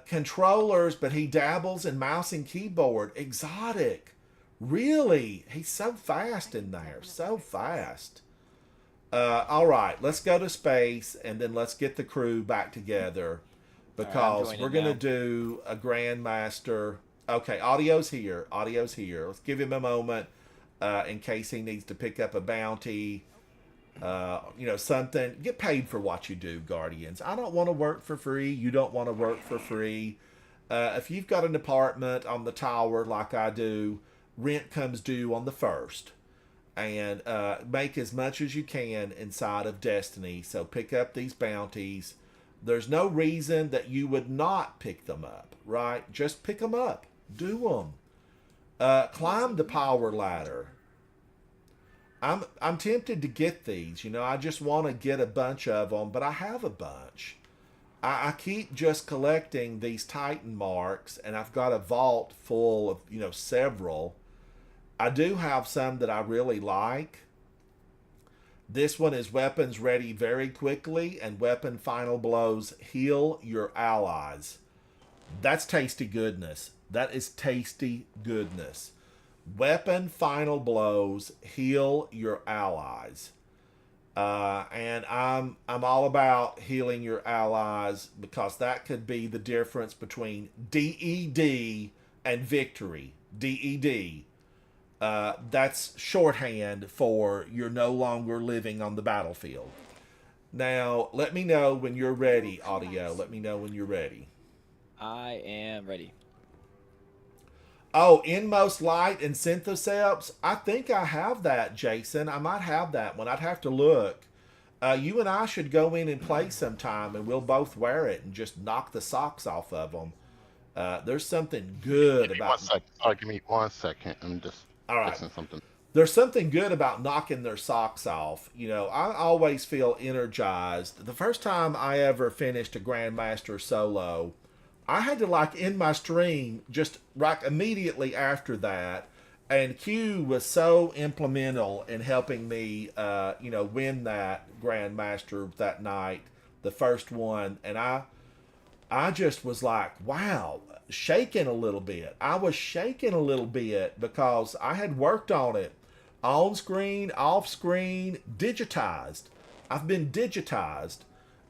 Controllers, but he dabbles in mouse and keyboard. Exotic. Really? He's so fast in there. So fast. All right. Let's go to space, and then let's get the crew back together. Because joining we're going to now. do a Grandmaster. Okay, audio's here. Audio's here. Let's give him a moment in case he needs to pick up a bounty. Something. Get paid for what you do, Guardians. I don't want to work for free. You don't want to work for free. If you've got an apartment on the tower like I do, rent comes due on the 1st. And make as much as you can inside of Destiny. So pick up these bounties. There's no reason that you would not pick them up, right? Just pick them up. Do them. Climb the power ladder. I'm tempted to get these. I just want to get a bunch of them, but I have a bunch. I keep just collecting these Titan marks, and I've got a vault full of, several. I do have some that I really like. This one is weapons ready very quickly, and weapon final blows heal your allies. That's tasty goodness. That is tasty goodness. Weapon final blows heal your allies. And I'm all about healing your allies, because that could be the difference between DED and victory. DED. That's shorthand for you're no longer living on the battlefield. Now, let me know when you're ready, audio. Let me know when you're ready. I am ready. Oh, Inmost Light and Synthoceps? I think I have that, Jason. I might have that one. I'd have to look. You and I should go in and play sometime, and we'll both wear it and just knock the socks off of them. There's something good Give me about... 1 second. Sorry, give me 1 second. I'm just All right. fixing something. There's something good about knocking their socks off. I always feel energized. The first time I ever finished a Grandmaster solo, I had to end my stream just immediately after that. And Q was so implemental in helping me, win that Grandmaster that night, the first one. And I just was like, wow, shaking a little bit. I was shaking a little bit because I had worked on it. On screen, off screen, digitized. I've been digitized.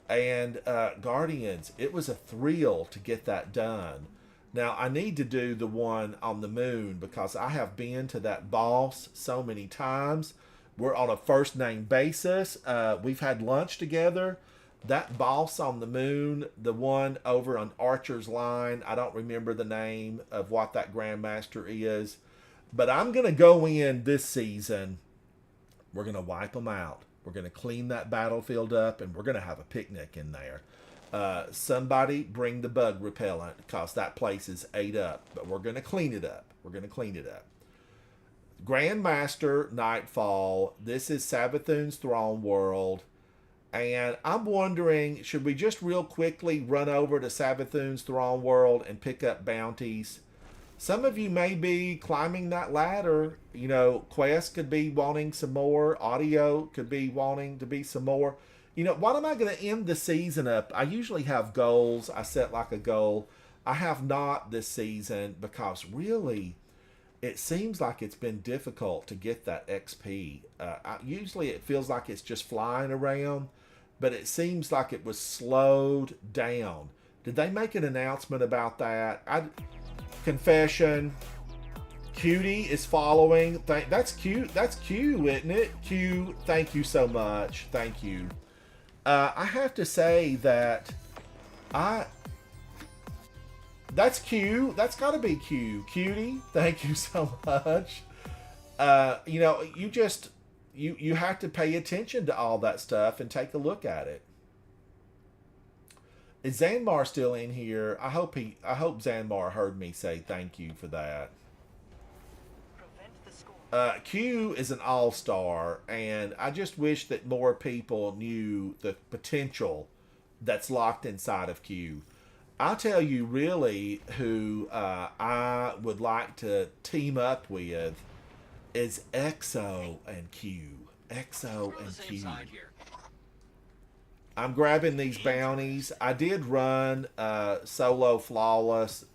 And Guardians, it was a thrill to get that done. Now, I need to do the one on the moon because I have been to that boss so many times. We're on a first name basis. We've had lunch together. That boss on the moon, the one over on Archer's Line, I don't remember the name of what that Grandmaster is. But I'm going to go in this season. We're going to wipe them out. We're going to clean that battlefield up, and we're going to have a picnic in there. Somebody bring the bug repellent because that place is ate up. But we're going to clean it up. We're going to clean it up. Grandmaster Nightfall. This is Savathun's Throne World. And I'm wondering, should we just real quickly run over to Savathun's Throne World and pick up bounties? Some of you may be climbing that ladder. Quest could be wanting some more. Audio could be wanting to be some more. What am I going to end the season up? I usually have goals. I set a goal. I have not this season because really it seems like it's been difficult to get that XP. Usually it feels like it's just flying around, but it seems like it was slowed down. Did they make an announcement about that? Confession. Cutie is following. That's cute. That's Q, isn't it? Q, thank you so much. Thank you. I have to say that that's Q. That's got to be Q. Cutie, thank you so much. You have to pay attention to all that stuff and take a look at it. Is Zanmar still in here? I hope Zanmar heard me say thank you for that. Q is an all-star, and I just wish that more people knew the potential that's locked inside of Q. I'll tell you really who I would like to team up with is EXO and Q. EXO and Q. I'm grabbing these bounties. I did run solo flawless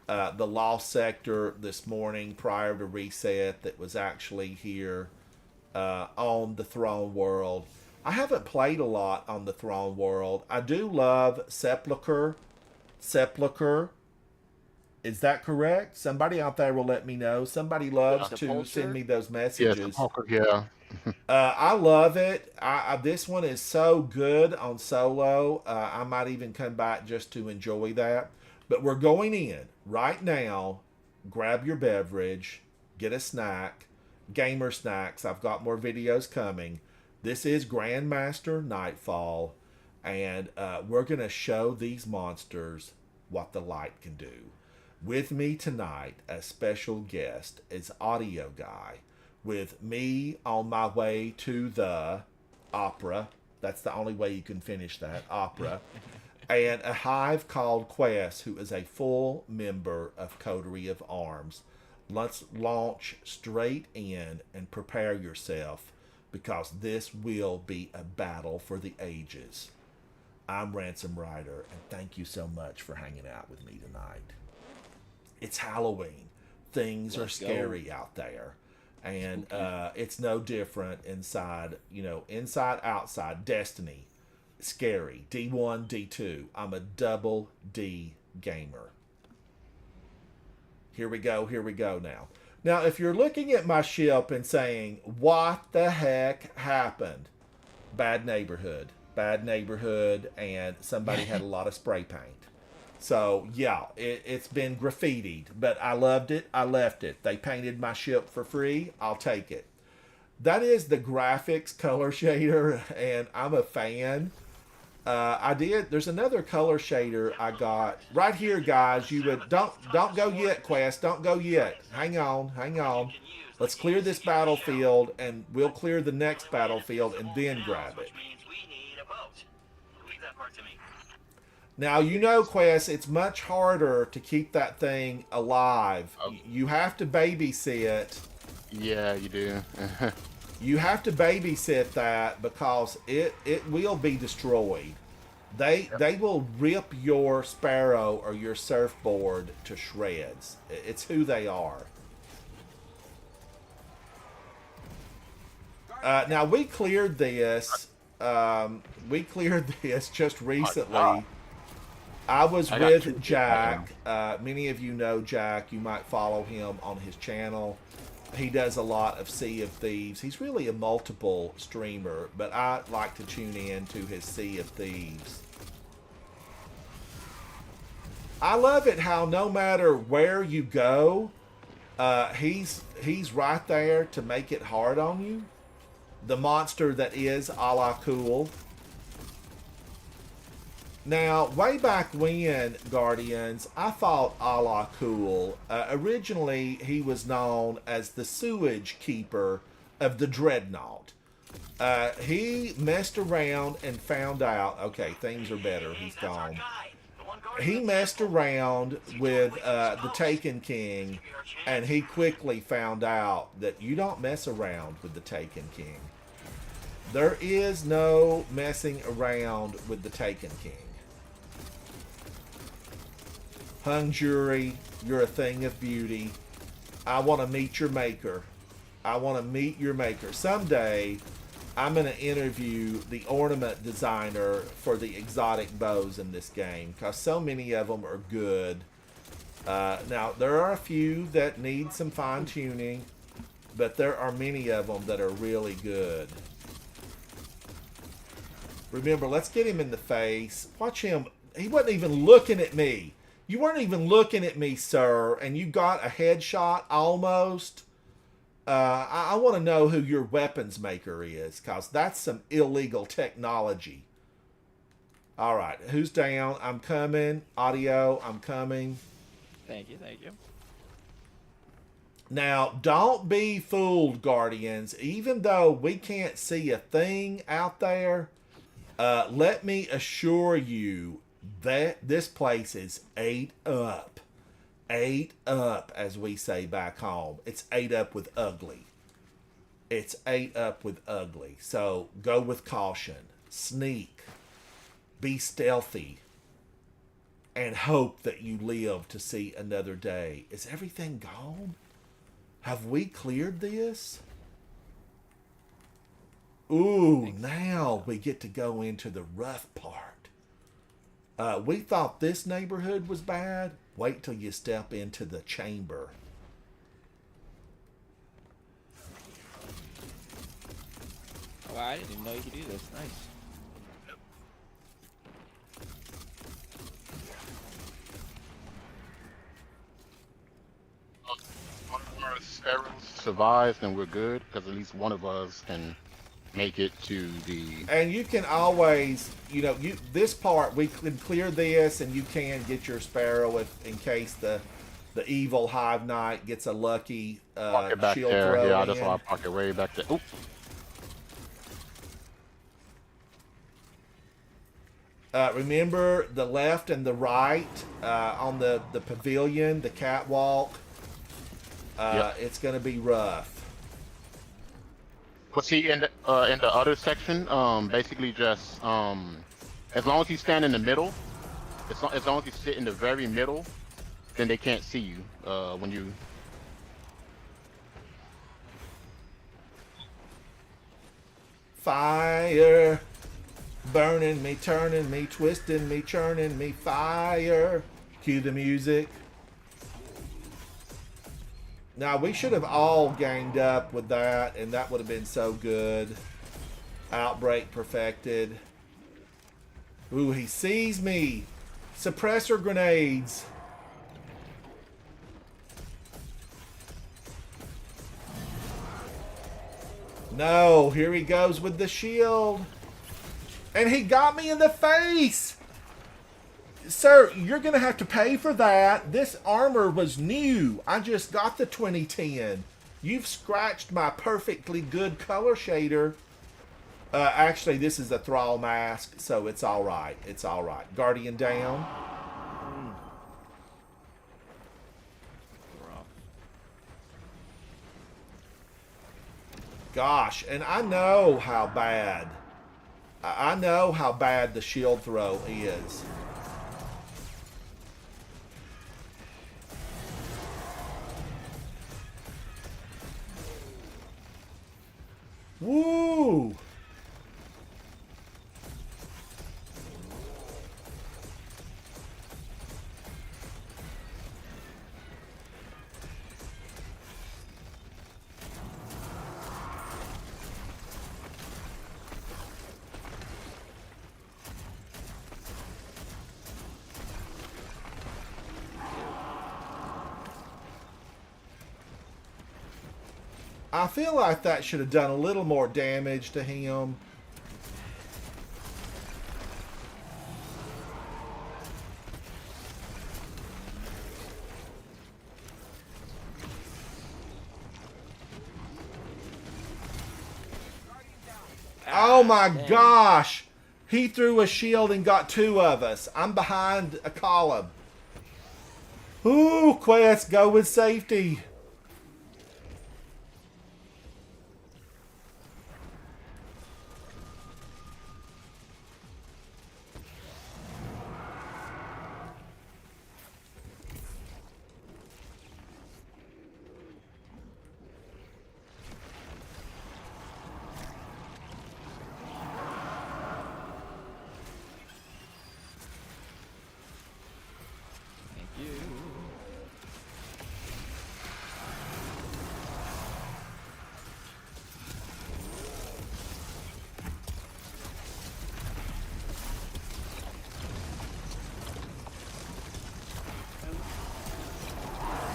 the Lost Sector this morning prior to reset that was actually here on the Throne World. I haven't played a lot on the Throne World. I do love Sepulcher. Sepulcher. Is that correct? Somebody out there will let me know. Somebody loves to send me those messages. Yeah, Sepulcher, yeah. I love it. This one is so good on solo. I might even come back just to enjoy that. But we're going in right now. Grab your beverage, get a snack, gamer snacks. I've got more videos coming. This is Grandmaster Nightfall, and we're going to show these monsters what the light can do. With me tonight, a special guest is Audio Guy, with me on my way to the opera. That's the only way you can finish that, opera. And a hive called Quest, who is a full member of Coterie of Arms. Let's launch straight in and prepare yourself, because this will be a battle for the ages. I'm Ransom Rider, and thank you so much for hanging out with me tonight. It's Halloween. Things are scary out there. And it's no different inside, inside, outside. Destiny. Scary. D1, D2. I'm a double D gamer. Here we go now. Now, if you're looking at my ship and saying, what the heck happened? Bad neighborhood, and somebody had a lot of spray paint. So, yeah, it's been graffitied, but I loved it. I left it. They painted my ship for free. I'll take it. That is the graphics color shader, and I'm a fan. There's another color shader I got right here, guys. Don't go yet, Quest. Don't go yet. Hang on. Let's clear this battlefield, and we'll clear the next battlefield, and then grab it. Now, Quest, it's much harder to keep that thing alive. You have to babysit. Yeah, you do. You have to babysit that, because it will be destroyed. They will rip your Sparrow or your surfboard to shreds. It's who they are. Now, we cleared this. Just recently. I was with Jack. Many of you know Jack. You might follow him on his channel. He does a lot of Sea of Thieves. He's really a multiple streamer, but I like to tune in to his Sea of Thieves. I love it how no matter where you go, he's right there to make it hard on you. The monster that is a la Cool. Now, way back when, Guardians, I thought a la Cool. Originally, he was known as the sewage keeper of the Dreadnought. He messed around and found out, okay, things are better, he's gone. He messed around with the Taken King, and he quickly found out that you don't mess around with the Taken King. There is no messing around with the Taken King. Hung Jury, you're a thing of beauty. I want to meet your maker. Someday, I'm going to interview the ornament designer for the exotic bows in this game, because so many of them are good. Now, there are a few that need some fine-tuning, but there are many of them that are really good. Remember, let's get him in the face. Watch him. He wasn't even looking at me. You weren't even looking at me, sir, and you got a headshot almost. I want to know who your weapons maker is, because that's some illegal technology. All right, who's down? I'm coming. Audio, I'm coming. Thank you. Now, don't be fooled, Guardians. Even though we can't see a thing out there, let me assure you that this place is ate up. Ate up, as we say back home. It's ate up with ugly. It's ate up with ugly. So go with caution. Sneak. Be stealthy. And hope that you live to see another day. Is everything gone? Have we cleared this? Ooh, now we get to go into the rough part. We thought this neighborhood was bad. Wait till you step into the chamber. Oh, I didn't even know you could do this. Nice. One of our sparrows survives, then we're good, because at least one of us can make it to the... And you can always, this part, we can clear this, and you can get your sparrow in case the evil Hive Knight gets a lucky back shield there. throw Yeah, in. that's why I pocket way back there. Oop. Remember the left and the right on the pavilion, the catwalk. Yep. It's going to be rough. But see, in the other section, basically just as long as you stand in the middle, as long as you sit in the very middle, then they can't see you when you. Fire, burning me, turning me, twisting me, churning me. Fire. Cue the music. Now, we should have all ganged up with that, and that would have been so good. Outbreak perfected. Ooh, he sees me. Suppressor grenades. No, here he goes with the shield. And he got me in the face. Sir, you're going to have to pay for that. This armor was new. I just got the 2010. You've scratched my perfectly good color shader. Actually, this is a Thrall mask, so it's all right. It's all right. Guardian down. Gosh, and I know how bad. I know how bad the shield throw is. Woo! I feel like that should have done a little more damage to him. Oh my gosh! He threw a shield and got two of us. I'm behind a column. Ooh, Quest, go with safety.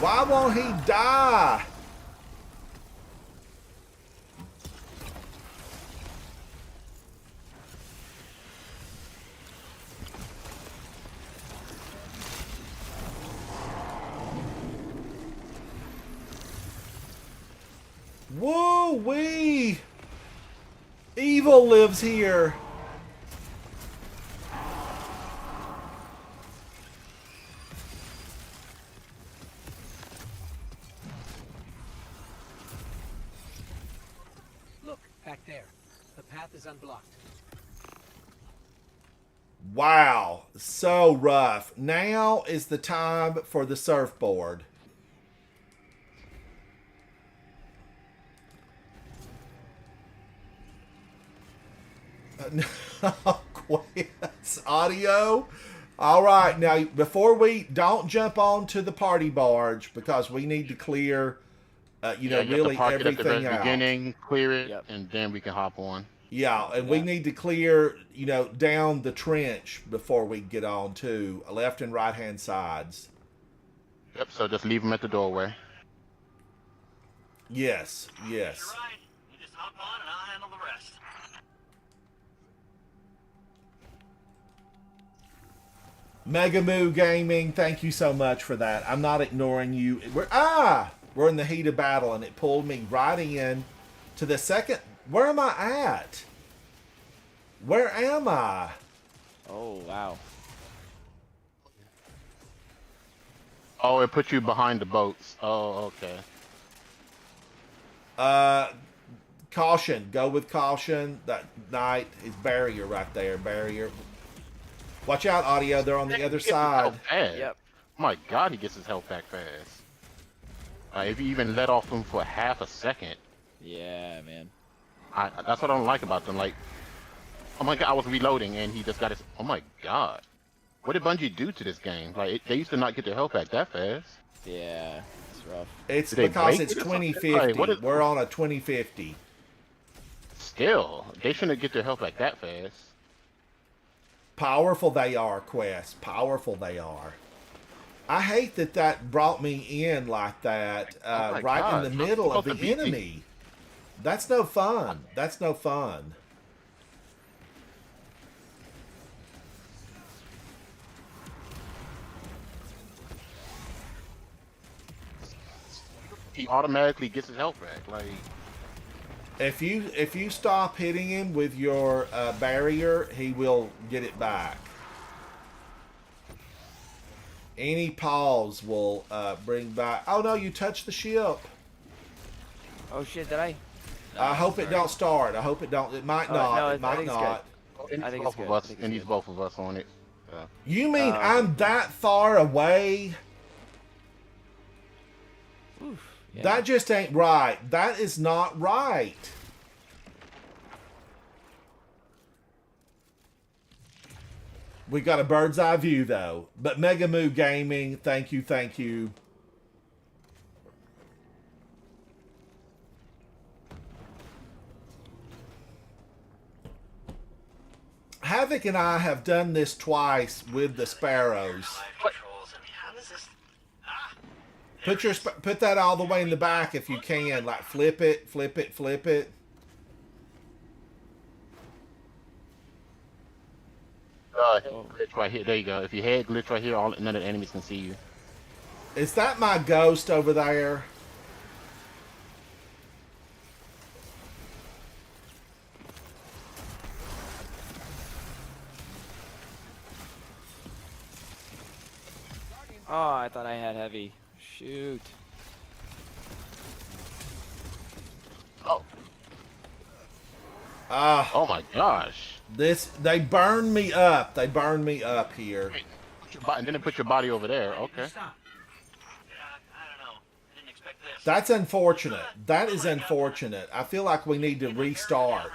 Why won't he die? Evil lives here. Look, back there. The path is unblocked. Wow, so rough. Now is the time for the surfboard. Quest audio. All right, now before we don't jump on to the party barge because we need to clear, You have to really park it at the everything very out. beginning, clear it, Yep. and then we can hop on. Yeah, and we need to clear, down the trench before we get on to left and right hand sides. Yep. So just leave them at the doorway. Yes, yes. You're right. You just hop on and I'll handle the rest. Megamoo Gaming, thank you so much for that. I'm not ignoring you. We're in the heat of battle, and it pulled me right in to the second. Where am I at? Where am I? Oh wow. Oh, it put you behind the boats. Oh, okay. Caution. Go with caution. That knight is barrier right there. Barrier. Watch out, audio. They're on the other side. Yep. Oh my God, he gets his health back fast. If you even let off him for half a second, Yeah, man. that's what I don't like about them. Like, oh my God, I was reloading and he just got his. Oh my God, what did Bungie do to this game? Like, they used to not get their health back that fast. Yeah, it's rough. It's Did they because break it's it or something? 2050. Like, what is- We're on a 2050. Still, they shouldn't get their health back that fast. Powerful they are, Quest. Powerful they are. I hate that brought me in like that, Oh my right God. in the middle of Supposed the to be- enemy. That's no fun. That's no fun. He automatically gets his health back. Like, If you stop hitting him with your barrier, he will get it back. Any pause will bring back. Oh no, you touched the ship. Oh shit, did I? I hope it don't start. I hope it don't. It might Oh, not. no, it I might think it's good. not. it I think needs it's both of good. I us. think It it's needs good. both of us on it. You mean okay. I'm that far away? Oof. Yeah. That just ain't right. That is not right. We got a bird's eye view though. But Megamoo Gaming, thank you, thank you. Havoc and I have done this twice with the sparrows. Live controls. I mean, how does this? Ah, Put that all the way in the back if you can. Like flip it, flip it, flip it. Glitch right here. There you go. If you head glitch right here, none of the enemies can see you. Is that my ghost over there? Oh, I thought I had heavy. Shoot. Oh, Ah, oh my gosh. they burned me up. They burned me up here. And then they put your body over there. Okay. Stop. I don't know. I didn't expect this. That's unfortunate. That is unfortunate. I feel like we need to restart.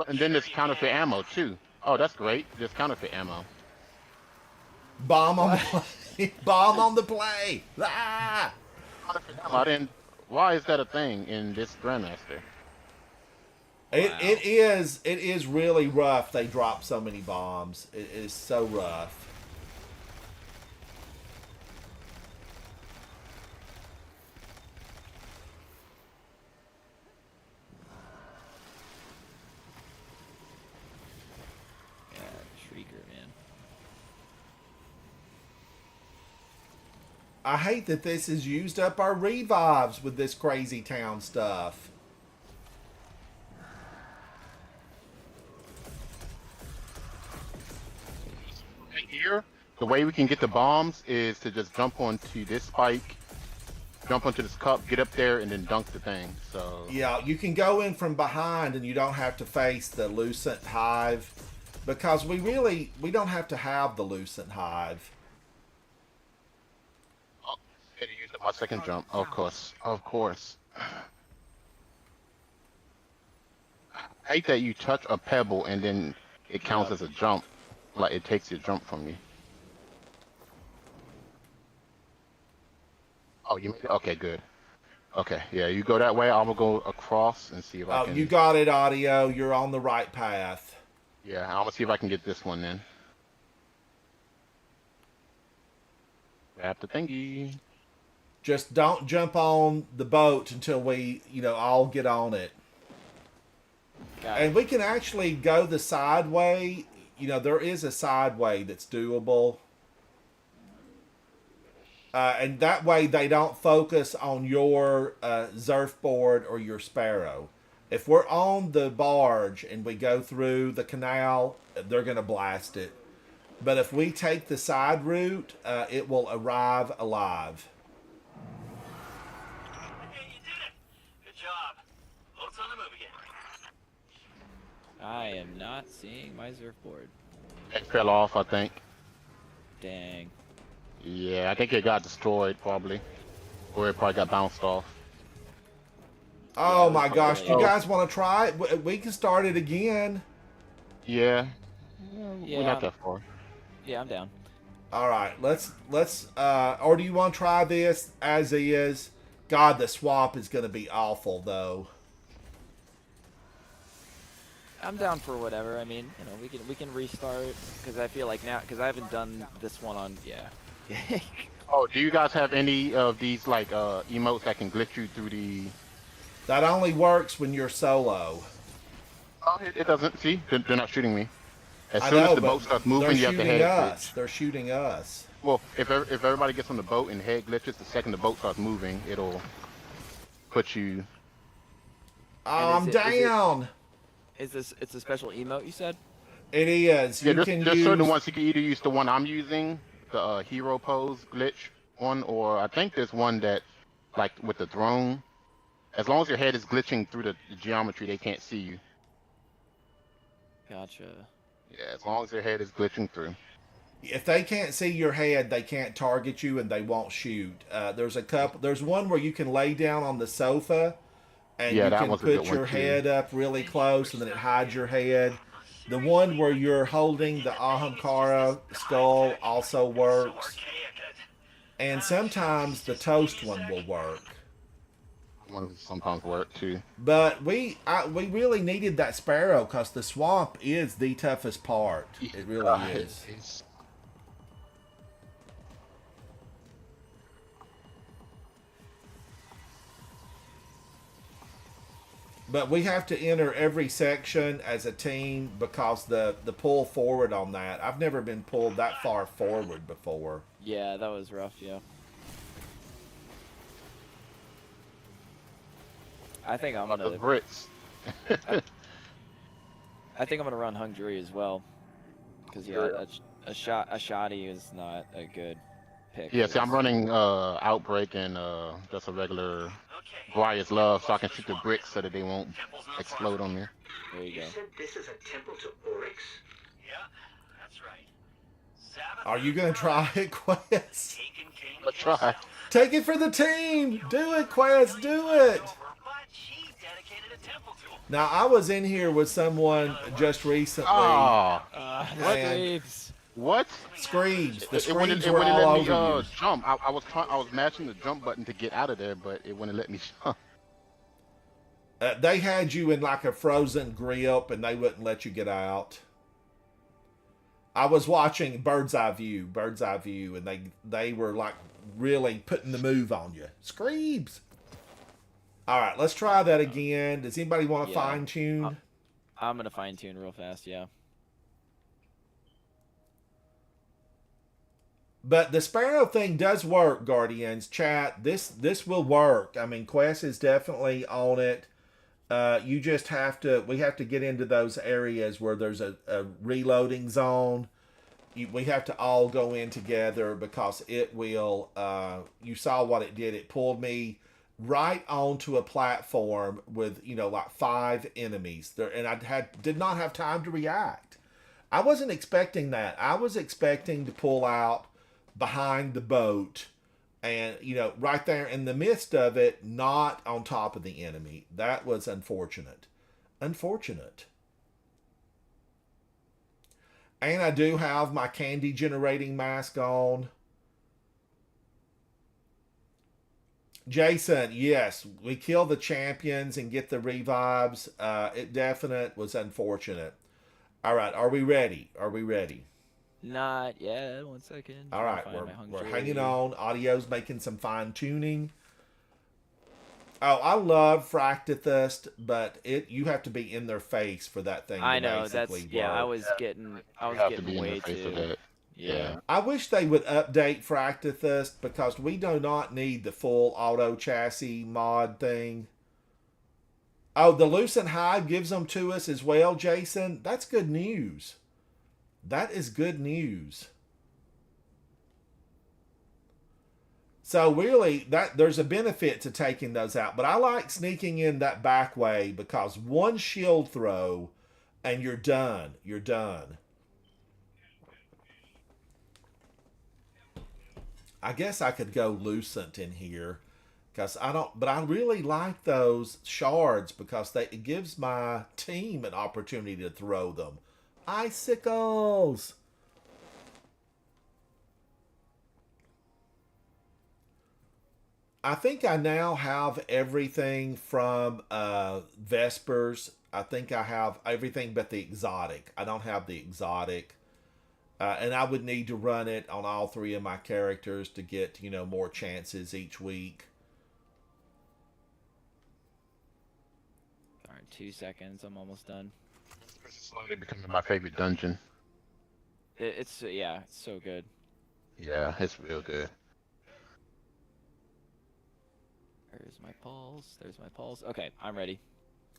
And then there's counterfeit ammo too. Oh, that's great. There's counterfeit ammo. Bomb on the play. Bomb on the play. Ah! Counterfeit ammo. I didn't. Why is that a thing in this Grandmaster? It is really rough. They drop so many bombs. It is so rough. Yeah, Shrieker, man. I hate that this has used up our revives with this crazy town stuff. The way we can get the bombs is to just jump onto this spike, jump onto this cup, get up there, and then dunk the thing. So Yeah, you can go in from behind and you don't have to face the Lucent Hive because we don't have to have the Lucent Hive. oh, had to use my second jump. Of course, of course. I hate that you touch a pebble and then it counts as a jump, like it takes your jump from you. Oh, you made it? Okay, good. Okay, yeah, you go that way. I'm gonna go across and see if I Oh, can. you got it, Audio. You're on the right path. Yeah, I'm gonna see if I can get this one then. Grab the thingy. Just don't jump on the boat until we, all get on it. Got And it. we can actually go the side way. There is a side way that's doable. And that way they don't focus on your surfboard or your Sparrow. If we're on the barge and we go through the canal, they're going to blast it. But if we take the side route, it will arrive alive. Hey, you did it! Good job. Boat's on the move again. I am not seeing my surfboard. It fell off, I think. Dang. Yeah, I think it got destroyed probably, or it probably got bounced off. Oh my gosh, do you Oh. guys want to try it? We can start it again. Yeah, Yeah. we're not that far. Yeah, I'm down. All right, let's or do you want to try this as is? God, the swap is going to be awful though. I'm down for whatever. I mean, we can restart because I feel like now because I haven't done this one on Oh, do you guys have any of these like emotes that can glitch you through the? That only works when you're solo. Oh, it doesn't. See, they're not shooting me. As I soon know, as the but boat starts moving, they're you have to shooting head us. glitch. They're shooting us. Well, if everybody gets on the boat and head glitches, the second the boat starts moving, it'll put you. I'm is it- down. it's a special emote you said? It is. Yeah, You can there's use. certain ones you can either use the one I'm using, the hero pose glitch one, or I think there's one that, like with the throne, as long as your head is glitching through the geometry, they can't see you. Gotcha. Yeah, as long as your head is glitching through. If they can't see your head, they can't target you and they won't shoot. There's a couple. There's one where you can lay down on the sofa, and Yeah, you that can one's a good put one, your too. head up really close, and then it hides your head. The one where you're holding the Ahamkara skull also works, and sometimes the toast one will work. Ones sometimes work too. But we really needed that Sparrow because the swamp is the toughest part. It really is. It's- But we have to enter every section as a team because the pull forward on that. I've never been pulled that far forward before. Yeah, that was rough. Yeah. I think I'm the gonna. Brits. I think I'm gonna run Hung Jury as well. Because yeah, a shoddy is not a good pick. Yeah, for see, I'm this. running Outbreak and just a regular Briar's Love, so I can shoot the bricks so that they won't explode on me. There you go. said this is a temple to Oryx? Yeah, that's right. Sabbath Are you gonna try it, Quest? taken king Let's try. himself. Take it for the team. Do it, Quest. Do it. But he dedicated a temple to him. Now I was in here with someone just recently. Ah, What Man. leaves? what? Screams. The It wouldn't, screams it were wouldn't all let me over you. jump. I was matching the jump button to get out of there, but it wouldn't let me jump. They had you in like a frozen grip, and they wouldn't let you get out. I was watching Bird's Eye View, and they were like really putting the move on you. Screams. All right, let's try that again. Does anybody want to Yeah. fine tune? I'm gonna fine tune real fast. Yeah. But the Sparrow thing does work, Guardians. Chat, this will work. I mean, Quest is definitely on it. We have to get into those areas where there's a reloading zone. we have to all go in together because it will. You saw what it did. It pulled me right onto a platform with like 5 enemies there, and did not have time to react. I wasn't expecting that. I was expecting to pull out behind the boat, and right there in the midst of it, not on top of the enemy. That was unfortunate. Unfortunate. And I do have my candy generating mask on. Jason, yes, we kill the champions and get the revives. It definitely was unfortunate. All right, are we ready? Are we ready? Not yet. 1 second. All right, we're hanging on. Audio's making some fine tuning. Oh, I love Fractithust, but you have to be in their face for that thing. I to know basically that's yeah. work. I was getting way too. Yeah. I wish they would update Fractithust because we do not need the full auto chassis mod thing. Oh, the Lucent Hive gives them to us as well, Jason. That's good news. That is good news. So really, there's a benefit to taking those out. But I like sneaking in that back way because one shield throw and you're done. You're done. I guess I could go Lucent in here because but I really like those shards because it gives my team an opportunity to throw them. Icicles! I think I now have everything from Vespers. I think I have everything but the exotic. I don't have the exotic. And I would need to run it on all 3 of my characters to get, more chances each week. All right, 2 seconds. I'm almost done. This is slowly becoming my favorite dungeon. It's so good. Yeah, it's real good. There's my pulse. There's my pulse. Okay, I'm ready.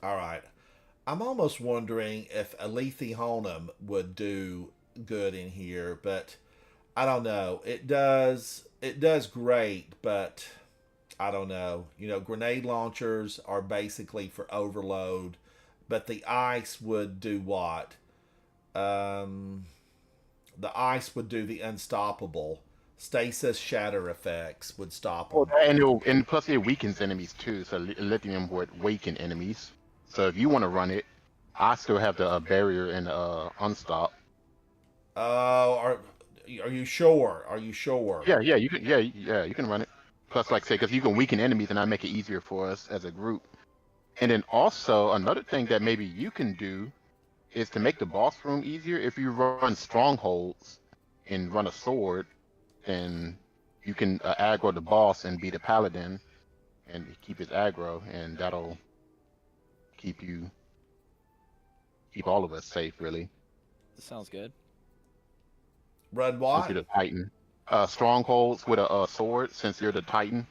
All right. I'm almost wondering if Alethi Honum would do good in here, but I don't know. It does great, but I don't know. Grenade launchers are basically for overload, but the ice would do what? The ice would do the unstoppable. Stasis shatter effects would stop them. And plus it weakens enemies too, so lithium would weaken enemies. So if you want to run it, I still have the barrier and unstop. Are you sure? Are you sure? Yeah, you can. Yeah, you can run it. Plus, like I say, because you can weaken enemies, and I make it easier for us as a group. And then also another thing that maybe you can do is to make the boss room easier. If you run strongholds and run a sword, then you can aggro the boss and be the paladin, and keep his aggro, and that'll keep all of us safe, really. This sounds good. Run what? Since you're the Titan. Strongholds with a sword, since you're the Titan.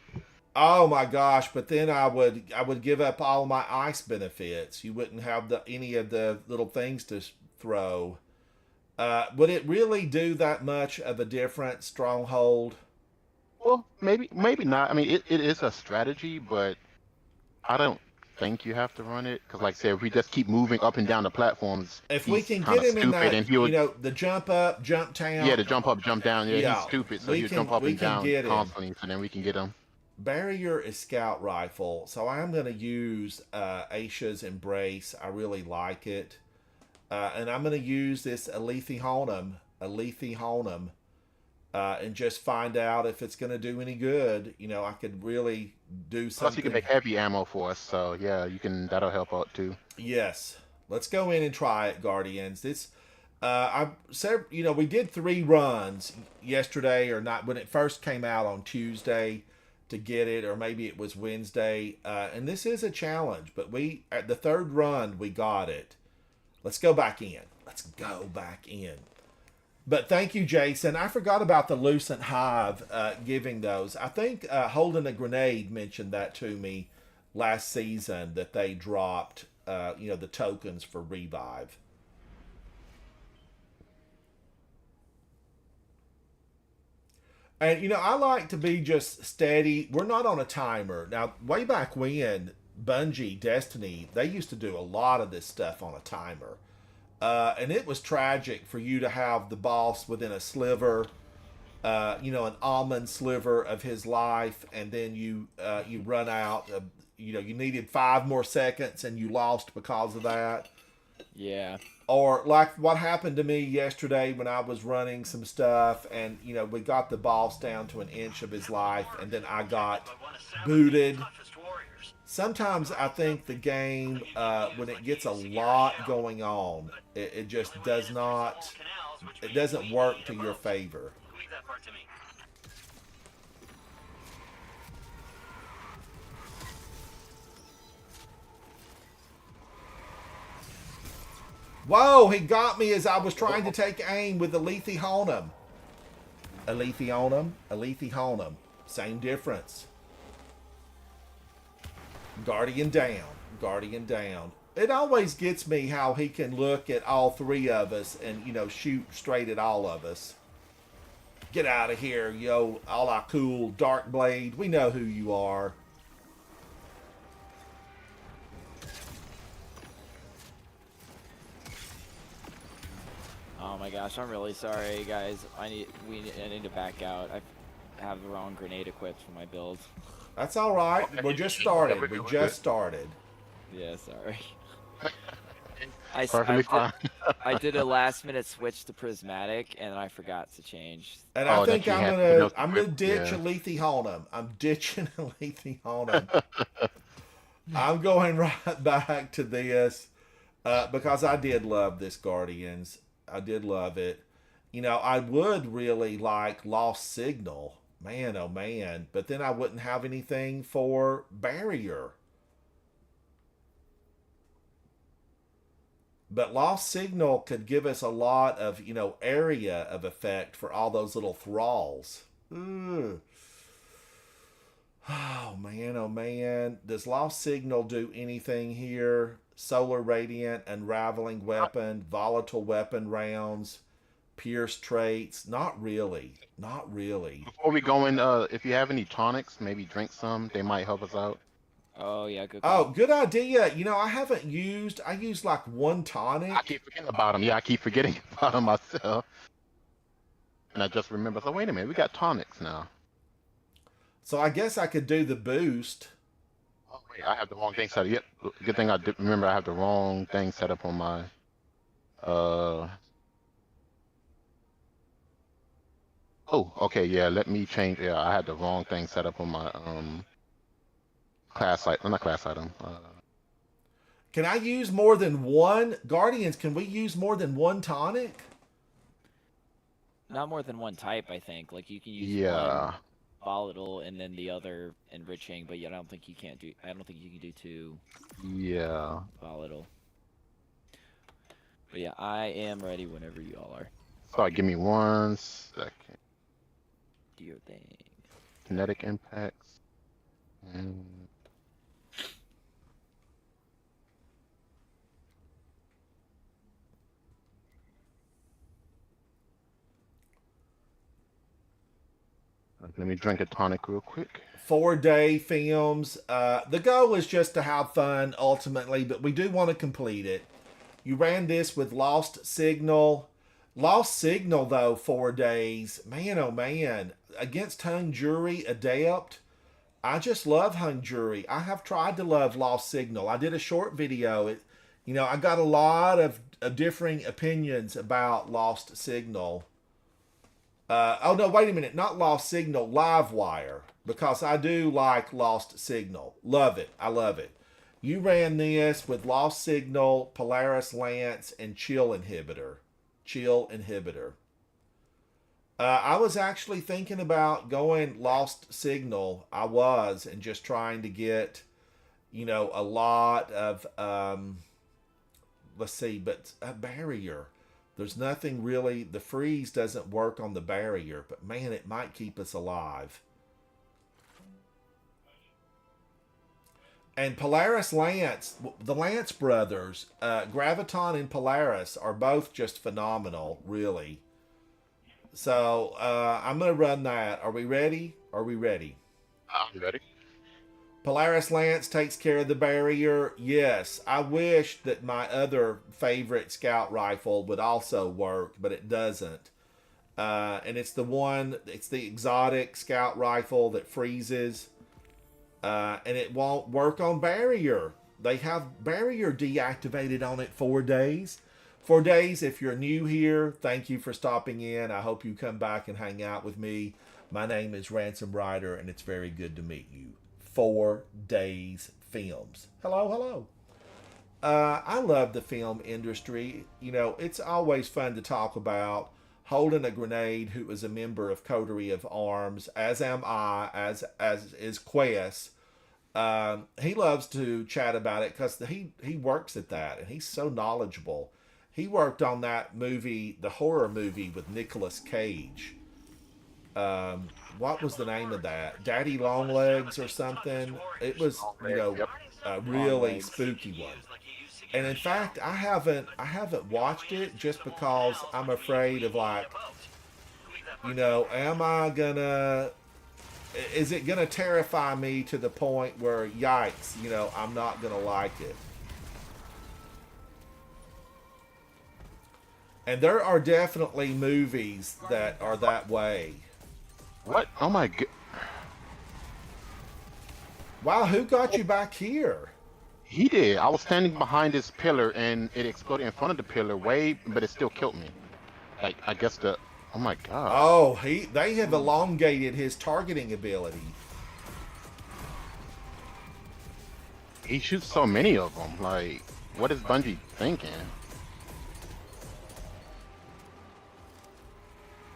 Oh my gosh! But then I would give up all my ice benefits. You wouldn't have any of the little things to throw. Would it really do that much of a difference, Stronghold? Well, maybe not. I mean, it is a strategy, but I don't think you have to run it because, like I said, if we just keep moving up and down the platforms, if we can get him in that, the jump up, jump down. Yeah, the jump up, jump down. Yeah, he's stupid, so he'll jump up and down constantly, so then we can get him. Barrier is scout rifle, so I'm going to use Aisha's Embrace. I really like it. And I'm going to use this Alethi Honum, and just find out if it's going to do any good. I could really do something. Plus, you can make heavy ammo for us, so yeah, that'll help out too. Yes, let's go in and try it, Guardians. This, I said, we did 3 runs yesterday, or not when it first came out on Tuesday to get it, or maybe it was Wednesday. And this is a challenge, but at the 3rd run we got it. Let's go back in. But thank you, Jason. I forgot about the Lucent Hive giving those. I think Holding a Grenade mentioned that to me last season, that they dropped the tokens for revive. And, you know, I like to be just steady. We're not on a timer. Now, way back when, Bungie, Destiny, they used to do a lot of this stuff on a timer. And it was tragic for you to have the boss within a sliver, you know, an almond sliver of his life, and then you run out. You know, you needed 5 more seconds and you lost because of that. Yeah. Or like what happened to me yesterday when I was running some stuff, and you know, we got the boss down to an inch of his life, and then I got booted. Sometimes I think the game, when it gets a lot going on, it just does not, it doesn't work to your favor. Leave that part to me. Whoa, he got me as I was trying to take aim with the Alethionum. Alethionum. Same difference. Guardian down. It always gets me how he can look at all 3 of us and, you know, shoot straight at all of us. Get out of here, yo, a la cool Dark Blade. We know who you are. Oh my gosh, I'm really sorry, guys. I need to back out. I have the wrong grenade equipped for my build. That's all right. We're just started. We just started. Yeah, sorry. Perfectly fine. I did a last minute switch to prismatic and I forgot to change. And I think I'm gonna ditch yeah. Alethionum. I'm ditching Alethionum. I'm going right back to this because I did love this Guardians. I did love it. You know, I would really like Lost Signal. Man, oh man. But then I wouldn't have anything for Barrier. But Lost Signal could give us a lot of, you know, area of effect for all those little thralls. Ooh. Oh man, oh man. Does Lost Signal do anything here? Solar Radiant, Unraveling Weapon, Volatile Weapon Rounds, Pierce Traits. Not really. Not really. Before we go in, if you have any tonics, maybe drink some. They might help us out. Oh yeah, good. Oh, good idea. You know, I used like 1 tonic. I keep forgetting about them. Yeah, I keep forgetting about them myself. And I just remember, so wait a minute, we got tonics now. So I guess I could do the boost. Oh, wait, I have the wrong thing set up. Yep. Good thing I did remember I have the wrong thing set up on my, Oh, okay, yeah, let me change. Yeah, I had the wrong thing set up on my, class item. Not class item. Can I use more than 1? Guardians, can we use more than 1 tonic? Not more than 1 type, I think. Like you can use Yeah. 1 volatile and then the other enriching, but yeah, I don't think you can do 2 Yeah. volatile. But yeah, I am ready whenever you all are. Sorry, give me 1 second. Do your thing. Kinetic impacts. Let me drink a tonic real quick. 4-day films. The goal is just to have fun ultimately, but we do want to complete it. You ran this with Lost Signal. Lost Signal, though, 4 days. Man, oh man. Against Hung Jury Adept. I just love Hung Jury. I have tried to love Lost Signal. I did a short video. I got a lot of differing opinions about Lost Signal. Oh, no, wait a minute. Not Lost Signal, Livewire. Because I do like Lost Signal. Love it. I love it. You ran this with Lost Signal, Polaris Lance, and Chill Inhibitor. I was actually thinking about going Lost Signal. I was, and just trying to get, a lot of, let's see, but a barrier. There's nothing really, the freeze doesn't work on the barrier, but man, it might keep us alive. And Polaris Lance, the Lance brothers, Graviton and Polaris are both just phenomenal, really. So I'm going to run that. Are we ready? Are we ready? I'm ready. Polaris Lance takes care of the barrier. Yes, I wish that my other favorite scout rifle would also work, but it doesn't. And it's the exotic scout rifle that freezes. And it won't work on barrier. They have barrier deactivated on it 4 days. 4 days, if you're new here, thank you for stopping in. I hope you come back and hang out with me. My name is Ransom Rider, and it's very good to meet you. 4 days films. Hello, hello. I love the film industry. You know, it's always fun to talk about. Holden a Grenade, who is a member of Coterie of Arms, as am I, as is Quest. He loves to chat about it because he works at that, and he's so knowledgeable. He worked on that movie, the horror movie with Nicolas Cage. What was the name of that? Daddy Longlegs or something? It was, you know, a really spooky one. And in fact, I haven't watched it just because I'm afraid of, like, you know, is it gonna terrify me to the point where, yikes, you know, I'm not gonna like it. And there are definitely movies that are that way. What? Oh my god. Wow, who got you back here? He did. I was standing behind this pillar and it exploded in front of the pillar but it still killed me. Like, I guess oh my god. Oh, they have elongated his targeting ability. He shoots so many of them. Like, what is Bungie thinking?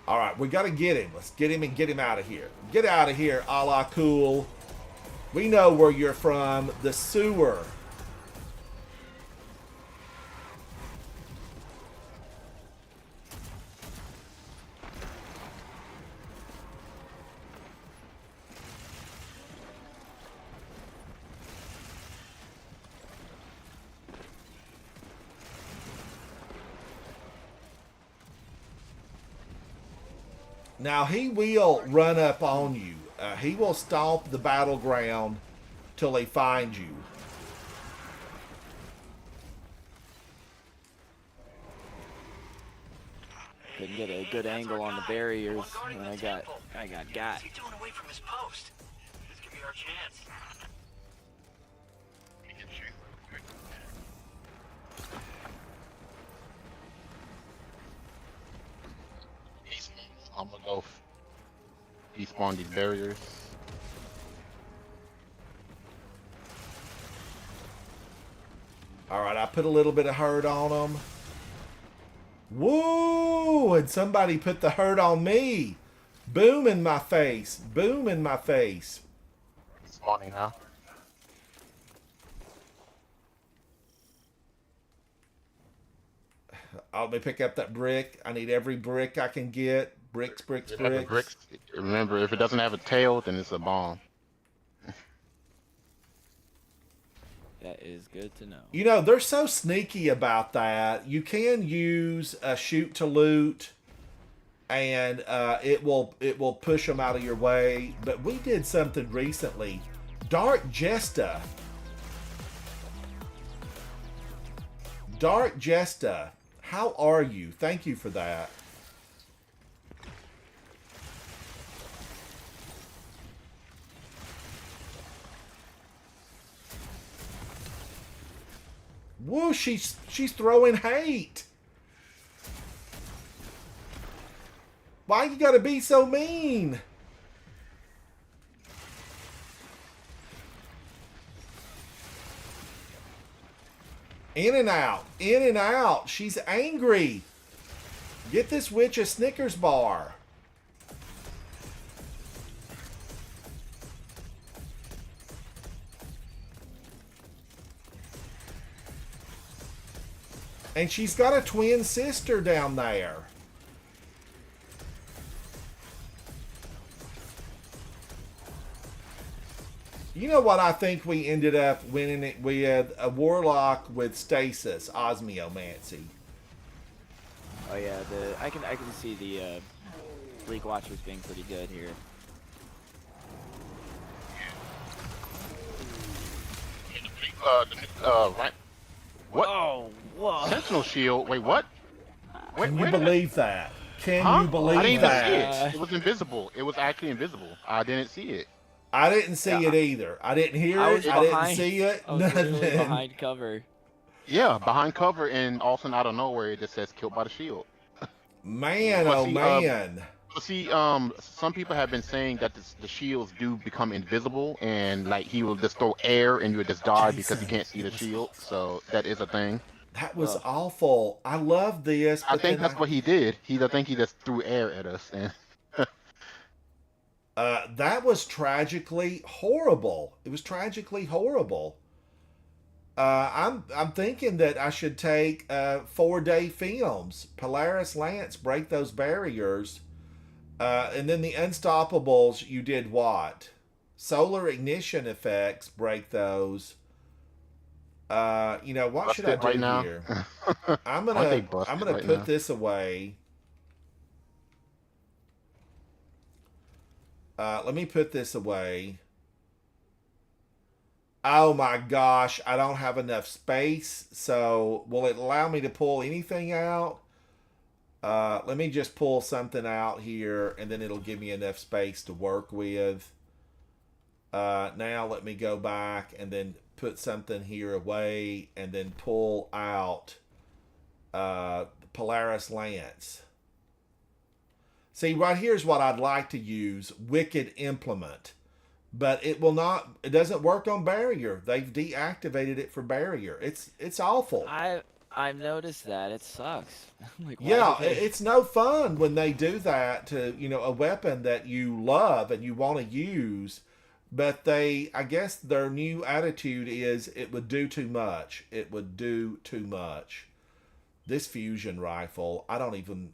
All right, we got to get him. Let's get him and get him out of here. Get out of here, a la cool. We know where you're from. The sewer. Now, he will run up on you. He will stomp the battleground till he finds you. Couldn't get a good angle on the barriers, and I got. What's he doing away from his post? This could be our chance. I'm gonna go despawn these barriers. All right, I put a little bit of hurt on them. Woo! And somebody put the hurt on me. Boom in my face. Boom in my face. Spawning now. Let me pick up that brick. I need every brick I can get. Bricks, bricks, bricks. Remember, if it doesn't have a tail, then it's a bomb. That is good to know. You know, they're so sneaky about that. You can use a shoot to loot, and it will push them out of your way. But we did something recently. Dark Jesta. Dark Jesta. How are you? Thank you for that. Woo, she's throwing hate. Why you gotta be so mean? In and out. In and out. She's angry. Get this witch a Snickers bar. And she's got a twin sister down there. You know what I think we ended up winning it with? A warlock with stasis, osmiomancy. Oh yeah, I can see the League Watchers being pretty good here. Right. What? Oh, whoa. Sentinel shield. Wait, what? Wait, Can you wait a minute. believe that? Can Huh? you believe I didn't even that? see it. It was invisible. It was actually invisible. I didn't see it. I didn't see Yeah. it either. I didn't hear I it. was I didn't behind- see it. I was literally Nothing. behind cover. Yeah, behind cover, and all of a sudden out of nowhere, it just says killed by the shield. Man, But oh see, man. But see, some people have been saying that the shields do become invisible, and like he will just throw air, and you would just die because you Jason, can't see the shield. So that is a thing. That was awful. I love this. I but think then that's what he did. I think he just threw air at us, and that was tragically horrible. It was tragically horrible. I'm thinking that I should take 4-day films. Polaris Lance, break those barriers, and then the Unstoppables. You did what? Solar ignition effects, break those. What Bust should I it do right now. here? I'm I think bust gonna it right put now. this away. Let me put this away. Oh my gosh, I don't have enough space. So will it allow me to pull anything out? Let me just pull something out here, and then it'll give me enough space to work with. Now let me go back and then put something here away, and then pull out Polaris Lance. See, right here's what I'd like to use: Wicked Implement. But it will not. It doesn't work on barrier. They've deactivated it for barrier. It's awful. I've noticed that. It sucks. Like, why Yeah, would they- it's no fun when they do that to a weapon that you love and you want to use. But I guess their new attitude is it would do too much. It would do too much. This fusion rifle, I don't even,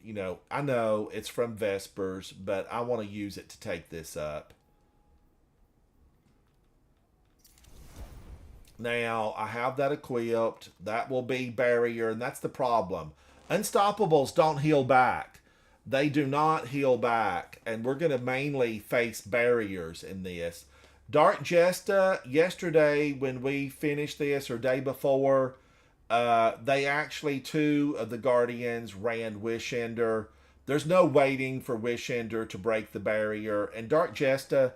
I know it's from Vespers, but I want to use it to take this up. Now, I have that equipped. That will be barrier, and that's the problem. Unstoppables don't heal back. They do not heal back, and we're going to mainly face barriers in this. Dark Jesta, yesterday when we finished this, or day before, they actually, 2 of the Guardians ran Wishender. There's no waiting for Wishender to break the barrier. And Dark Jesta,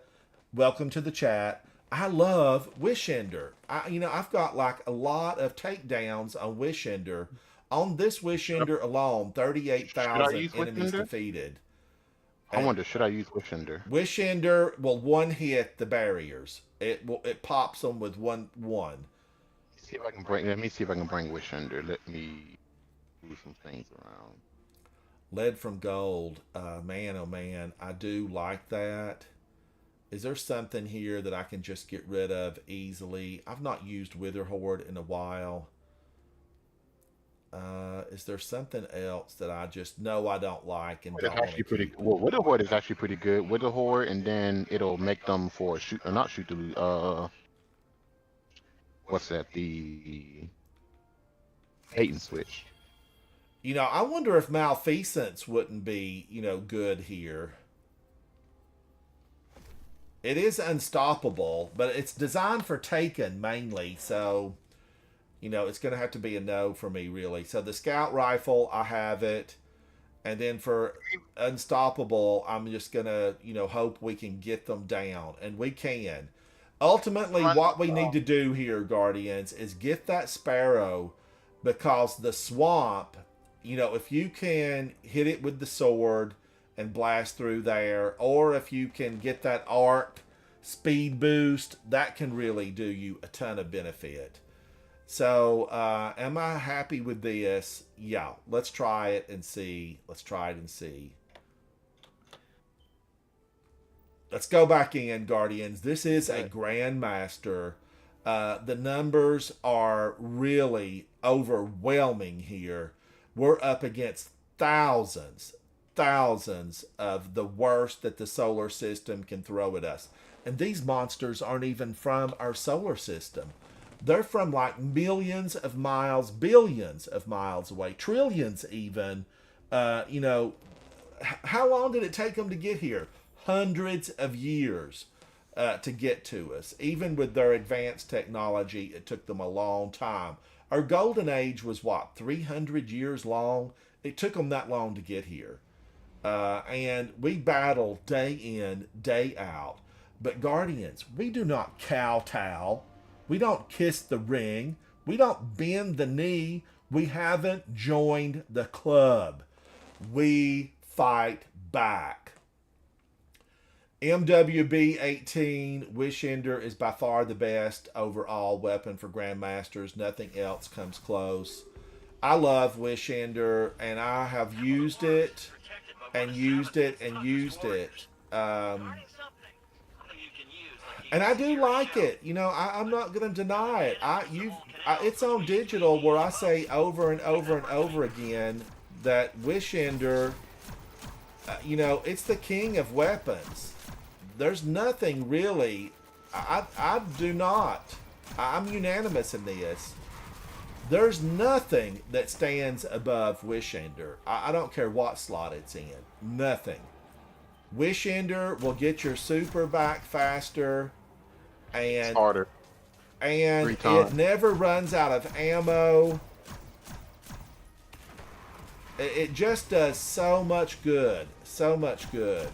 welcome to the chat. I love Wishender. I've got like a lot of takedowns on Wishender. On this Wishender alone, 38,000 use enemies Wishender? defeated. I wonder, should I use Wishender? Wishender will one hit the barriers. It pops them with one. See if I can bring. Let me see if I can bring Wishender. Let me move some things around. Lead from gold. Man, oh man, I do like that. Is there something here that I can just get rid of easily? I've not used Witherhoard in a while. Is there something else that I just know I don't like and It's don't want actually to pretty. keep? Well, Witherhoard is actually pretty good. Witherhoard, and then it'll make them for shoot or not shoot the what's that? The bait and switch. I wonder if Malfeasance wouldn't be, good here. It is unstoppable, but it's designed for Taken mainly, so it's going to have to be a no for me, really. So the Scout Rifle, I have it. And then for Unstoppable, I'm just going to, hope we can get them down. And we can. Ultimately, what we need to do here, Guardians, is get that Sparrow, because the swamp, if you can hit it with the sword and blast through there, or if you can get that arc speed boost, that can really do you a ton of benefit. So, am I happy with this? Yeah, let's try it and see. Let's go back in, Guardians. This is a Grandmaster. The numbers are really overwhelming here. We're up against thousands of the worst that the solar system can throw at us. And these monsters aren't even from our solar system. They're from like millions of miles, billions of miles away, trillions even You know, how long did it take them to get here? Hundreds of years to get to us. Even with their advanced technology, it took them a long time. Our golden age was what, 300 years long? It took them that long to get here. And we battle day in, day out. But Guardians, we do not kowtow. We don't kiss the ring. We don't bend the knee. We haven't joined the club. We fight back. MWB 18, Wish Ender is by far the best overall weapon for Grandmasters. Nothing else comes close. I love Wish Ender, and I have used it and used it and used it. And I do like it. You know, I'm not going to deny it. It's on digital where I say over and over and over again that Wish Ender, you know, it's the king of weapons. There's nothing really. I do not. I'm unanimous in this. There's nothing that stands above Wish Ender. I don't care what slot it's in. Nothing. Wish Ender will get your super back faster. And harder. And it never runs out of ammo. It just does so much good. So much good.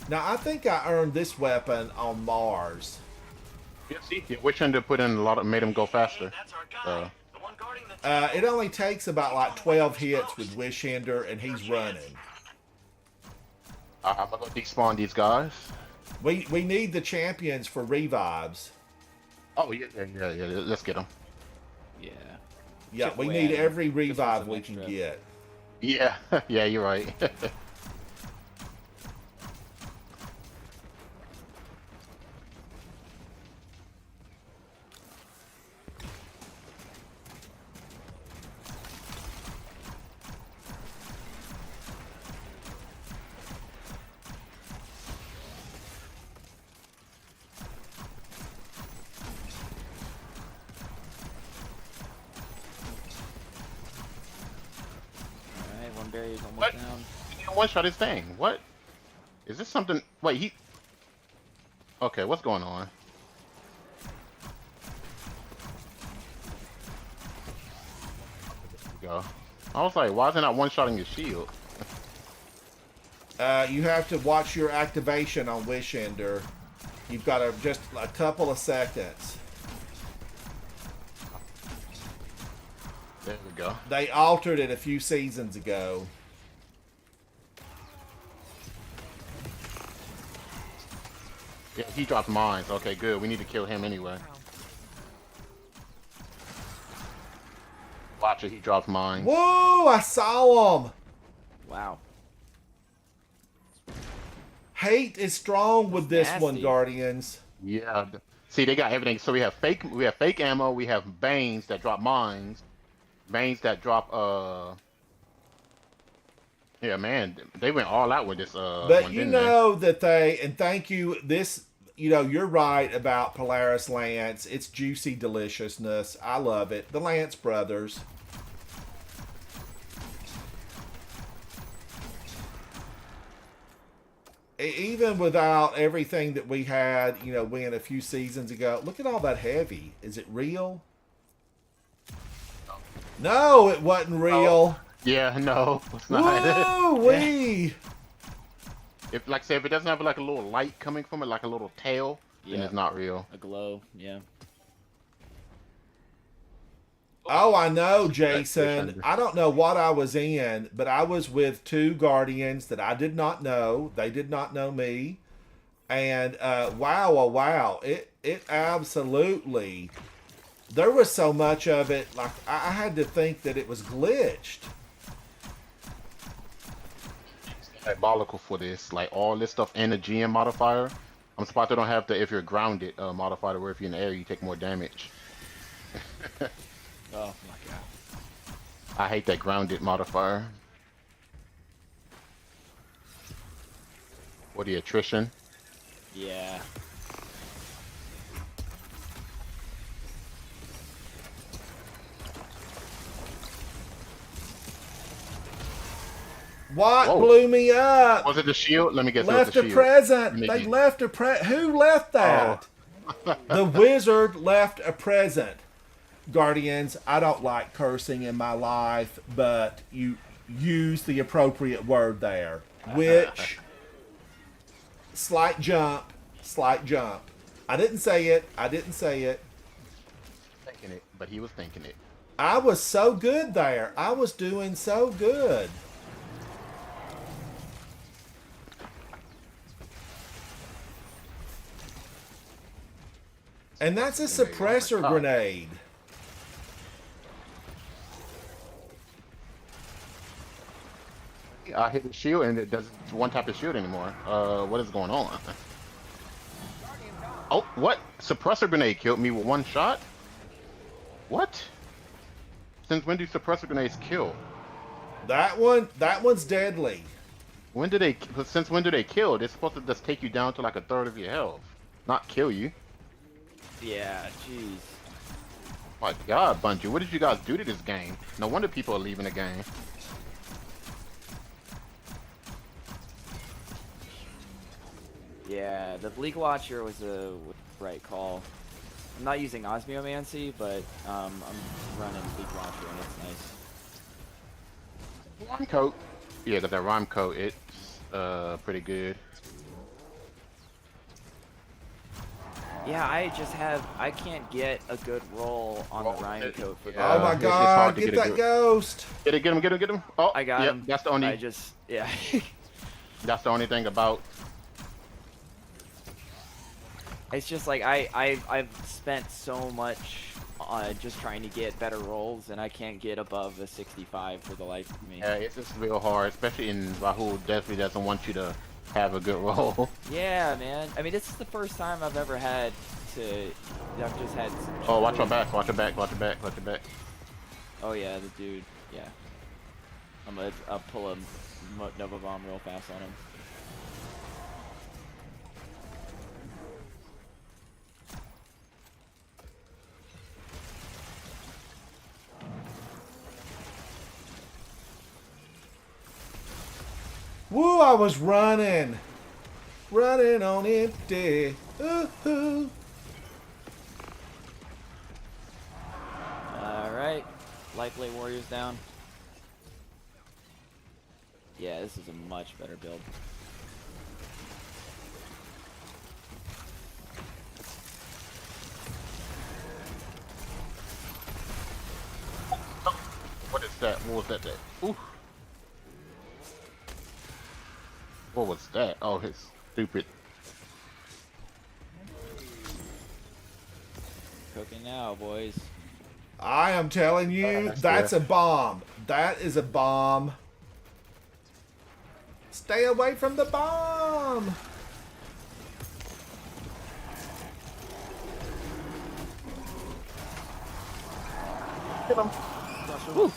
Now, I think I earned this weapon on Mars. Yeah, see, Wish Ender put in a lot of, made him go faster. It only takes about like 12 hits with Wish Ender, and he's running. I'm gonna despawn these guys. We need the champions for revives. Oh yeah. Let's get them. Yeah. Yeah, we need every revive we can get. Yeah, yeah, you're right. Barry's almost What? down. You one shot his thing. What? Is this something? Wait, he. Okay, what's going on? There we go. I was like, why is it not one shotting his shield? You have to watch your activation on Wish Ender. You've got just a couple of seconds. There we go. They altered it a few seasons ago. Yeah, he dropped mines. Okay, good. We need to kill him anyway. Watch it. He dropped mines. Whoa! I saw him. Wow. Hate is strong with this Nasty. one, Guardians. Yeah. See, they got everything. So we have fake ammo. We have Banes that drop mines. Banes that drop yeah, man, they went all out with this But one, you didn't know that and thank you, this, you know, you're right about Polaris Lance. It's juicy deliciousness. I love it. The Lance brothers. Even without everything that we had, you know, win a few seasons ago, look at all that heavy. Is it real? No, it wasn't real. Yeah, no, it's not. Woo-wee! If, like I said, if it doesn't have like a little light coming from it, like a little tail, then it's not real. A glow, yeah. Oh, I know, Jason. I don't know what I was in, but I was with two Guardians that I did not know. They did not know me. And wow, oh, wow. It absolutely... There was so much of it, like, I had to think that it was glitched. Diabolical for this. Like, all this stuff and the GM modifier. I'm surprised they don't have the if you're grounded modifier where if you're in the air, you take more damage. Oh, my God. I hate that grounded modifier. Or the attrition. Yeah. What Whoa. blew me up? Was it the shield? Let me guess. It was Left the a shield. present. Let They me- left a Who left that? The wizard left a present. Guardians, I don't like cursing in my life, but you use the appropriate word there. Which, slight jump. I didn't say it. Thinking it, but he was thinking it. I was so good there. I was doing so good. And that's a suppressor grenade. I hit the shield and it doesn't one type of shield anymore. What is going on? Oh, what? Suppressor grenade killed me with one shot? What? Since when do suppressor grenades kill? That one's deadly. When do they? Since when do they kill? They're supposed to just take you down to like a third of your health, not kill you. Yeah, jeez. My God, Bungie, what did you guys do to this game? No wonder people are leaving the game. Yeah, the Bleak Watcher was a right call. I'm not using Osmiomancy, but I'm running Bleak Watcher and it's nice. Rhyme coat. Yeah, got that rhyme coat. It's pretty good. Yeah, I can't get a good roll on the Rhyme Coat for Yeah, Oh my it's God! hard to Get get a that good- ghost. Get him. Oh, I got yep, him. That's the only. I just, yeah. That's the only thing about. It's just like I've spent so much just trying to get better rolls, and I can't get above a 65 for the life of me. Yeah, it's just real hard, especially in Rahul definitely doesn't want you to have a good roll. Yeah, man. I mean, this is the first time I've ever had to. I've just had. Oh, watch your back. Oh yeah, the dude. Yeah. I'll pull a Nova Bomb real fast on him. Woo! I was running on empty. Ooh. Alright. Lifelay Warriors down. Yeah, this is a much better build. What is that? What was that? Ooh. What was that? Oh, his stupid. Cooking now, boys. I am telling you, that's a bomb. That is a bomb. Stay away from the bomb. Hit him. Ooh.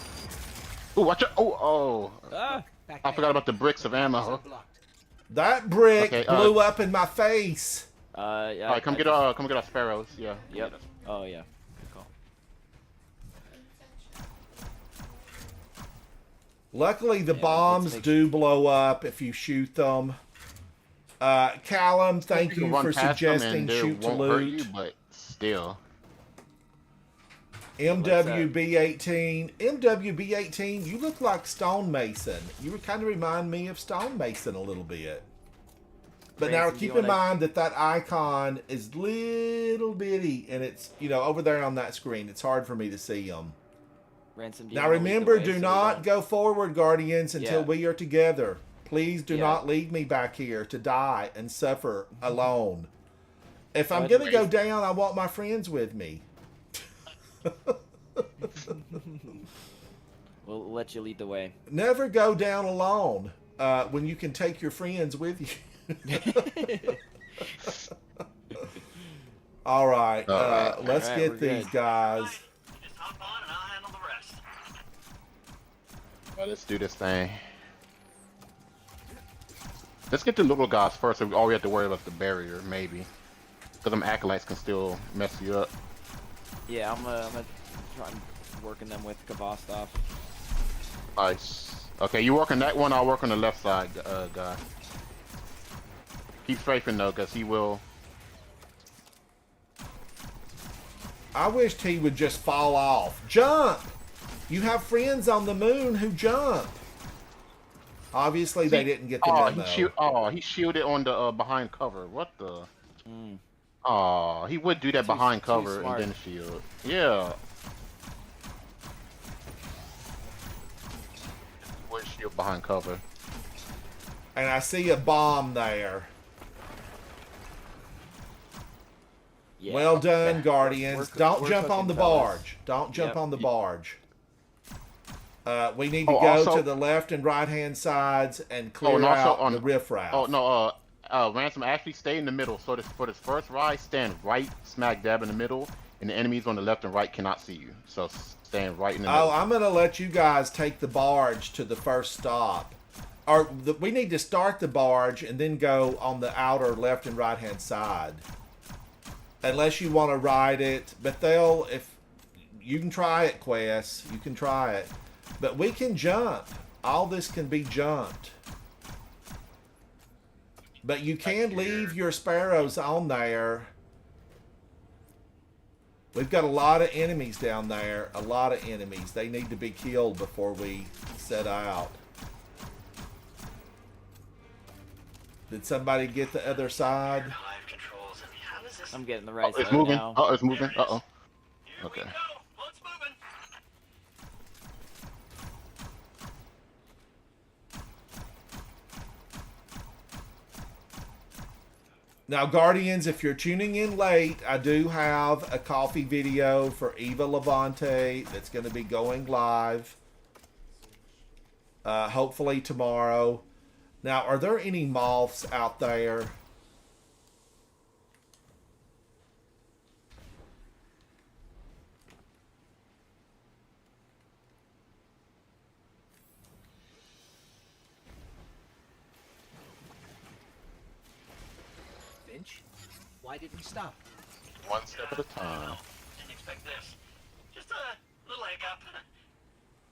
Ooh, watch out. Oh. Ah! I forgot about the bricks of ammo. That brick Okay, blew up in my face. Yeah. All right, come get our sparrows. Yeah. Yep. Oh yeah. Good call. Luckily, the Yeah, bombs let's make do blow up if you shoot them. Callum, thank can you run for past them suggesting and they shoot to won't hurt loot. you, but still. MWB18. MWB18, you look like Stonemason. You kind of remind me of Stonemason a little bit. But now Ransom, do you keep in wanna- mind that icon is little bitty and it's, over there on that screen. It's hard for me to see them. Ransom, do you Now wanna lead the remember, way do so we not don't- go forward, Guardians, until Yeah. we are together. Please do Yeah. not leave me back here to die and suffer alone. If I'm But- going to go down, I want my friends with me. We'll let you lead the way. Never go down alone when you can take your friends with you. All right, All right. let's All right, get we're these good. guys. Just hop on and I'll handle the rest. Well, let's do this thing. Let's get the little guys first. So all we have to worry about is the barrier, maybe. Because them acolytes can still mess you up. Yeah, I'm gonna try working them with Kavastov. Nice. Okay, you work on that one. I'll work on the left side, guy. Keep strafing though, cause he will. I wished he would just fall off. Jump! You have friends on the moon who jump. Obviously, they didn't get the memo. He shielded on the behind cover. What the? Oh, he would do that behind cover and then shield. Yeah. Would shield behind cover. And I see a bomb there. Yeah. Well done, Yeah. Guardians. We're Don't jump on cooking, the fellas. barge. Don't jump Yep. on the barge. We need to Oh, go also- to the left and right hand sides and clear and also out on- the riffraff. Oh no, Ransom, actually stay in the middle. So for this first ride, stand right smack dab in the middle, and the enemies on the left and right cannot see you. So stand right in the middle. Oh, I'm going to let you guys take the barge to the first stop. We need to start the barge and then go on the outer left and right hand side. Unless you want to ride it, but if you can try it, Quest, you can try it. But we can jump. All this can be jumped. But you can leave your sparrows on there. We've got a lot of enemies down there. A lot of enemies. They need to be killed before we set out. Did somebody get the other side? Live controls. I mean, how does this? I'm getting the right It's side moving. now. Oh, it's moving. Uh-oh. Here Okay. we go. Let's moving. Now, Guardians, if you're tuning in late, I do have a coffee video for Eva Levante that's going to be going live. Hopefully tomorrow. Now, are there any moths out there? Finch, why did we stop? One step at a time. Didn't expect this. Just a little hiccup.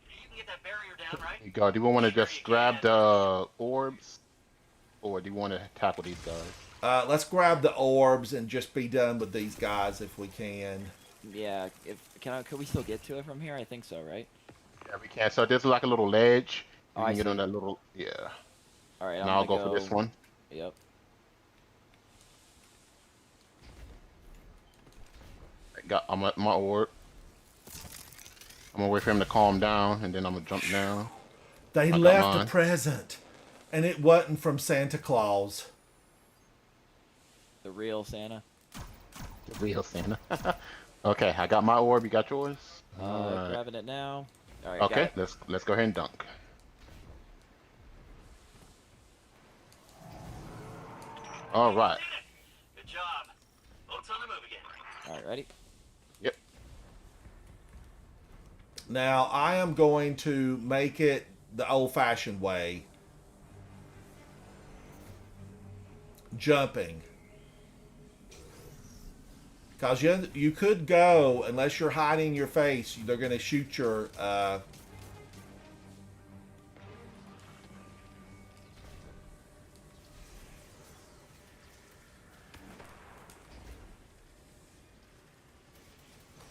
You can get that barrier down, right? You go. Do you want to just grab the orbs, or do you want to tackle these guys? Let's grab the orbs and just be done with these guys if we can. Yeah. Can we still get to it from here? I think so, right? Yeah, we can. So there's like a little ledge. You Oh, I can get see. on that little. Yeah. All right. And I'll go for this one. Yep. I'm at my orb. I'm gonna wait for him to calm down, and then I'm gonna jump down. They got left mine. a present, and it wasn't from Santa Claus. The real Santa. The real Santa. Okay, I got my orb. You got yours. Alright. Grabbing it now. All right. got Okay, it. let's go ahead and dunk. All right. Good job. Boat's on the move again. All right. Ready? Yep. Now, I am going to make it the old-fashioned way. Jumping. Because you could go, unless you're hiding your face, they're going to shoot your...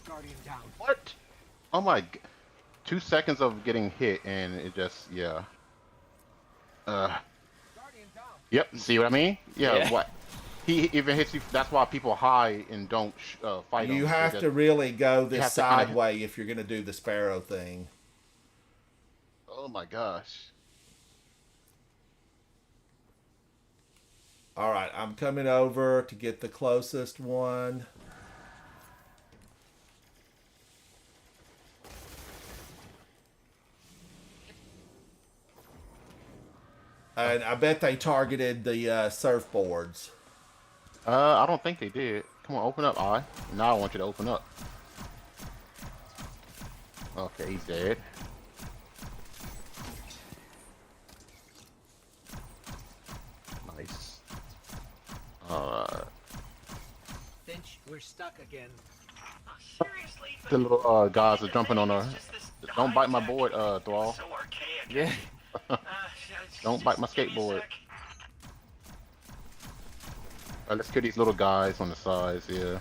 Guardian down. What? Oh my! 2 seconds of getting hit, and it just yeah. Guardian down. Yep. See what I mean? Yeah. Yeah. What? He even hits you. That's why people hide and don't fight. You him. have They to just- really go you this have to kinda- side way if you're going to do the sparrow thing. Oh my gosh. All right, I'm coming over to get the closest one. And I bet they targeted the surfboards. I don't think they did. Come on, open up, I. Now I want you to open up. Okay, he's dead. Nice. Alright. Finch, we're stuck again. Seriously? The little guys are jumping on her. Just this Don't bite my high-tech, board, Thrall. So archaic. Yeah. Don't bite my give me a skateboard. sec. Alright, let's kill these little guys on the sides, yeah.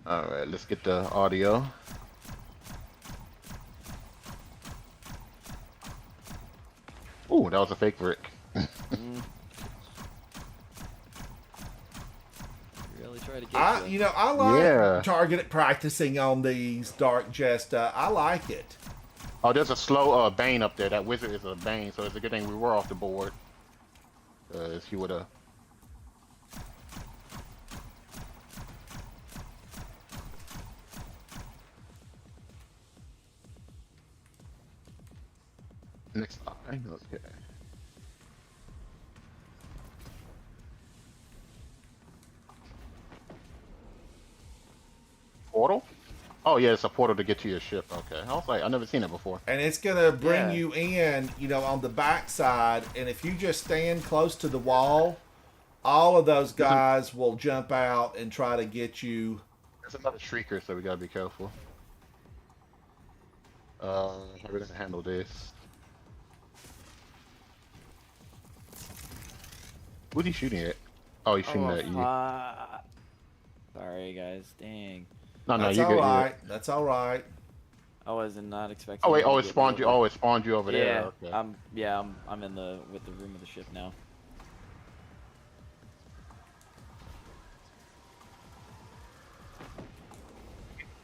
Alright, let's get the audio. Ooh, that was a fake brick. Really try to get you. I like Yeah. targeted practicing on these Dark Jesta. I like it. Oh, there's a slow Bane up there. That wizard is a Bane, so it's a good thing we were off the board. If he would have. Next line, okay. Portal? Oh yeah, it's a portal to get to your ship. Okay, I was like, I've never seen it before. And it's gonna bring Yeah. you in, on the backside. And if you just stand close to the wall, all of those guys will jump out and try to get you. There's another shrieker, so we gotta be careful. How are we gonna handle this? Who's he shooting at? Oh, he's shooting at you. Sorry, guys. Dang. No, That's you all good. right. That's all right. I was not expecting. Oh wait, them to it get spawned you. moving. Oh, it spawned you over Yeah. there. Okay. I'm in the with the room of the ship now.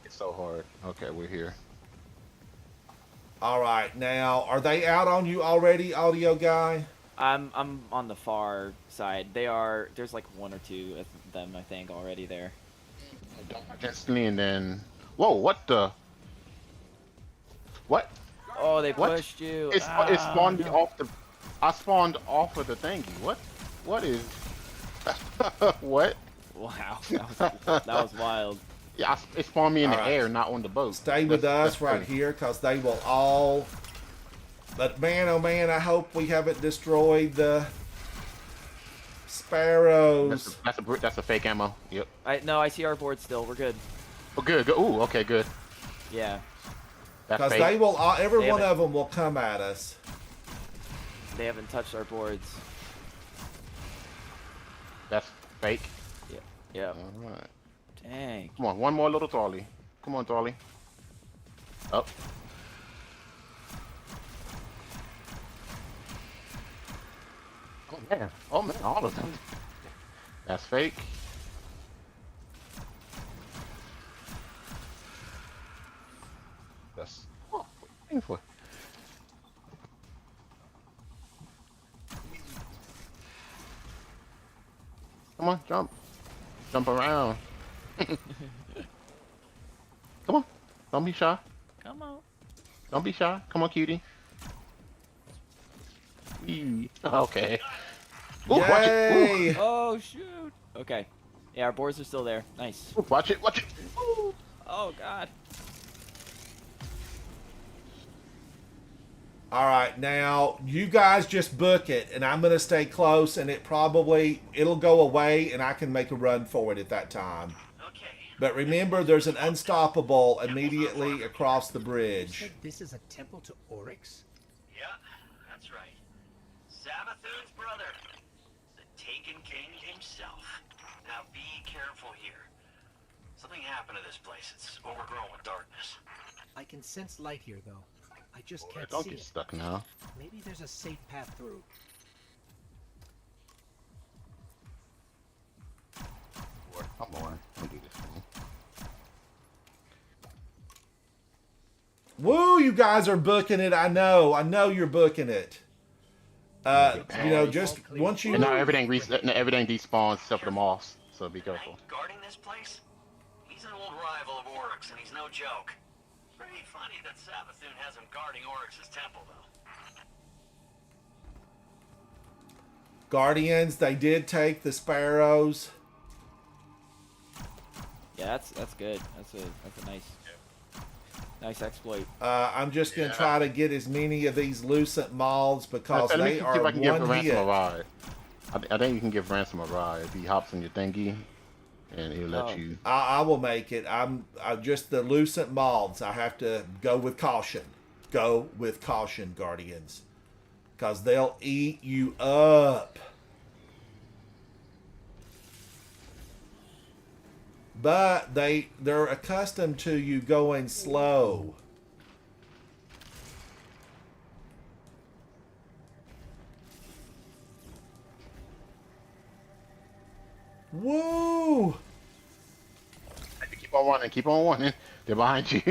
It's so hard. Okay, we're here. All right. Now, are they out on you already, audio guy? I'm on the far side. They are. There's like one or two of them, I think, already there. Destiny, and then. Whoa! What the? What? Oh, they What? pushed you. It spawned me off the. I spawned off of the thingy. What? What is? What? Wow, that was wild. Yeah, it spawned me in the All right. air, not on the boat. Stay with That's us right funny. here, because they will all. But man, oh man, I hope we haven't destroyed the sparrows. That's a fake ammo. Yep. I see our board still. We're good. Oh, good. Good. Ooh, okay, good. Yeah, That's Because fake. they will, every They one haven't- of them will come at us. they haven't touched our boards. That's fake. Yeah. All right. Dang. Come on, one more little Tolly. Come on, Tolly. Up. Oh man, all of them. That's fake. That's what are you waiting for? Come on, jump. Jump around. Come on. Don't be shy. Come on. Don't be shy. Come on, cutie. Wee. Okay. Ooh, watch it. Yay! Oh shoot. Okay. Yeah, our boards are still there. Nice. Ooh, watch it. Watch it. Ooh. Oh god. All right, now you guys just book it, and I'm gonna stay close, and it'll go away, and I can make a run for it at that time. Okay. But remember, there's an unstoppable immediately across the bridge. This is a temple to Oryx? Yeah, that's right. Savathun's brother. The Taken King himself. Now be careful here. Something happened to this place. It's overgrown with darkness. I can sense light here, though. I just can't Don't see get it. stuck now. Maybe there's a safe path through. Come on. Don't do this to me. Woo, you guys are booking it. I know you're booking it. Just once you And now everything despawns except for the moss. So be Knight careful. guarding this place? He's an old rival of Oryx, and he's no joke. Pretty funny that Savathun has him guarding Oryx's temple, though. Guardians, they did take the sparrows. Yeah, that's good. That's a nice exploit. I'm just gonna try to get as many of these lucent moths because Let me they see are if I can give one Ransom a hit. ride. I think you can give Ransom a ride. If he hops in your thingy, and he'll let Oh. you. I will make it. I'm just the lucent moths. I have to go with caution. go with caution, Guardians, because they'll eat you up. But they're accustomed to you going slow. Woo! Keep on running. Keep on running. They're behind you.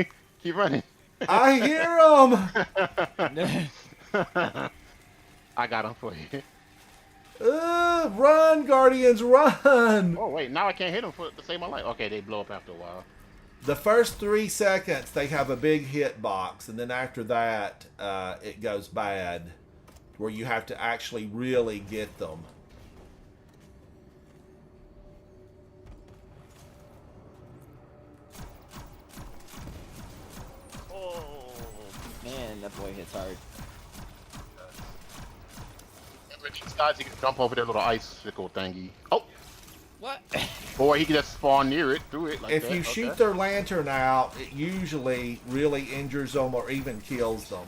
Keep running. I hear them. I got them for you. Run, Guardians, run! Oh wait, now I can't hit them to save my life. Okay, they blow up after a while. The first 3 seconds, they have a big hit box, and then after that, it goes bad, where you have to actually really get them. Oh man, that boy hits hard. These guys, he can jump over their little icicle thingy. Oh! What? Or he can just spawn near it, through it like If that. you shoot their lantern out, it usually really injures them or even kills them.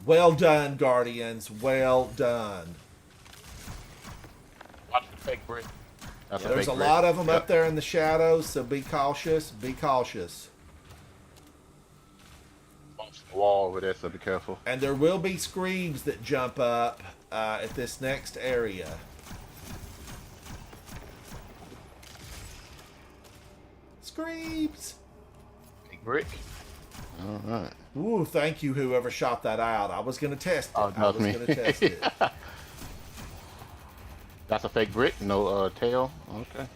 Well done, Guardians. Well done. Watch the fake brick. That's There's a fake lot brick. of them up there in the shadows, so be cautious. Be cautious. Bumps the wall over there, so be careful. And there will be screams that jump up at this next area. Screams! Fake brick. Alright. Ooh, thank you, whoever shot that out. I was going to test it. Oh, I was me. going to test it. That's a fake brick, no tail. Okay.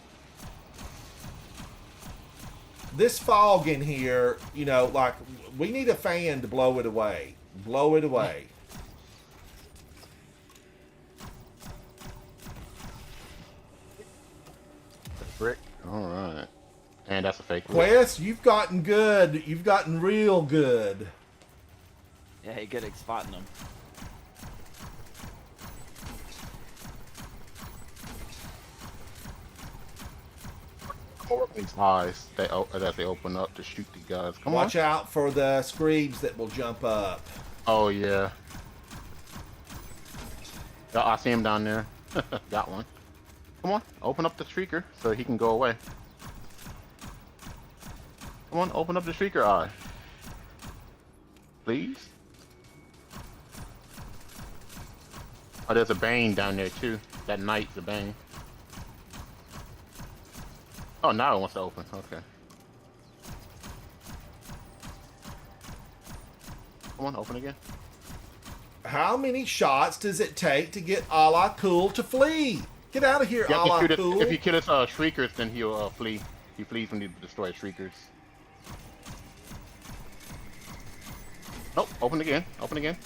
This fog in here, you know, like, we need a fan to blow it away. Blow it away. Brick. Alright. And that's a fake brick. Quest, you've gotten good. You've gotten real good. Yeah, he good at spotting them. These eyes that they open up to shoot the guys. Come Watch on. out for the screams that will jump up. Oh yeah. Yeah, I see him down there. Got one. Come on, open up the streaker so he can go away. Come on, open up the streaker eye. Please. Oh, there's a Bane down there too. That knight's a Bane. Oh, now it wants to open. Okay. Come on, open again. How many shots does it take to get a la Cool to flee? Get out of here, Yeah, a la if you Cool. if you kill his shriekers, then he'll flee. He flees when you destroy shriekers. Nope. Open again. Open again.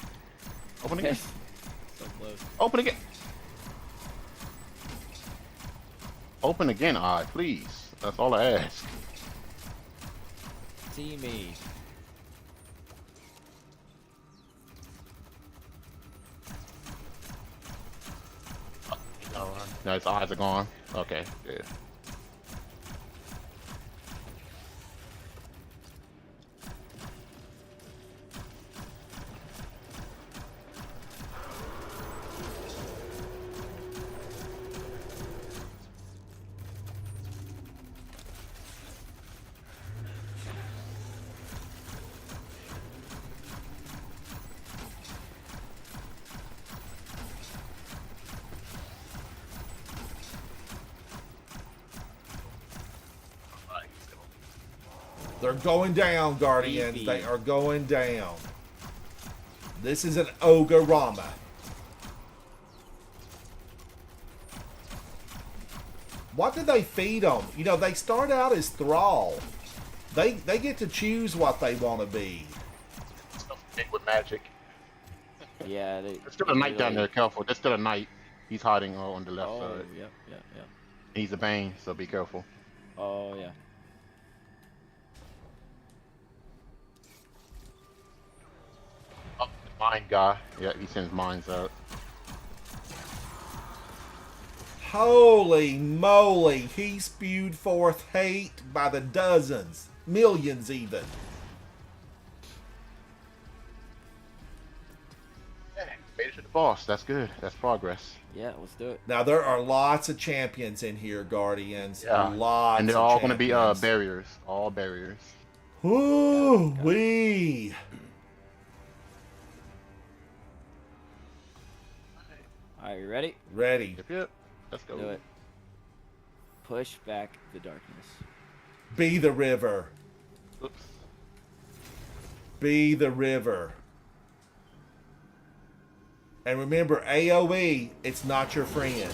Open again. So close. Open again. Open again, please. That's all I ask. See me. No, his eyes are gone. Okay, good. They're going down, Guardians. Maybe. They are going down. This is an Ogorama. What do they feed them? You know, they start out as thrall. They get to choose what they want to be. Big with magic. Yeah, they. There's still a knight down there. Careful. There's still a knight. He's hiding on the left Oh, side. yep, yep, yep. He's a Bane, so be careful. Oh, yeah. Oh, the mine guy. Yeah, he sends mines out. Holy moly, he spewed forth hate by the dozens, millions even. Made it to the boss. That's good. That's progress. Yeah, let's do it. Now there are lots of champions in here, Guardians. Yeah. Lots And they're of all going to be champions. barriers. All barriers. Ooh, wee. Are you ready? Ready. Yep. Let's go. Do it. Push back the darkness. Be the river. Oops. Be the river. And remember, AoE, it's not your friend.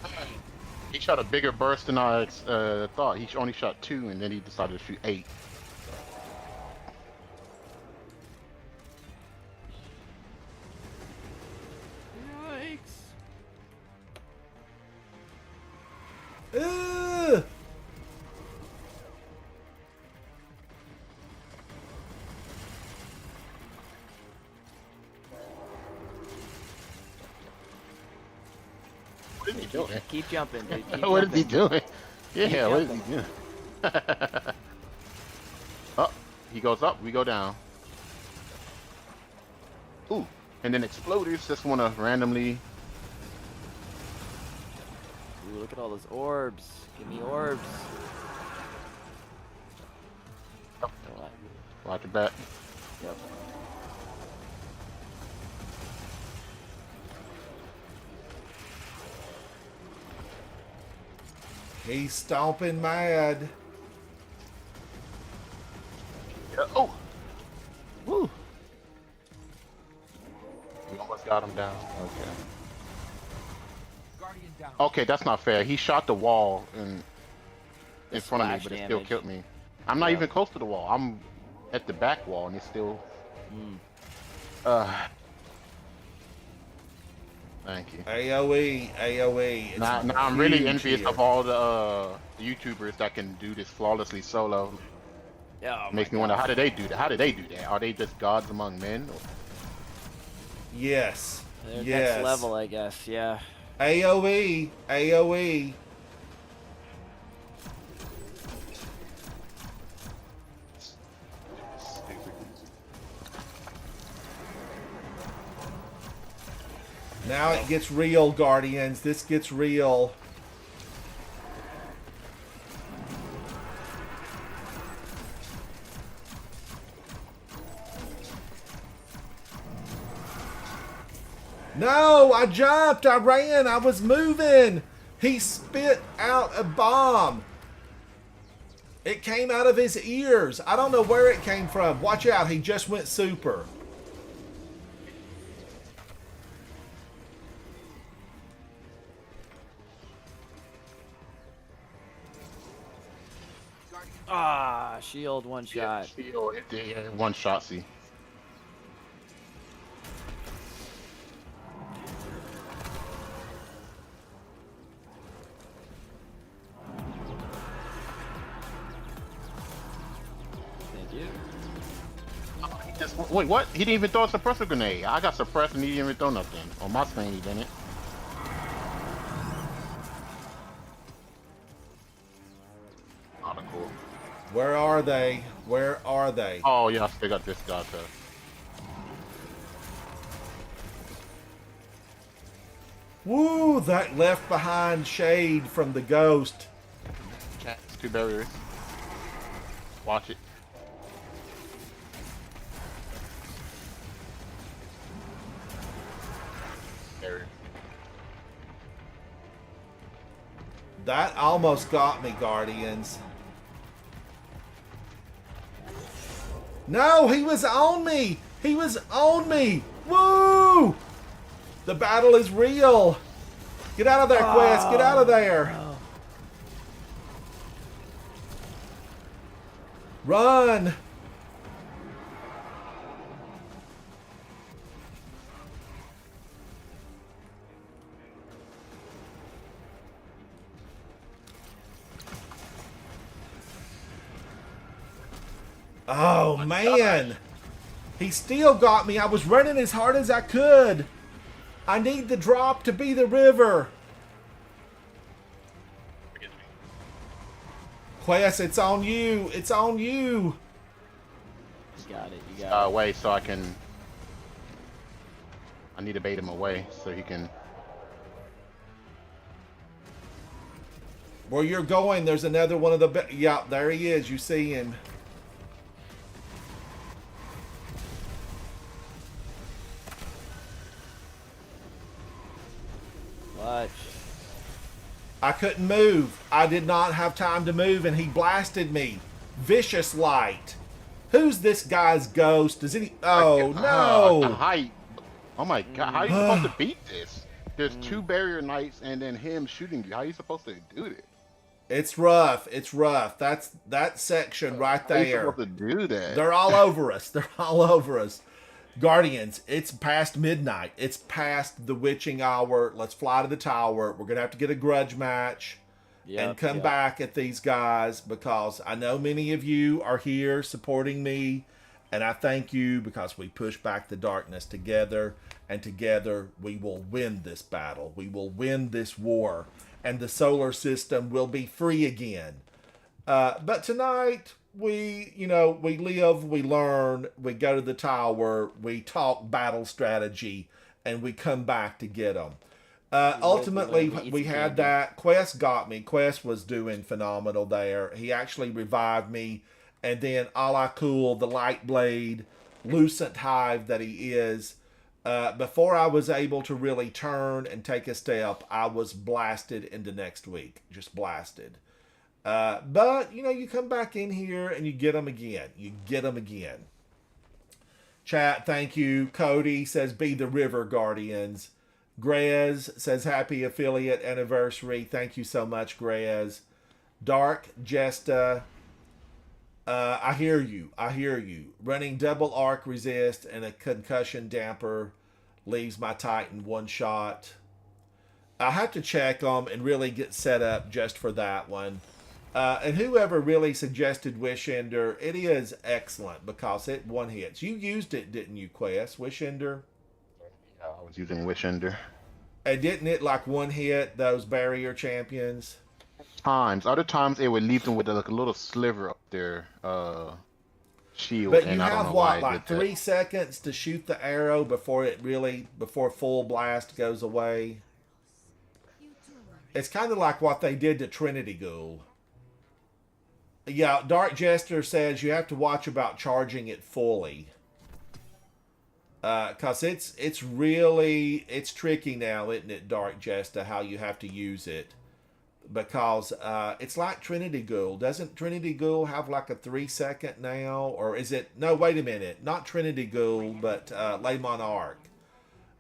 Okay. He shot a bigger burst than I thought. He only shot 2, and then he decided to shoot 8. Yikes. Ugh. What is he doing? Keep jumping, dude. Keep What is he jumping. doing? Yeah, what is he doing? Oh, he goes up, we go down. Ooh, and then exploders just want to randomly. Ooh, look at all those orbs. Give me orbs. Oh. Watch your back. Yep. He's stomping mad. Oh! Woo! We almost got him down. Okay. Guardian down. Okay, that's not fair. He shot the wall in front of me, splash but it still damage. killed me. I'm not Yeah. even close to the wall. I'm at the back wall, and it's still. Thank you. AoE, AoE. It's Now I'm really huge envious here. of all the YouTubers that can do this flawlessly solo. Oh, Makes my me wonder, God. how do they do that? How do they do that? Are they just gods among men? Or... Yes. They're yes. next level, I guess. Yeah. AoE, AoE. Now it gets real, Guardians. This gets real. No, I jumped. I ran. I was moving. He spit out a bomb. It came out of his ears. I don't know where it came from. Watch out. He just went super. Ah, shield one shot. Yeah, one shot, see. Thank you. Wait, what? He didn't even throw a suppressor grenade. I got suppressed and he didn't even throw nothing. On my screen, he didn't. Not cool. Where are they? Where are they? Oh, yeah, I still got this guy, too. Woo, that left behind shade from the ghost. It's 2 barriers. Watch it. Barrier. That almost got me, Guardians. No, he was on me. He was on me. Woo! The battle is real. Get out of there, Quest. Get out of there. Run. Oh, man. He still got me. I was running as hard as I could. I need the drop to be the river. Forgive me. Quest, it's on you. It's on you. You got it. You got it. Away so I can. I need to bait him away so he can. Where you're going, there's another one of the... Yeah, there he is. You see him. What? I couldn't move. I did not have time to move, and he blasted me. Vicious Light. Who's this guy's ghost? Does any... Oh, no. Oh my god, how are you supposed to beat this? There's 2 barrier knights and then him shooting you. How are you supposed to do this? It's rough. It's rough. That's that section right How are you there. supposed to do that? They're all over us. They're all over us. Guardians, it's past midnight. It's past the witching hour. Let's fly to the tower. We're going to have to get a grudge match and come back at these guys because I know many of you are here supporting me, and I thank you because we push back the darkness together, and together we will win this battle. We will win this war, and the solar system will be free again. But tonight, we live, we learn, we go to the tower, we talk battle strategy, and we come back to get them. Ultimately, we had that. Quest got me. Quest was doing phenomenal there. He actually revived me, and then Ala Cool, the light blade, Lucent Hive that he is, before I was able to really turn and take a step, I was blasted into next week. Just blasted. But, you come back in here and you get them again. You get them again. Chat, thank you. Cody says, be the River Guardians. Grez says, happy affiliate anniversary. Thank you so much, Grez. Dark Jesta. I hear you. I hear you. Running double arc resist and a concussion damper leaves my Titan one shot. I have to check them and really get set up just for that one. And whoever really suggested Wish Ender, it is excellent because it one hits. You used it, didn't you, Quest? Wish Ender? Yeah, I was using Wish Ender. And didn't it like one hit those barrier champions? Other times it would leave them with like a little sliver up their shield. But you and I don't have know what, why it like did 3 that. seconds to shoot the arrow before full blast goes away. It's kind of like what they did to Trinity Ghoul. Yeah, Dark Jester says you have to watch about charging it fully. Because it's tricky now, isn't it, Dark Jester, how you have to use it. Because it's like Trinity Ghoul. Doesn't Trinity Ghoul have like a 3 second now? Or is it... No, wait a minute. Not Trinity Ghoul, but Le Monarch.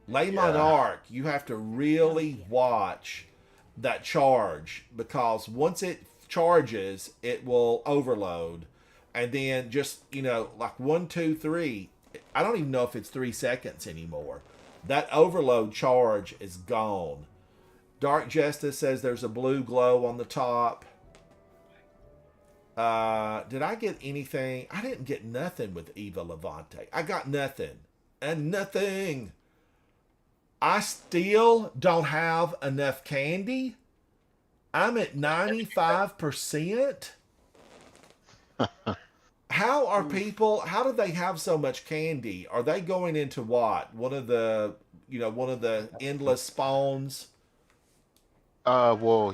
Le Monarch, you have to really watch that charge. Because once it charges, it will overload. And then just, like 1, 2, 3... I don't even know if it's 3 seconds anymore. That overload charge is gone. Dark Justice says there's a blue glow on the top. Did I get anything? I didn't get nothing with Eva Levante. I got nothing. And nothing. I still don't have enough candy. I'm at 95%. How are people, how do they have so much candy? Are they going into what? One of the endless spawns? Well,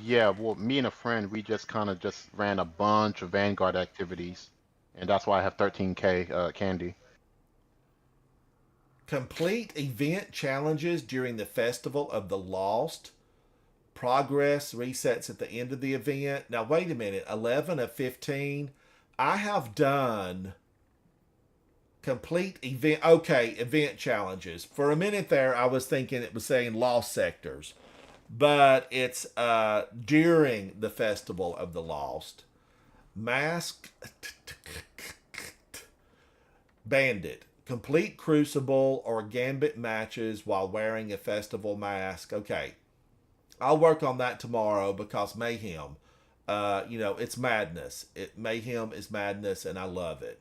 me and a friend, we just kind of just ran a bunch of Vanguard activities, and that's why I have 13k candy. Complete event challenges during the Festival of the Lost. Progress resets at the end of the event. Now, wait a minute. 11 of 15. I have done complete event. Okay, event challenges. For a minute there, I was thinking it was saying Lost Sectors. But it's during the Festival of the Lost. Mask Bandit. Complete Crucible or Gambit matches while wearing a festival mask. Okay. I'll work on that tomorrow because Mayhem, it's madness. Mayhem is madness and I love it.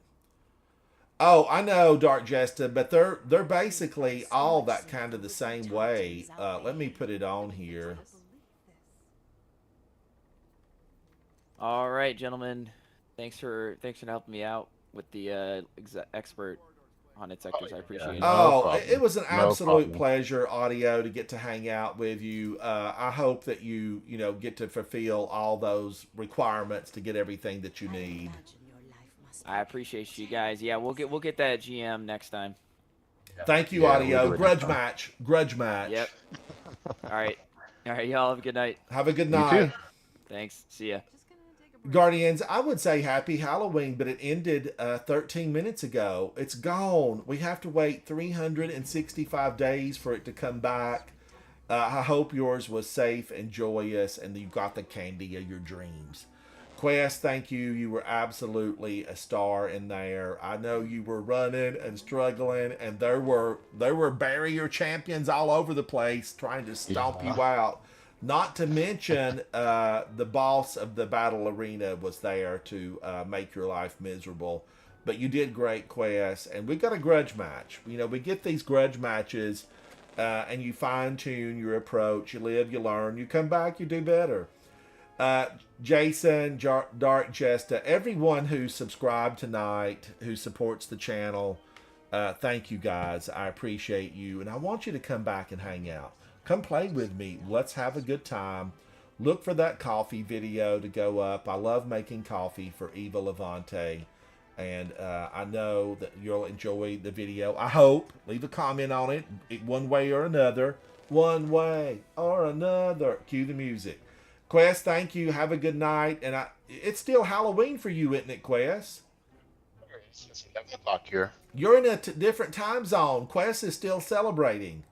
Oh, I know, Dark Jesta, but they're basically all that kind of the same way. Let me put it on here. All right, gentlemen. Thanks for helping me out with the expert haunted sectors. I appreciate it. No Oh, problem. it was an No absolute problem. pleasure, Audio, to get to hang out with you. I hope that you get to fulfill all those requirements to get everything that you need. I appreciate you guys. Yeah, we'll get that GM next time. Thank you, Yeah, Audio. we'll do it Grudge next time. match. Grudge match. Yep. All right, y'all have a good night. Have a good You night. too. Thanks. See ya. Guardians, I would say happy Halloween, but it ended 13 minutes ago. It's gone. We have to wait 365 days for it to come back. I hope yours was safe and joyous and you got the candy of your dreams. Quest, thank you. You were absolutely a star in there. I know you were running and struggling, and there were barrier champions all over the place trying to stomp you out. Not to mention, the boss of the battle arena was there to make your life miserable. But you did great, Quest. And we got a grudge match. We get these grudge matches, and you fine-tune your approach. You live, you learn. You come back, you do better. Jason, Dark Jesta, everyone who subscribed tonight, who supports the channel, thank you guys. I appreciate you. And I want you to come back and hang out. Come play with me. Let's have a good time. Look for that coffee video to go up. I love making coffee for Eva Levante. And I know that you'll enjoy the video. I hope. Leave a comment on it one way or another. One way or another. Cue the music. Quest, thank you. Have a good night. And it's still Halloween for you, isn't it, Quest? It's 11 o'clock here. You're in a different time zone. Quest is still celebrating.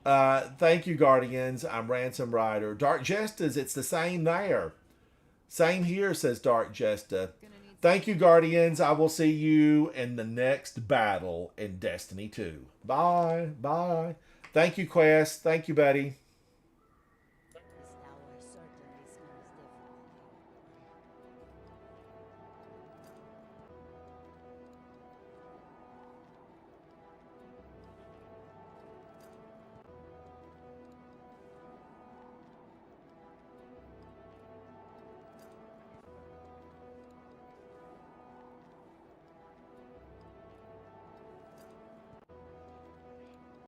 Thank you, Guardians. I'm Ransom Rider. Dark Jestas, it's the same there. Same here, says Dark Jesta. Thank you, Guardians. I will see you in the next battle in Destiny 2. Bye. Bye. Thank you, Quest. Thank you, buddy.